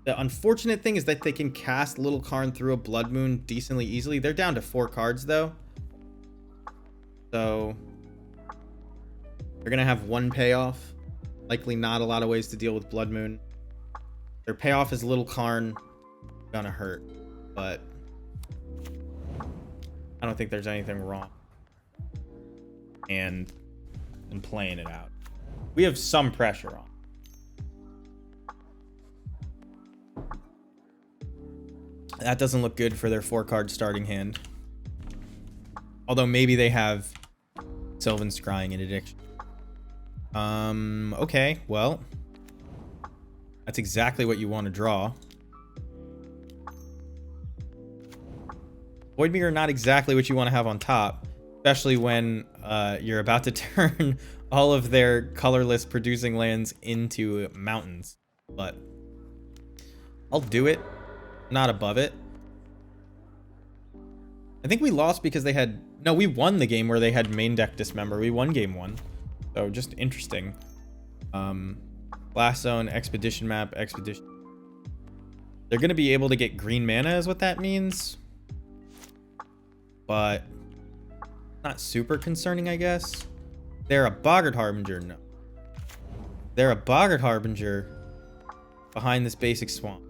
The unfortunate thing is that they can cast Little Karn through a Blood Moon decently easily. They're down to 4 cards, though. So they're going to have 1 payoff. Likely not a lot of ways to deal with Blood Moon. Their payoff is Little Karn. Gonna hurt. But I don't think there's anything wrong. And playing it out. We have some pressure on. That doesn't look good for their 4-card starting hand. Although maybe they have Sylvan Scrying and Addiction. Okay, well. That's exactly what you want to draw. Voidmirror not exactly what you want to have on top. Especially when you're about to turn all of their colorless producing lands into mountains. But I'll do it. Not above it. I think we lost because they had... No, we won the game where they had main deck Dismember. We won game 1. So just interesting. Blast Zone, Expedition Map, Expedition. They're going to be able to get green mana is what that means. But not super concerning, I guess. They're a Boggart Harbinger. No. They're a Boggart Harbinger behind this basic swamp.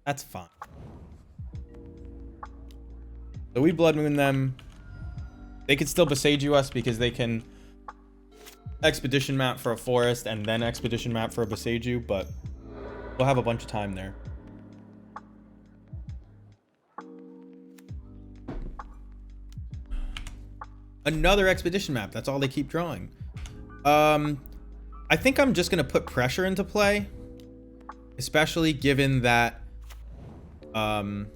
That's fine. So we Blood Moon them. They could still Boseiju us because they can Expedition Map for a forest and then Expedition Map for a Boseiju, but we'll have a bunch of time there. Another Expedition Map. That's all they keep drawing. I think I'm just going to put pressure into play, especially given that I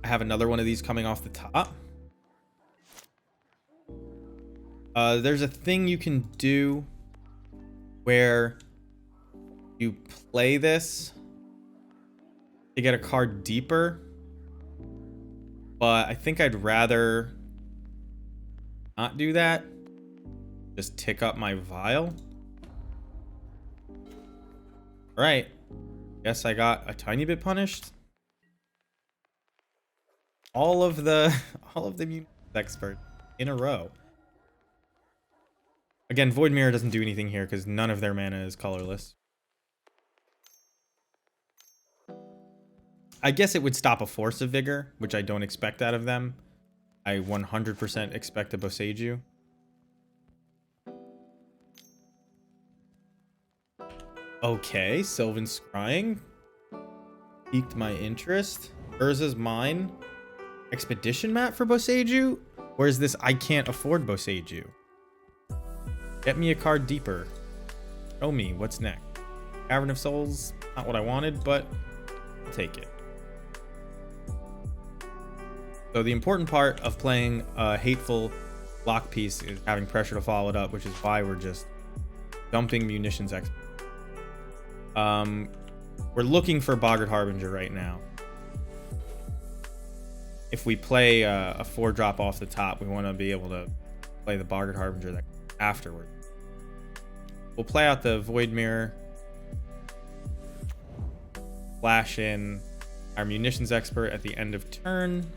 have another one of these coming off the top. There's a thing you can do where you play this to get a card deeper. But I think I'd rather not do that. Just tick up my vial. All right. Guess I got a tiny bit punished. All of the Mutant Expert in a row. Again, Void Mirror doesn't do anything here because none of their mana is colorless. I guess it would stop a Force of Vigor, which I don't expect out of them. I 100% expect a Boseiju. Okay, Sylvan Scrying piqued my interest. Urza's Mine. Expedition Map for Boseiju? Or is this I can't afford Boseiju? Get me a card deeper. Show me what's next. Cavern of Souls, not what I wanted, but I'll take it. So the important part of playing a hateful block piece is having pressure to follow it up, which is why we're just dumping Munitions Expert. We're looking for Boggart Harbinger right now. If we play a 4-drop off the top, we want to be able to play the Boggart Harbinger that afterward. We'll play out the Void Mirror. Flash in our Munitions Expert at the end of turn.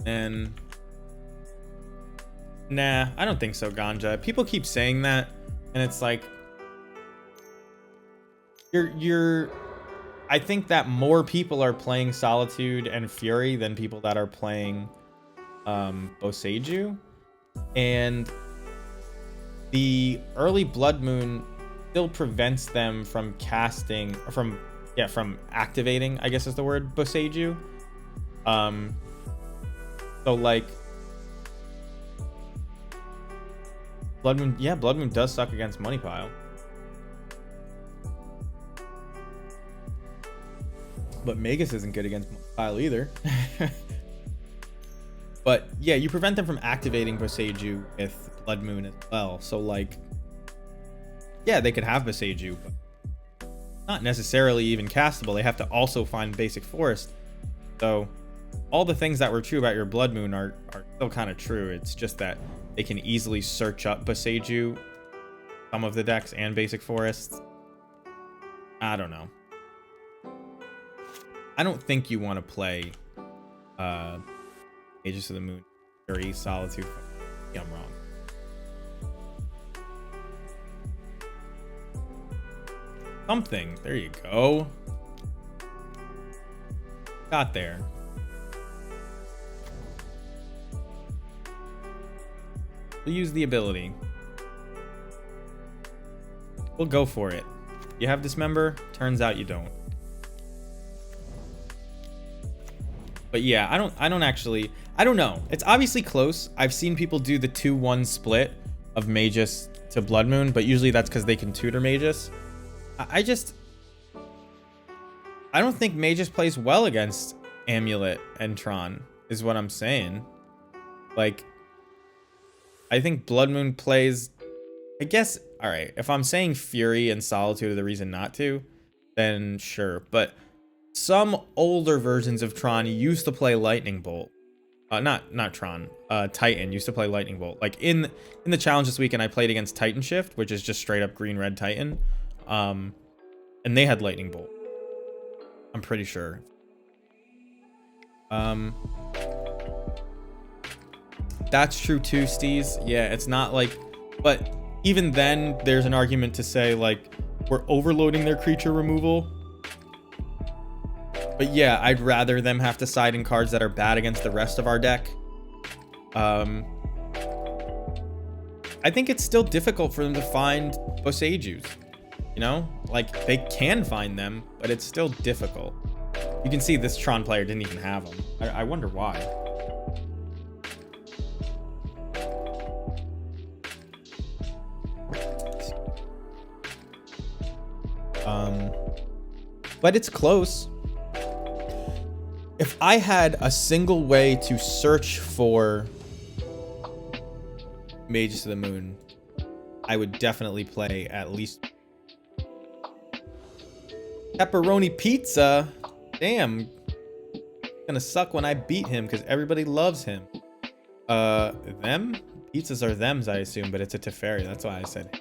And nah, I don't think so, Ganja. People keep saying that, and it's like I think that more people are playing Solitude and Fury than people that are playing Boseiju. And the early Blood Moon still prevents them from casting, from activating, I guess is the word, Boseiju. So like Blood Moon does suck against Money Pile. But Magus isn't good against Money Pile either. But yeah, you prevent them from activating Boseiju with Blood Moon as well. So like, yeah, they could have Boseiju, but not necessarily even castable. They have to also find basic forest. So all the things that were true about your Blood Moon are still kind of true. It's just that they can easily search up Boseiju some of the decks and basic forests. I don't know. I don't think you want to play Aegis of the Moon, Fury, Solitude. Yeah, I'm wrong. Something. There you go. Got there. We'll use the ability. We'll go for it. You have Dismember? Turns out you don't. But yeah, I don't know. It's obviously close. I've seen people do the 2-1 split of Magus to Blood Moon, but usually that's because they can tutor Magus. I don't think Magus plays well against Amulet and Tron, is what I'm saying. Like, I think Blood Moon plays, I guess, all right, if I'm saying Fury and Solitude are the reason not to, then sure. But some older versions of Tron used to play Lightning Bolt. Not Tron, Titan used to play Lightning Bolt. Like in the challenge this weekend, I played against Titan Shift, which is just straight up green-red Titan. And they had Lightning Bolt. I'm pretty sure. That's true too, Steez. Yeah, it's not like, but even then, there's an argument to say like we're overloading their creature removal. But yeah, I'd rather them have to side in cards that are bad against the rest of our deck. I think it's still difficult for them to find Boseijus. You know, like they can find them, but it's still difficult. You can see this Tron player didn't even have them. I wonder why. But it's close. If I had a single way to search for Magus of the Moon, I would definitely play at least pepperoni pizza. Damn. It's gonna suck when I beat him because everybody loves him. Them? Pizzas are thems, I assume, but it's a Teferi. That's why I said.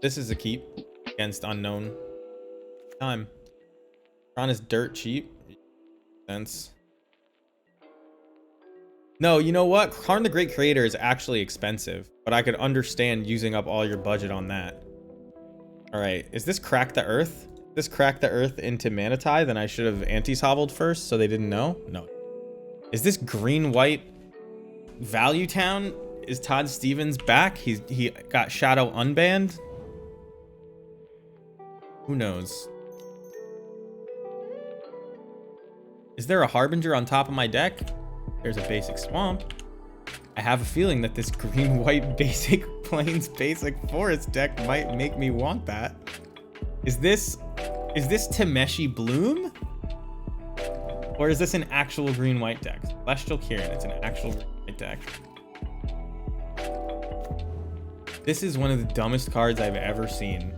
This is a keep against unknown time. Tron is dirt cheap. Sense. No, you know what? Karn the Great Creator is actually expensive, but I could understand using up all your budget on that. All right, is this Crack the Earth? This Crack the Earth into Manitai? Then I should have anti-hobbled first so they didn't know? No. Is this green-white Value Town? Is Todd Stevens back? He got Shadow unbanned? Who knows? Is there a Harbinger on top of my deck? There's a basic Swamp. I have a feeling that this green-white basic Plains basic Forest deck might make me want that. Is this Temeshi Bloom? Or is this an actual green-white deck? Celestial Kirin, it's an actual green-white deck. This is one of the dumbest cards I've ever seen.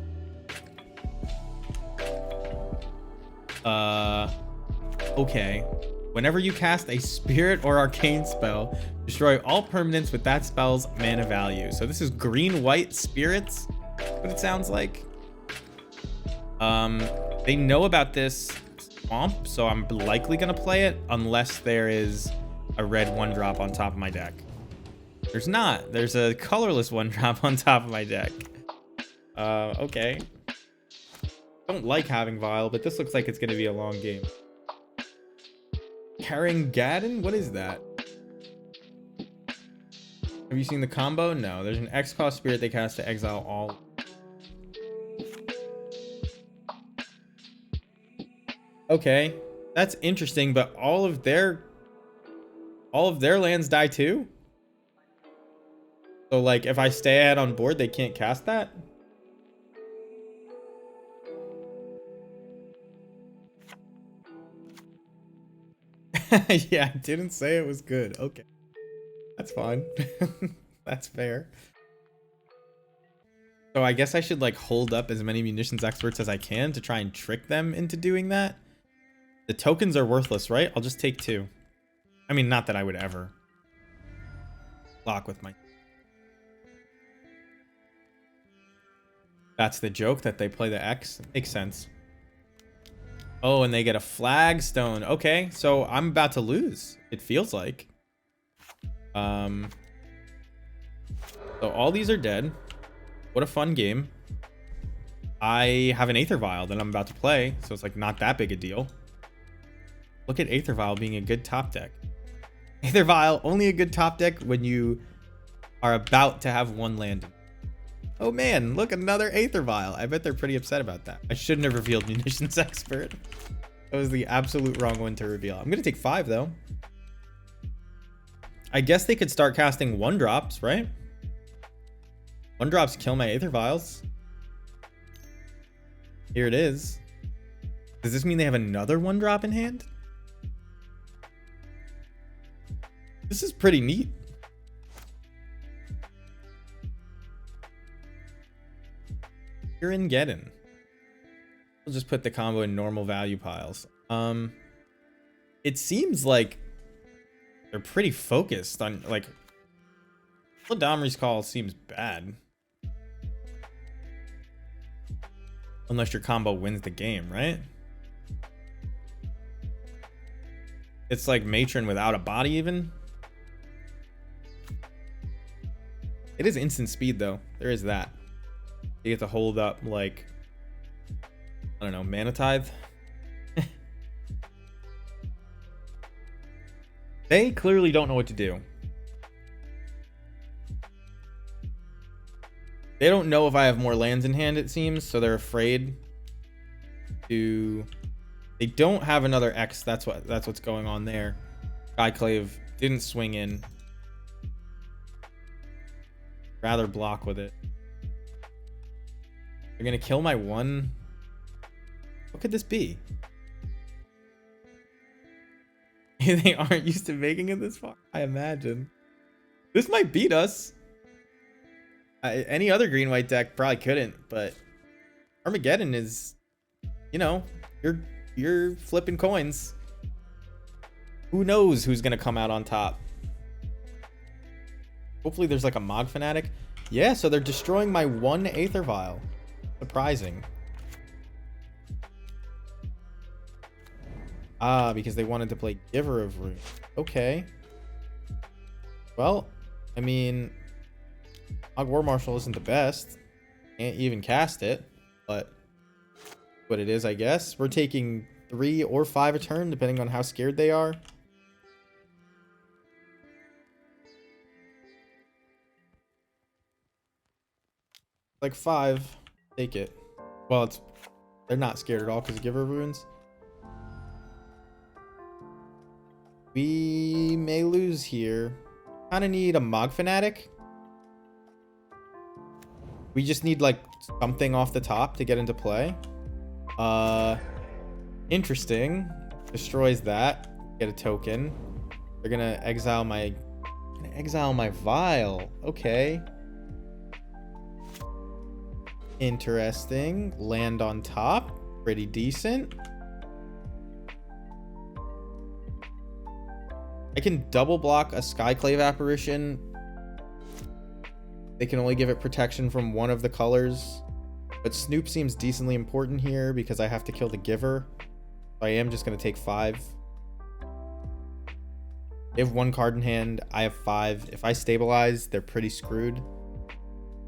Okay. Whenever you cast a spirit or arcane spell, destroy all permanents with that spell's mana value. So this is green-white spirits, what it sounds like. They know about this Swamp, so I'm likely gonna play it unless there is a red 1-drop on top of my deck. There's not. There's a colorless 1-drop on top of my deck. Okay. Don't like having Vile, but this looks like it's gonna be a long game. Carrying Gaddon? What is that? Have you seen the combo? No. There's an X-Cost Spirit they cast to exile all. Okay. That's interesting, but all of their lands die too? So like if I stay out on board, they can't cast that? Yeah, I didn't say it was good. Okay. That's fine. That's fair. So I guess I should like hold up as many munitions experts as I can to try and trick them into doing that. The tokens are worthless, right? I'll just take 2. I mean, not that I would ever lock with my... That's the joke, that they play the X. Makes sense. Oh, and they get a flagstone. Okay, so I'm about to lose, it feels like. So all these are dead. What a fun game. I have an Aether Vial that I'm about to play, so it's like not that big a deal. Look at Aether Vial being a good top deck. Aether Vial, only a good top deck when you are about to have one land. Oh man, look, another Aether Vial. I bet they're pretty upset about that. I shouldn't have revealed Munitions Expert. That was the absolute wrong one to reveal. I'm gonna take 5 though. I guess they could start casting 1-drops, right? 1-drops kill my Aether Vials. Here it is. Does this mean they have another 1-drop in hand? This is pretty neat. You're in Geddon. We'll just put the combo in normal value piles. It seems like they're pretty focused on, like, Domri's Call seems bad. Unless your combo wins the game, right? It's like Matron without a body even. It is instant speed though. There is that. You get to hold up like, I don't know, Mana Tithe. They clearly don't know what to do. They don't know if I have more lands in hand, it seems, so they're afraid to... They don't have another X. That's what's going on there. Skyclave didn't swing in. Rather block with it. They're gonna kill my one. What could this be? They aren't used to making it this far, I imagine. This might beat us. Any other green-white deck probably couldn't, but Armageddon is, you know, you're flipping coins. Who knows who's gonna come out on top? Hopefully there's like a Mog Fanatic. Yeah, so they're destroying my one Aether Vial. Surprising. Ah, because they wanted to play Giver of Runes. Okay. Well, I mean, Mog War Marshal isn't the best. Can't even cast it, but what it is, I guess. We're taking 3 or 5 a turn, depending on how scared they are. Like 5. Take it. Well, they're not scared at all because of Giver of Runes. We may lose here. Kind of need a Mog Fanatic. We just need like something off the top to get into play. Interesting. Destroys that. Get a token. They're gonna exile my Vial. Okay. Interesting. Land on top. Pretty decent. I can double block a Skyclave Apparition. They can only give it protection from one of the colors. But Snoop seems decently important here because I have to kill the Giver. So I am just going to take 5. They have 1 card in hand. I have 5. If I stabilize, they're pretty screwed.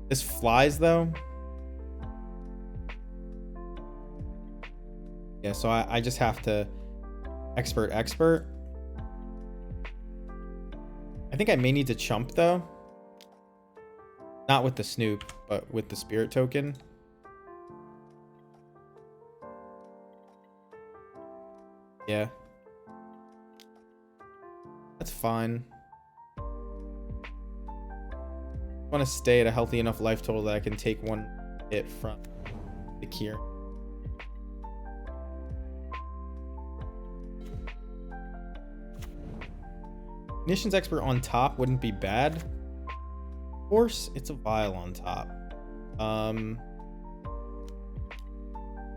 This flies though. Yeah, so I just have to expert. I think I may need to chump though. Not with the Snoop, but with the Spirit token. Yeah. That's fine. I want to stay at a healthy enough life total that I can take 1 hit from the Kier. Munitions Expert on top wouldn't be bad. Of course, it's a Vial on top.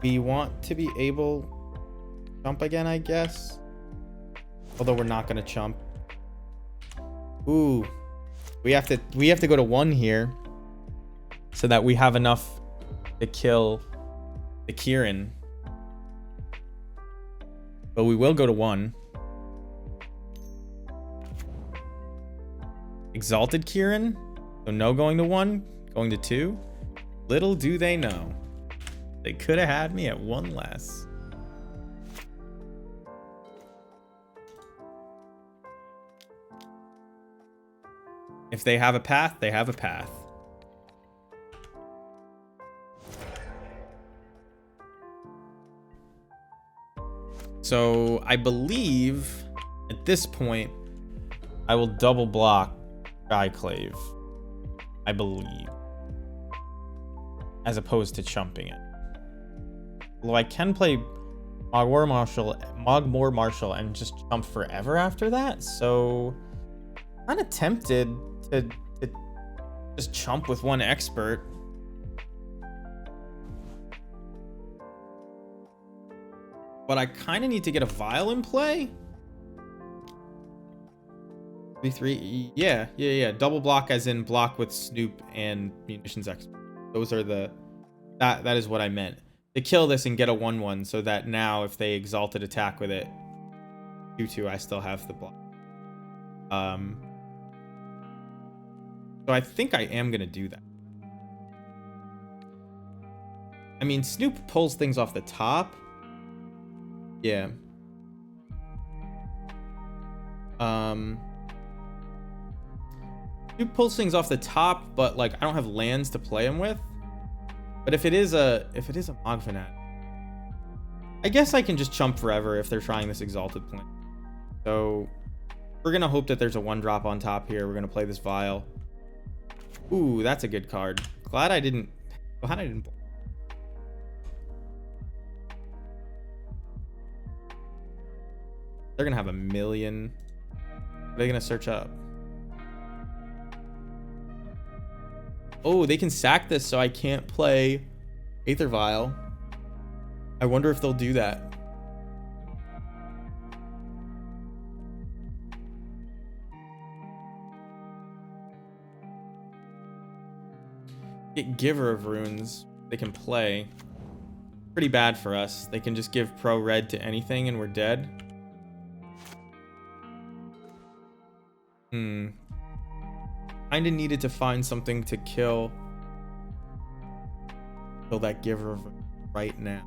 We want to be able to chump again, I guess. Although we're not gonna chump. Ooh, we have to go to 1 here, so that we have enough to kill the Kieran. But we will go to 1. Exalted Kieran. So no going to 1, going to 2. Little do they know. They could have had me at 1 less. If they have a path, they have a path. So I believe at this point, I will double block Skyclave. I believe. As opposed to chumping it. Although I can play Mogwar Marshal and just chump forever after that. So I'm kind of tempted to just chump with 1 expert. But I kind of need to get a vial in play. 3-3. Yeah. Double block as in block with Snoop and munitions expert. Those are the... That is what I meant. To kill this and get a 1-1 so that now if they exalted attack with it, 2-2, I still have the block. So I think I am going to do that. I mean, Snoop pulls things off the top. Yeah. Snoop pulls things off the top, but like I don't have lands to play him with. But if it is a Mogvanat, I guess I can just chump forever if they're trying this exalted plan. So we're gonna hope that there's a 1-drop on top here. We're gonna play this vial. Ooh, that's a good card. Glad I didn't. They're gonna have a million. What are they gonna search up? Oh, they can sack this, so I can't play Aether Vial. I wonder if they'll do that. Get Giver of Runes. They can play. Pretty bad for us. They can just give pro red to anything and we're dead. Kinda needed to find something to kill that Giver of right now.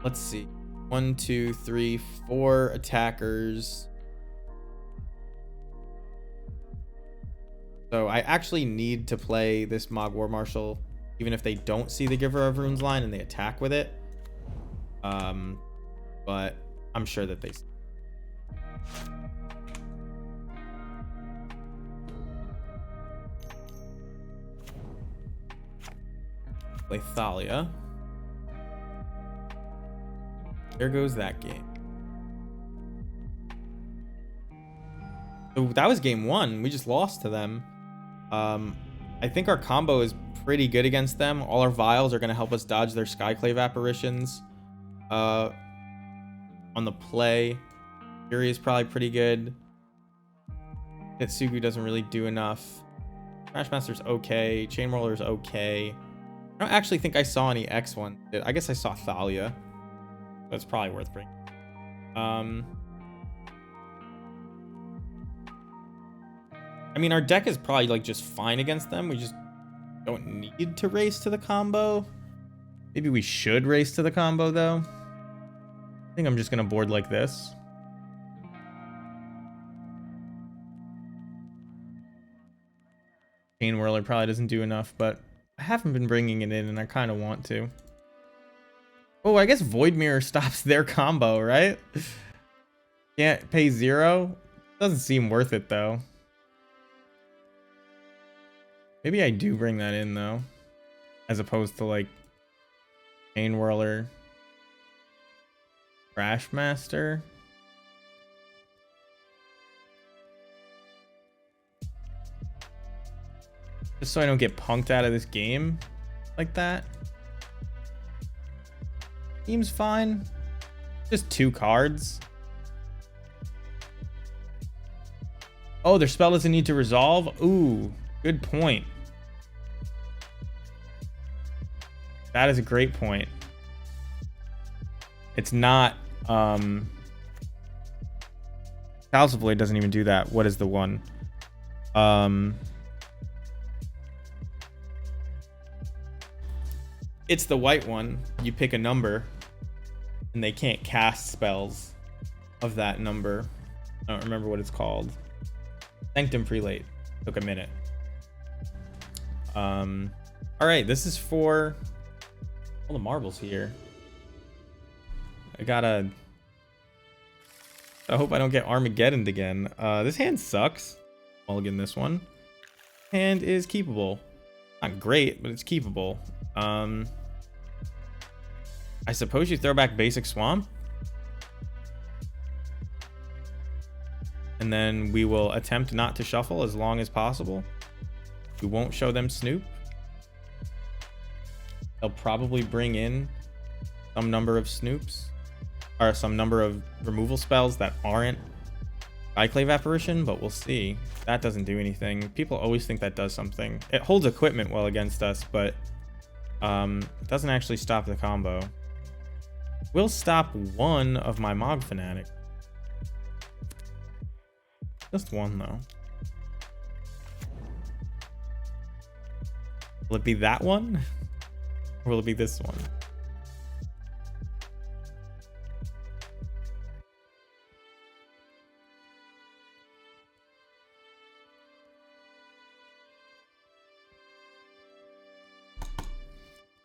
Let's see. 1, 2, 3, 4 attackers. So I actually need to play this Mogwar Marshal, even if they don't see the Giver of Runes line and they attack with it. But I'm sure that they... Play Thalia. There goes that game. So that was game 1. We just lost to them. I think our combo is pretty good against them. All our vials are going to help us dodge their Skyclave apparitions. On the play, Fury is probably pretty good. Hitsugu doesn't really do enough. Crashmaster's okay. Chainroller's okay. I don't actually think I saw any X1. I guess I saw Thalia. That's probably worth bringing. I mean, our deck is probably like just fine against them. We just don't need to race to the combo. Maybe we should race to the combo though. I think I'm just gonna board like this. Chain Whirler probably doesn't do enough, but I haven't been bringing it in and I kind of want to. Oh, I guess Void Mirror stops their combo, right? Can't pay 0. Doesn't seem worth it though. Maybe I do bring that in though, as opposed to like Chain Whirler, Crashmaster. Just so I don't get punked out of this game like that. Seems fine. Just 2 cards. Oh, their spell doesn't need to resolve? Ooh, good point. That is a great point. It's not, House of Void doesn't even do that. What is the one? It's the white one. You pick a number, and they can't cast spells of that number. I don't remember what it's called. Sanctum Prelate. Took a minute. All right, this is for all the marbles here. I hope I don't get Armageddoned again. This hand sucks. Mulligan this one. Hand is keepable. Not great, but it's keepable. I suppose you throw back Basic Swamp. And then we will attempt not to shuffle as long as possible. We won't show them Snoop. They'll probably bring in some number of Snoops. Or some number of removal spells that aren't Skyclave Apparition, but we'll see. That doesn't do anything. People always think that does something. It holds equipment well against us, but it doesn't actually stop the combo. Will stop one of my Mog Fanatic. Just one, though. Will it be that one? Or will it be this one?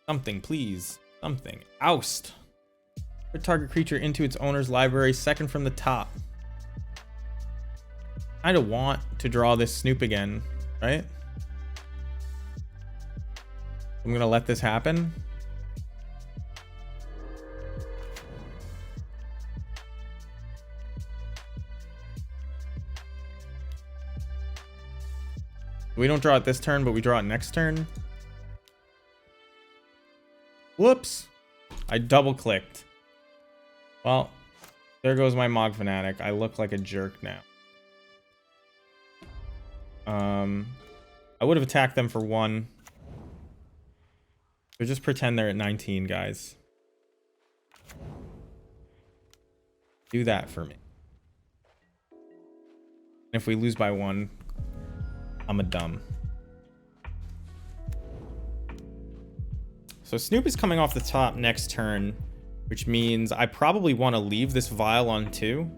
Something, please. Something. Oust. Put target creature into its owner's library, second from the top. I kind of want to draw this Snoop again, right? I'm going to let this happen. We don't draw it this turn, but we draw it next turn. Whoops. I double clicked. Well, there goes my Mog Fanatic. I look like a jerk now. I would have attacked them for 1. So just pretend they're at 19, guys. Do that for me. If we lose by 1, I'm a dumb. So Snoop is coming off the top next turn, which means I probably want to leave this vial on 2.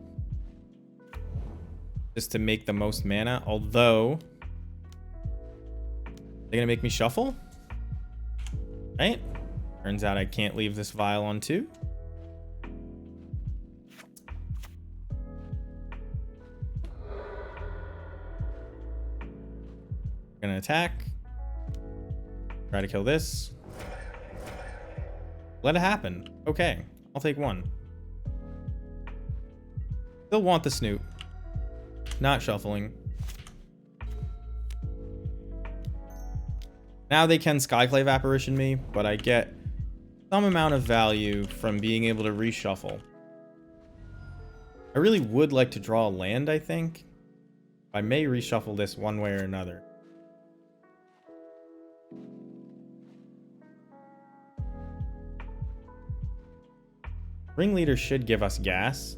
Just to make the most mana, although... They're gonna make me shuffle? Right? Turns out I can't leave this vial on 2. Gonna attack. Try to kill this. Let it happen. Okay, I'll take 1. Still want the Snoop. Not shuffling. Now they can Skyclave Apparition me, but I get some amount of value from being able to reshuffle. I really would like to draw a land, I think. I may reshuffle this one way or another. Ringleader should give us gas.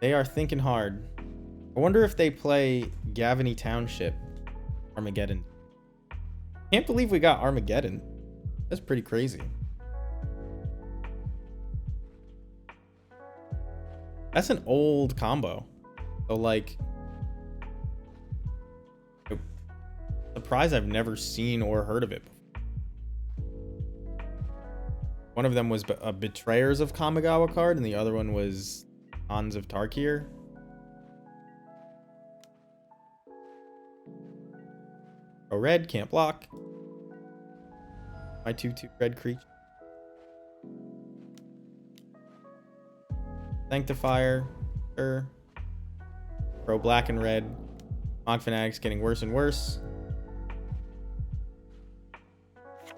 They are thinking hard. I wonder if they play Gavany Township Armageddon. Can't believe we got Armageddon. That's pretty crazy. That's an old combo. So like, surprised I've never seen or heard of it before. One of them was a Betrayers of Kamigawa card, and the other one was Sons of Tarkir. Oh, red, can't block. My 2/2 red creature. Sanctifier. Sure. Pro black and red. Mog Fanatic's getting worse and worse.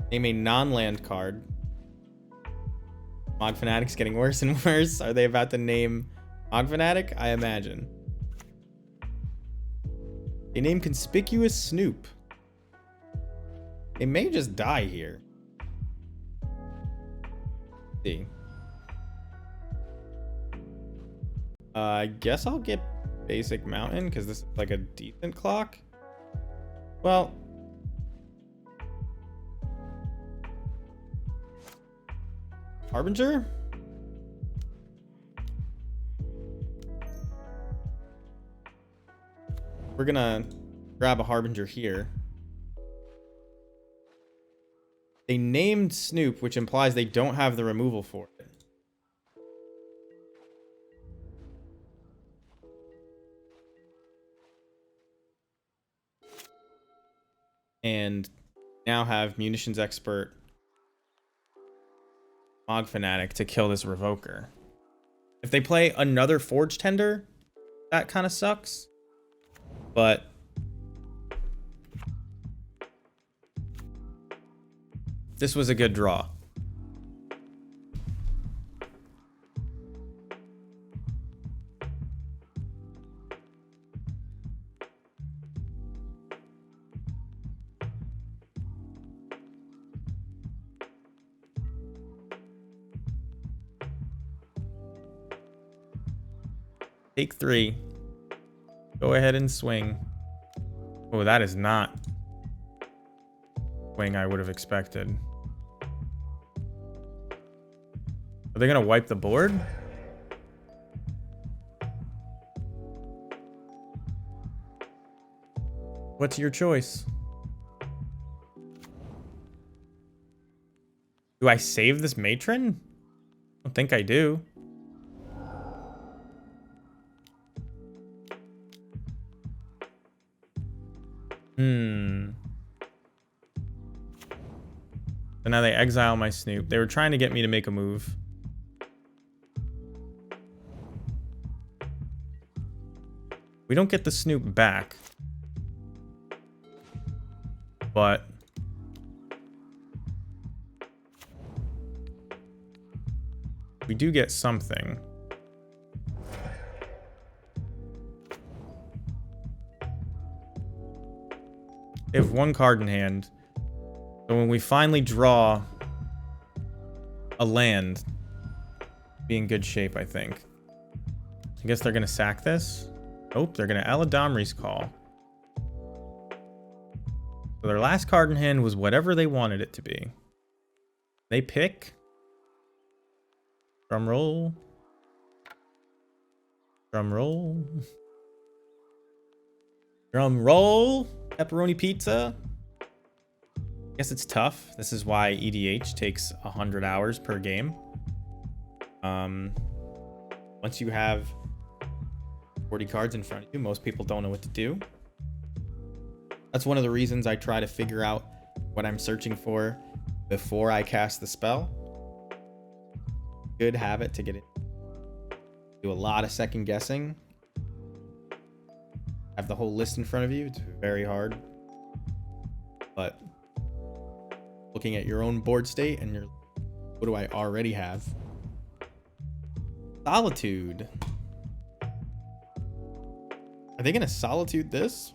Name a non-land card. Mog Fanatic's getting worse and worse. Are they about to name Mog Fanatic? I imagine. They name Conspicuous Snoop. They may just die here. Let's see. I guess I'll get Basic Mountain because this is like a decent clock. Well, Harbinger? We're gonna grab a Harbinger here. They named Snoop, which implies they don't have the removal for it. And now have Munitions Expert, Mog Fanatic to kill this Revoker. If they play another Forge Tender, that kind of sucks. But this was a good draw. Take 3. Go ahead and swing. Oh, that is not swing I would have expected. Are they gonna wipe the board? What's your choice? Do I save this matron? I don't think I do. So now they exile my Snoop. They were trying to get me to make a move. We don't get the Snoop back. But we do get something. They have 1 card in hand. So when we finally draw a land, be in good shape, I think. I guess they're going to sack this. Nope, they're going to Eladamri's Call. So their last card in hand was whatever they wanted it to be. They pick. Drum roll. Drum roll. Drum roll. Pepperoni pizza. I guess it's tough. This is why EDH takes 100 hours per game. Once you have 40 cards in front of you, most people don't know what to do. That's one of the reasons I try to figure out what I'm searching for before I cast the spell. Good habit to get it. Do a lot of second guessing. Have the whole list in front of you. It's very hard. But looking at your own board state and what do I already have? Solitude. Are they gonna Solitude this?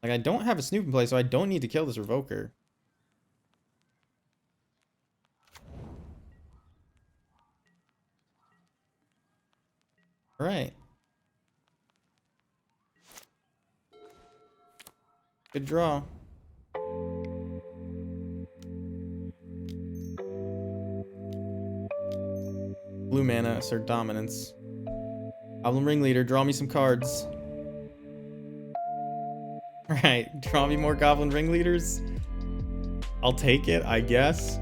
Like, I don't have a Snoop in play, so I don't need to kill this Revoker. All right. Good draw. Blue mana, assert dominance. Goblin Ringleader, draw me some cards. Alright, draw me more Goblin Ringleaders. I'll take it, I guess.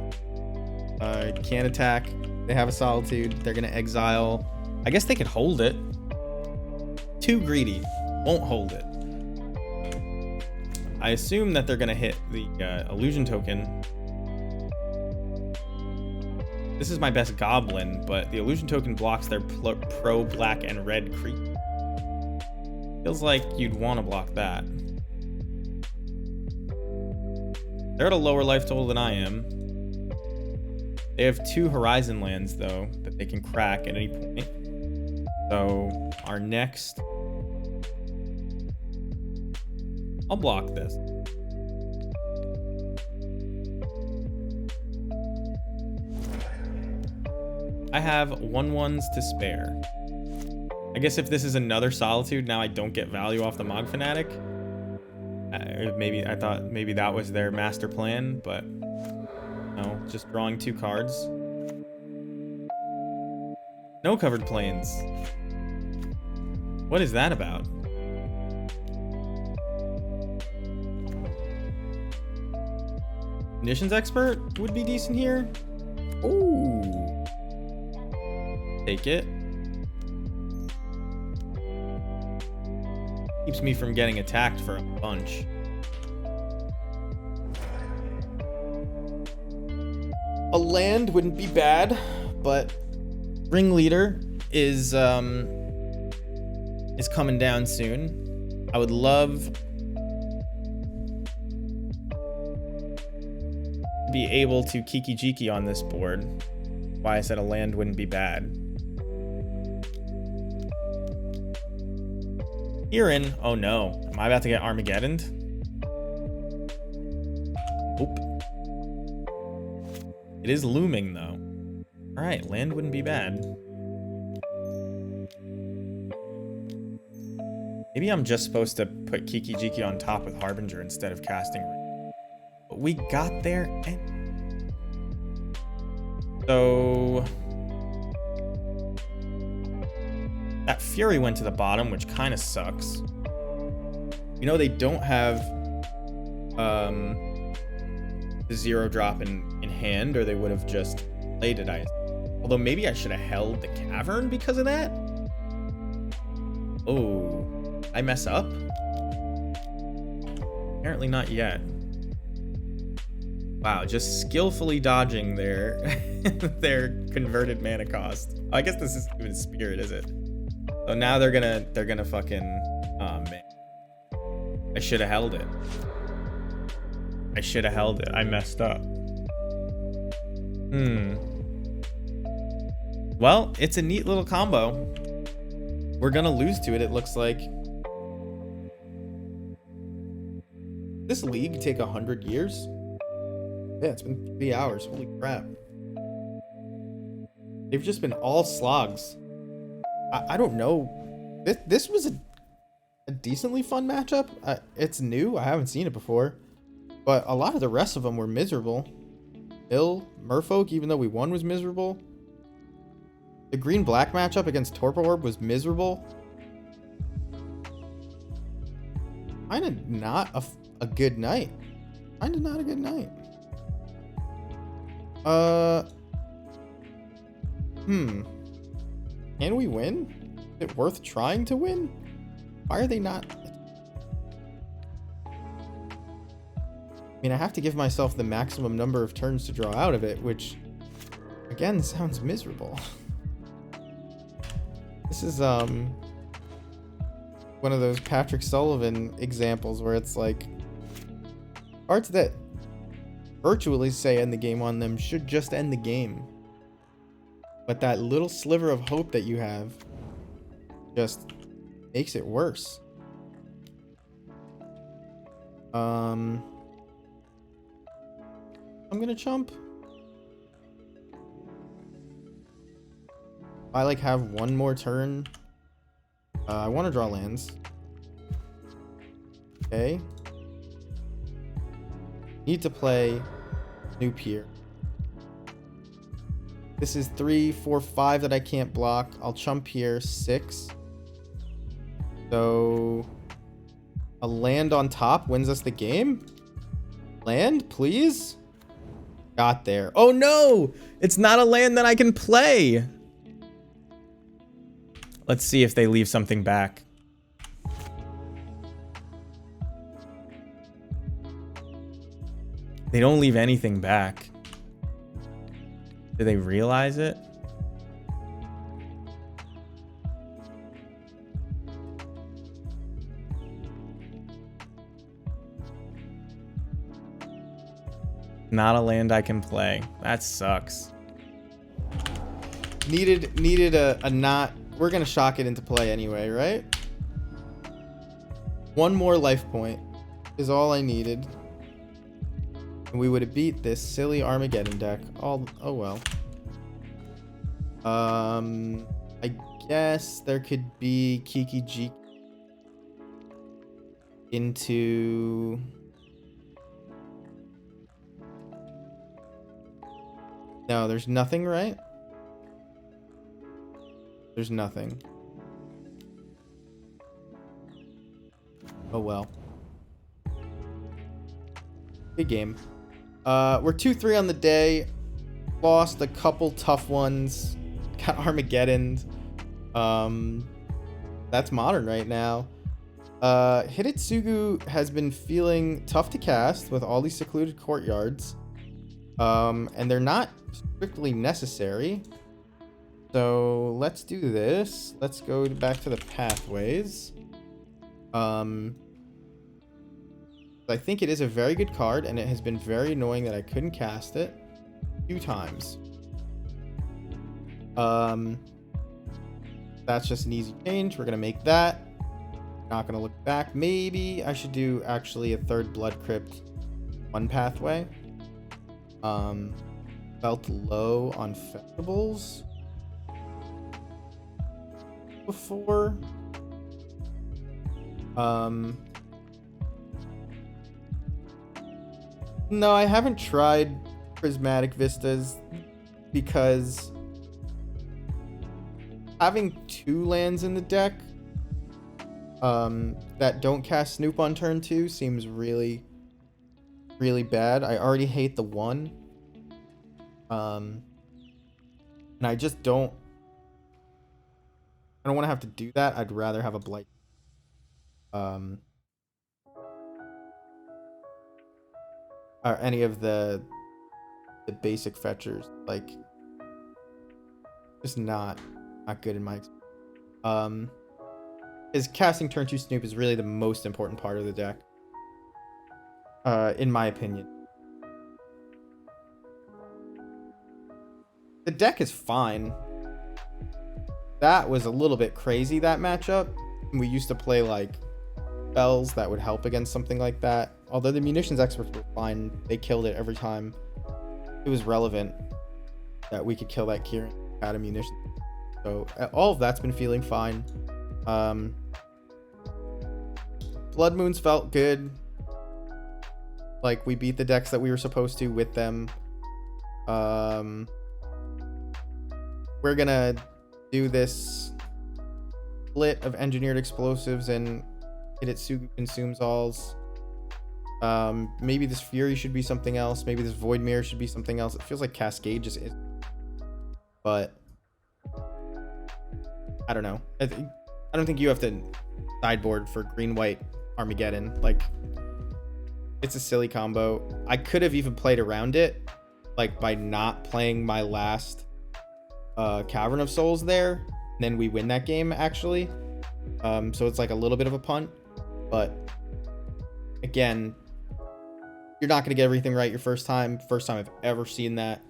Can't attack. They have a Solitude. They're gonna exile. I guess they could hold it. Too greedy. Won't hold it. I assume that they're gonna hit the illusion token. This is my best goblin, but the illusion token blocks their pro black and red creature. Feels like you'd want to block that. They're at a lower life total than I am. They have 2 horizon lands, though, that they can crack at any point. So, our next... I'll block this. I have 1/1s to spare. I guess if this is another Solitude, now I don't get value off the Mog Fanatic. Maybe I thought maybe that was their master plan, but no, just drawing 2 cards. No covered plains. What is that about? Conditions expert would be decent here. Ooh. Take it. Keeps me from getting attacked for a bunch. A land wouldn't be bad, but Ringleader is coming down soon. I would love to be able to Kiki Jiki on this board. Why I said a land wouldn't be bad. Herein, oh no, am I about to get Armageddoned? Oop. It is looming though. All right, land wouldn't be bad. Maybe I'm just supposed to put Kiki Jiki on top with Harbinger instead of casting. But we got there and... So... That Fury went to the bottom, which kind of sucks. You know, they don't have the 0 drop in hand, or they would have just played it. Although maybe I should have held the Cavern because of that. Oh, I mess up? Apparently not yet. Wow, just skillfully dodging their their converted mana cost. Oh, I guess this isn't even Spirit, is it? So now they're gonna fucking, oh man. I should have held it. I should have held it. I messed up. Well, it's a neat little combo. We're gonna lose to it, it looks like. This league take 100 years? Yeah, it's been 3 hours. Holy crap. They've just been all slogs. I don't know. This was a decently fun matchup. It's new. I haven't seen it before. But a lot of the rest of them were miserable. Merfolk, even though we won, was miserable. The green-black matchup against Torpor Orb was miserable. Kinda not a good night. Kinda not a good night. Can we win? Is it worth trying to win? Why are they not? I mean, I have to give myself the maximum number of turns to draw out of it, which, again, sounds miserable. This is, one of those Patrick Sullivan examples where it's like, cards that virtually say end the game on them should just end the game. But that little sliver of hope that you have just makes it worse. I'm gonna chump. I like have one more turn. I want to draw lands. Okay. Need to play Snoop here. This is 3, 4, 5 that I can't block. I'll chump here, 6. So a land on top wins us the game. Land, please. Got there. Oh no! It's not a land that I can play. Let's see if they leave something back. They don't leave anything back. Do they realize it? Not a land I can play. That sucks. Needed a not. We're gonna shock it into play anyway, right? One more life point is all I needed. And we would have beat this silly Armageddon deck. Oh well. I guess there could be Kiki G into. No, there's nothing, right? There's nothing. Oh well. Good game. We're 2-3 on the day. Lost a couple tough ones. Got Armageddon. That's modern right now. Hidetsugu has been feeling tough to cast with all these secluded courtyards. And they're not strictly necessary. So let's do this. Let's go back to the pathways. I think it is a very good card, and it has been very annoying that I couldn't cast it a few times. That's just an easy change. We're gonna make that. Not gonna look back. Maybe I should do actually a third Blood Crypt one pathway. Felt low on festivals before. No, I haven't tried Prismatic Vistas because having 2 lands in the deck that don't cast Snoop on turn 2 seems really bad. I already hate the 1. And I just don't want to have to do that. I'd rather have a Blight. Or any of the basic fetchers, like, just not good in my experience. Is casting turn 2 Snoop is really the most important part of the deck, in my opinion. The deck is fine. That was a little bit crazy, that matchup. We used to play like spells that would help against something like that. Although the munitions experts were fine, they killed it every time it was relevant that we could kill that Kieran out of munitions. So all of that's been feeling fine. Blood Moons felt good. Like, we beat the decks that we were supposed to with them. We're gonna do this split of engineered explosives and Hidetsugu consumes alls. Maybe this Fury should be something else. Maybe this Void Mirror should be something else. It feels like Cascade just is. But I don't know. I don't think you have to sideboard for green-white Armageddon. Like, it's a silly combo. I could have even played around it, like, by not playing my last Cavern of Souls there. And then we win that game, actually. So it's like a little bit of a punt. But again, you're not going to get everything right your first time. First time I've ever seen that.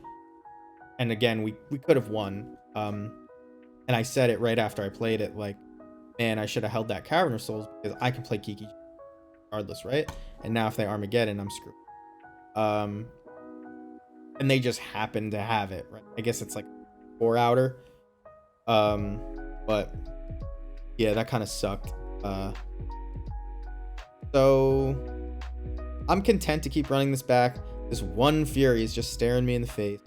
And again, we could have won. And I said it right after I played it, like, man, I should have held that Cavern of Souls because I can play Kiki regardless, right? And now if they Armageddon, I'm screwed. And they just happen to have it, right? I guess it's like 4-outer. But yeah, that kind of sucked. So I'm content to keep running this back. This one Fury is just staring me in the face.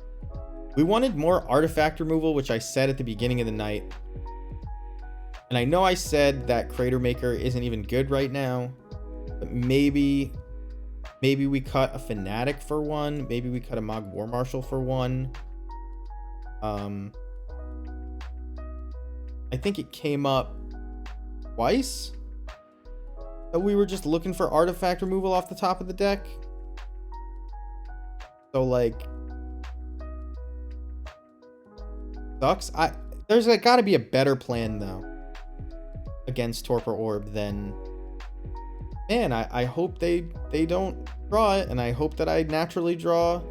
We wanted more artifact removal, which I said at the beginning of the night. And I know I said that Crater Maker isn't even good right now. But maybe we cut a Fanatic for 1. Maybe we cut a Mog War Marshal for 1. I think it came up twice that we were just looking for artifact removal off the top of the deck. So, like, Sucks. There's like got to be a better plan though against Torpor Orb than. Man, I hope they don't draw it, and I hope that I naturally draw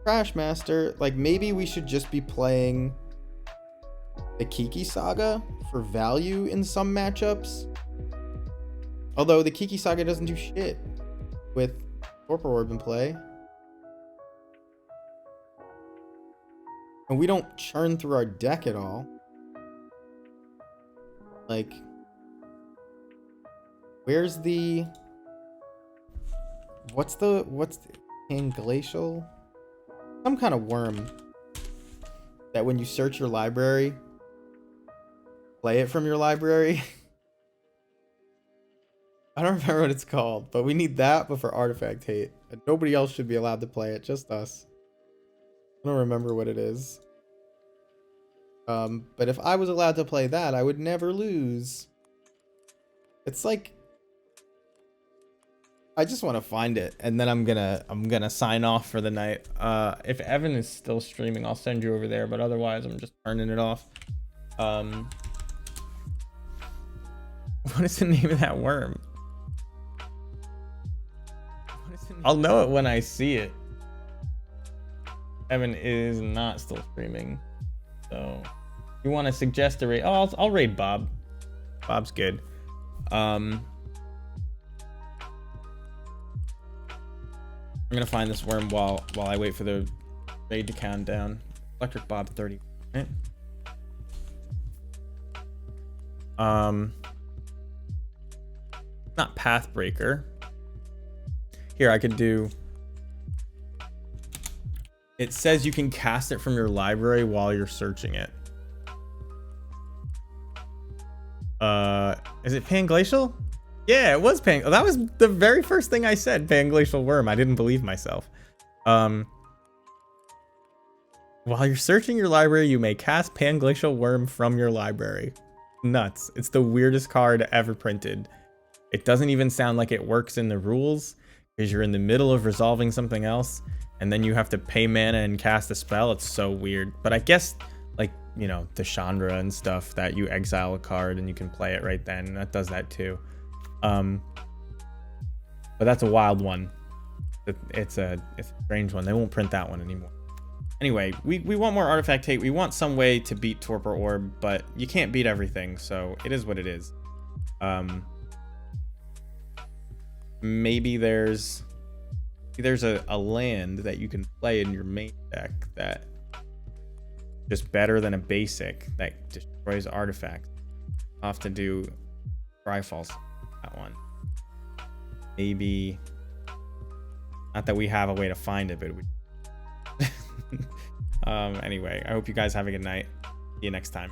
Trash Master. Like maybe we should just be playing the Kiki Saga for value in some matchups. Although the Kiki Saga doesn't do shit with Torpor Orb in play. And we don't churn through our deck at all. Like, where's the... What's the Glacial? Some kind of worm that when you search your library, play it from your library. I don't remember what it's called, but we need that, but for Artifact Hate. And nobody else should be allowed to play it, just us. I don't remember what it is. But if I was allowed to play that, I would never lose. It's like... I just want to find it, and then I'm gonna sign off for the night. If Evan is still streaming, I'll send you over there, but otherwise I'm just turning it off. What is the name of that worm? I'll know it when I see it. Evan is not still streaming, so you want to suggest a raid? Oh, I'll raid Bob. Bob's good. I'm gonna find this worm while I wait for the raid to count down. Electric Bob 30. Right? Not Pathbreaker. Here, I could do... It says you can cast it from your library while you're searching it. Is it Panglacial? Yeah, it was Pang... That was the very first thing I said, Panglacial Worm. I didn't believe myself. While you're searching your library, you may cast Panglacial Worm from your library. Nuts. It's the weirdest card ever printed. It doesn't even sound like it works in the rules, because you're in the middle of resolving something else, and then you have to pay mana and cast a spell. It's so weird. But I guess, like, you know, the Chandra and stuff, that you exile a card and you can play it right then. That does that too. But that's a wild one. It's a strange one. They won't print that one anymore. Anyway, we want more Artifact Hate. We want some way to beat Torpor Orb, but you can't beat everything, so it is what it is. Maybe there's a land that you can play in your main deck that just better than a basic that destroys artifacts. I'll have to do Cryfalls that one. Maybe not that we have a way to find it, but we anyway, I hope you guys have a good night. See you next time.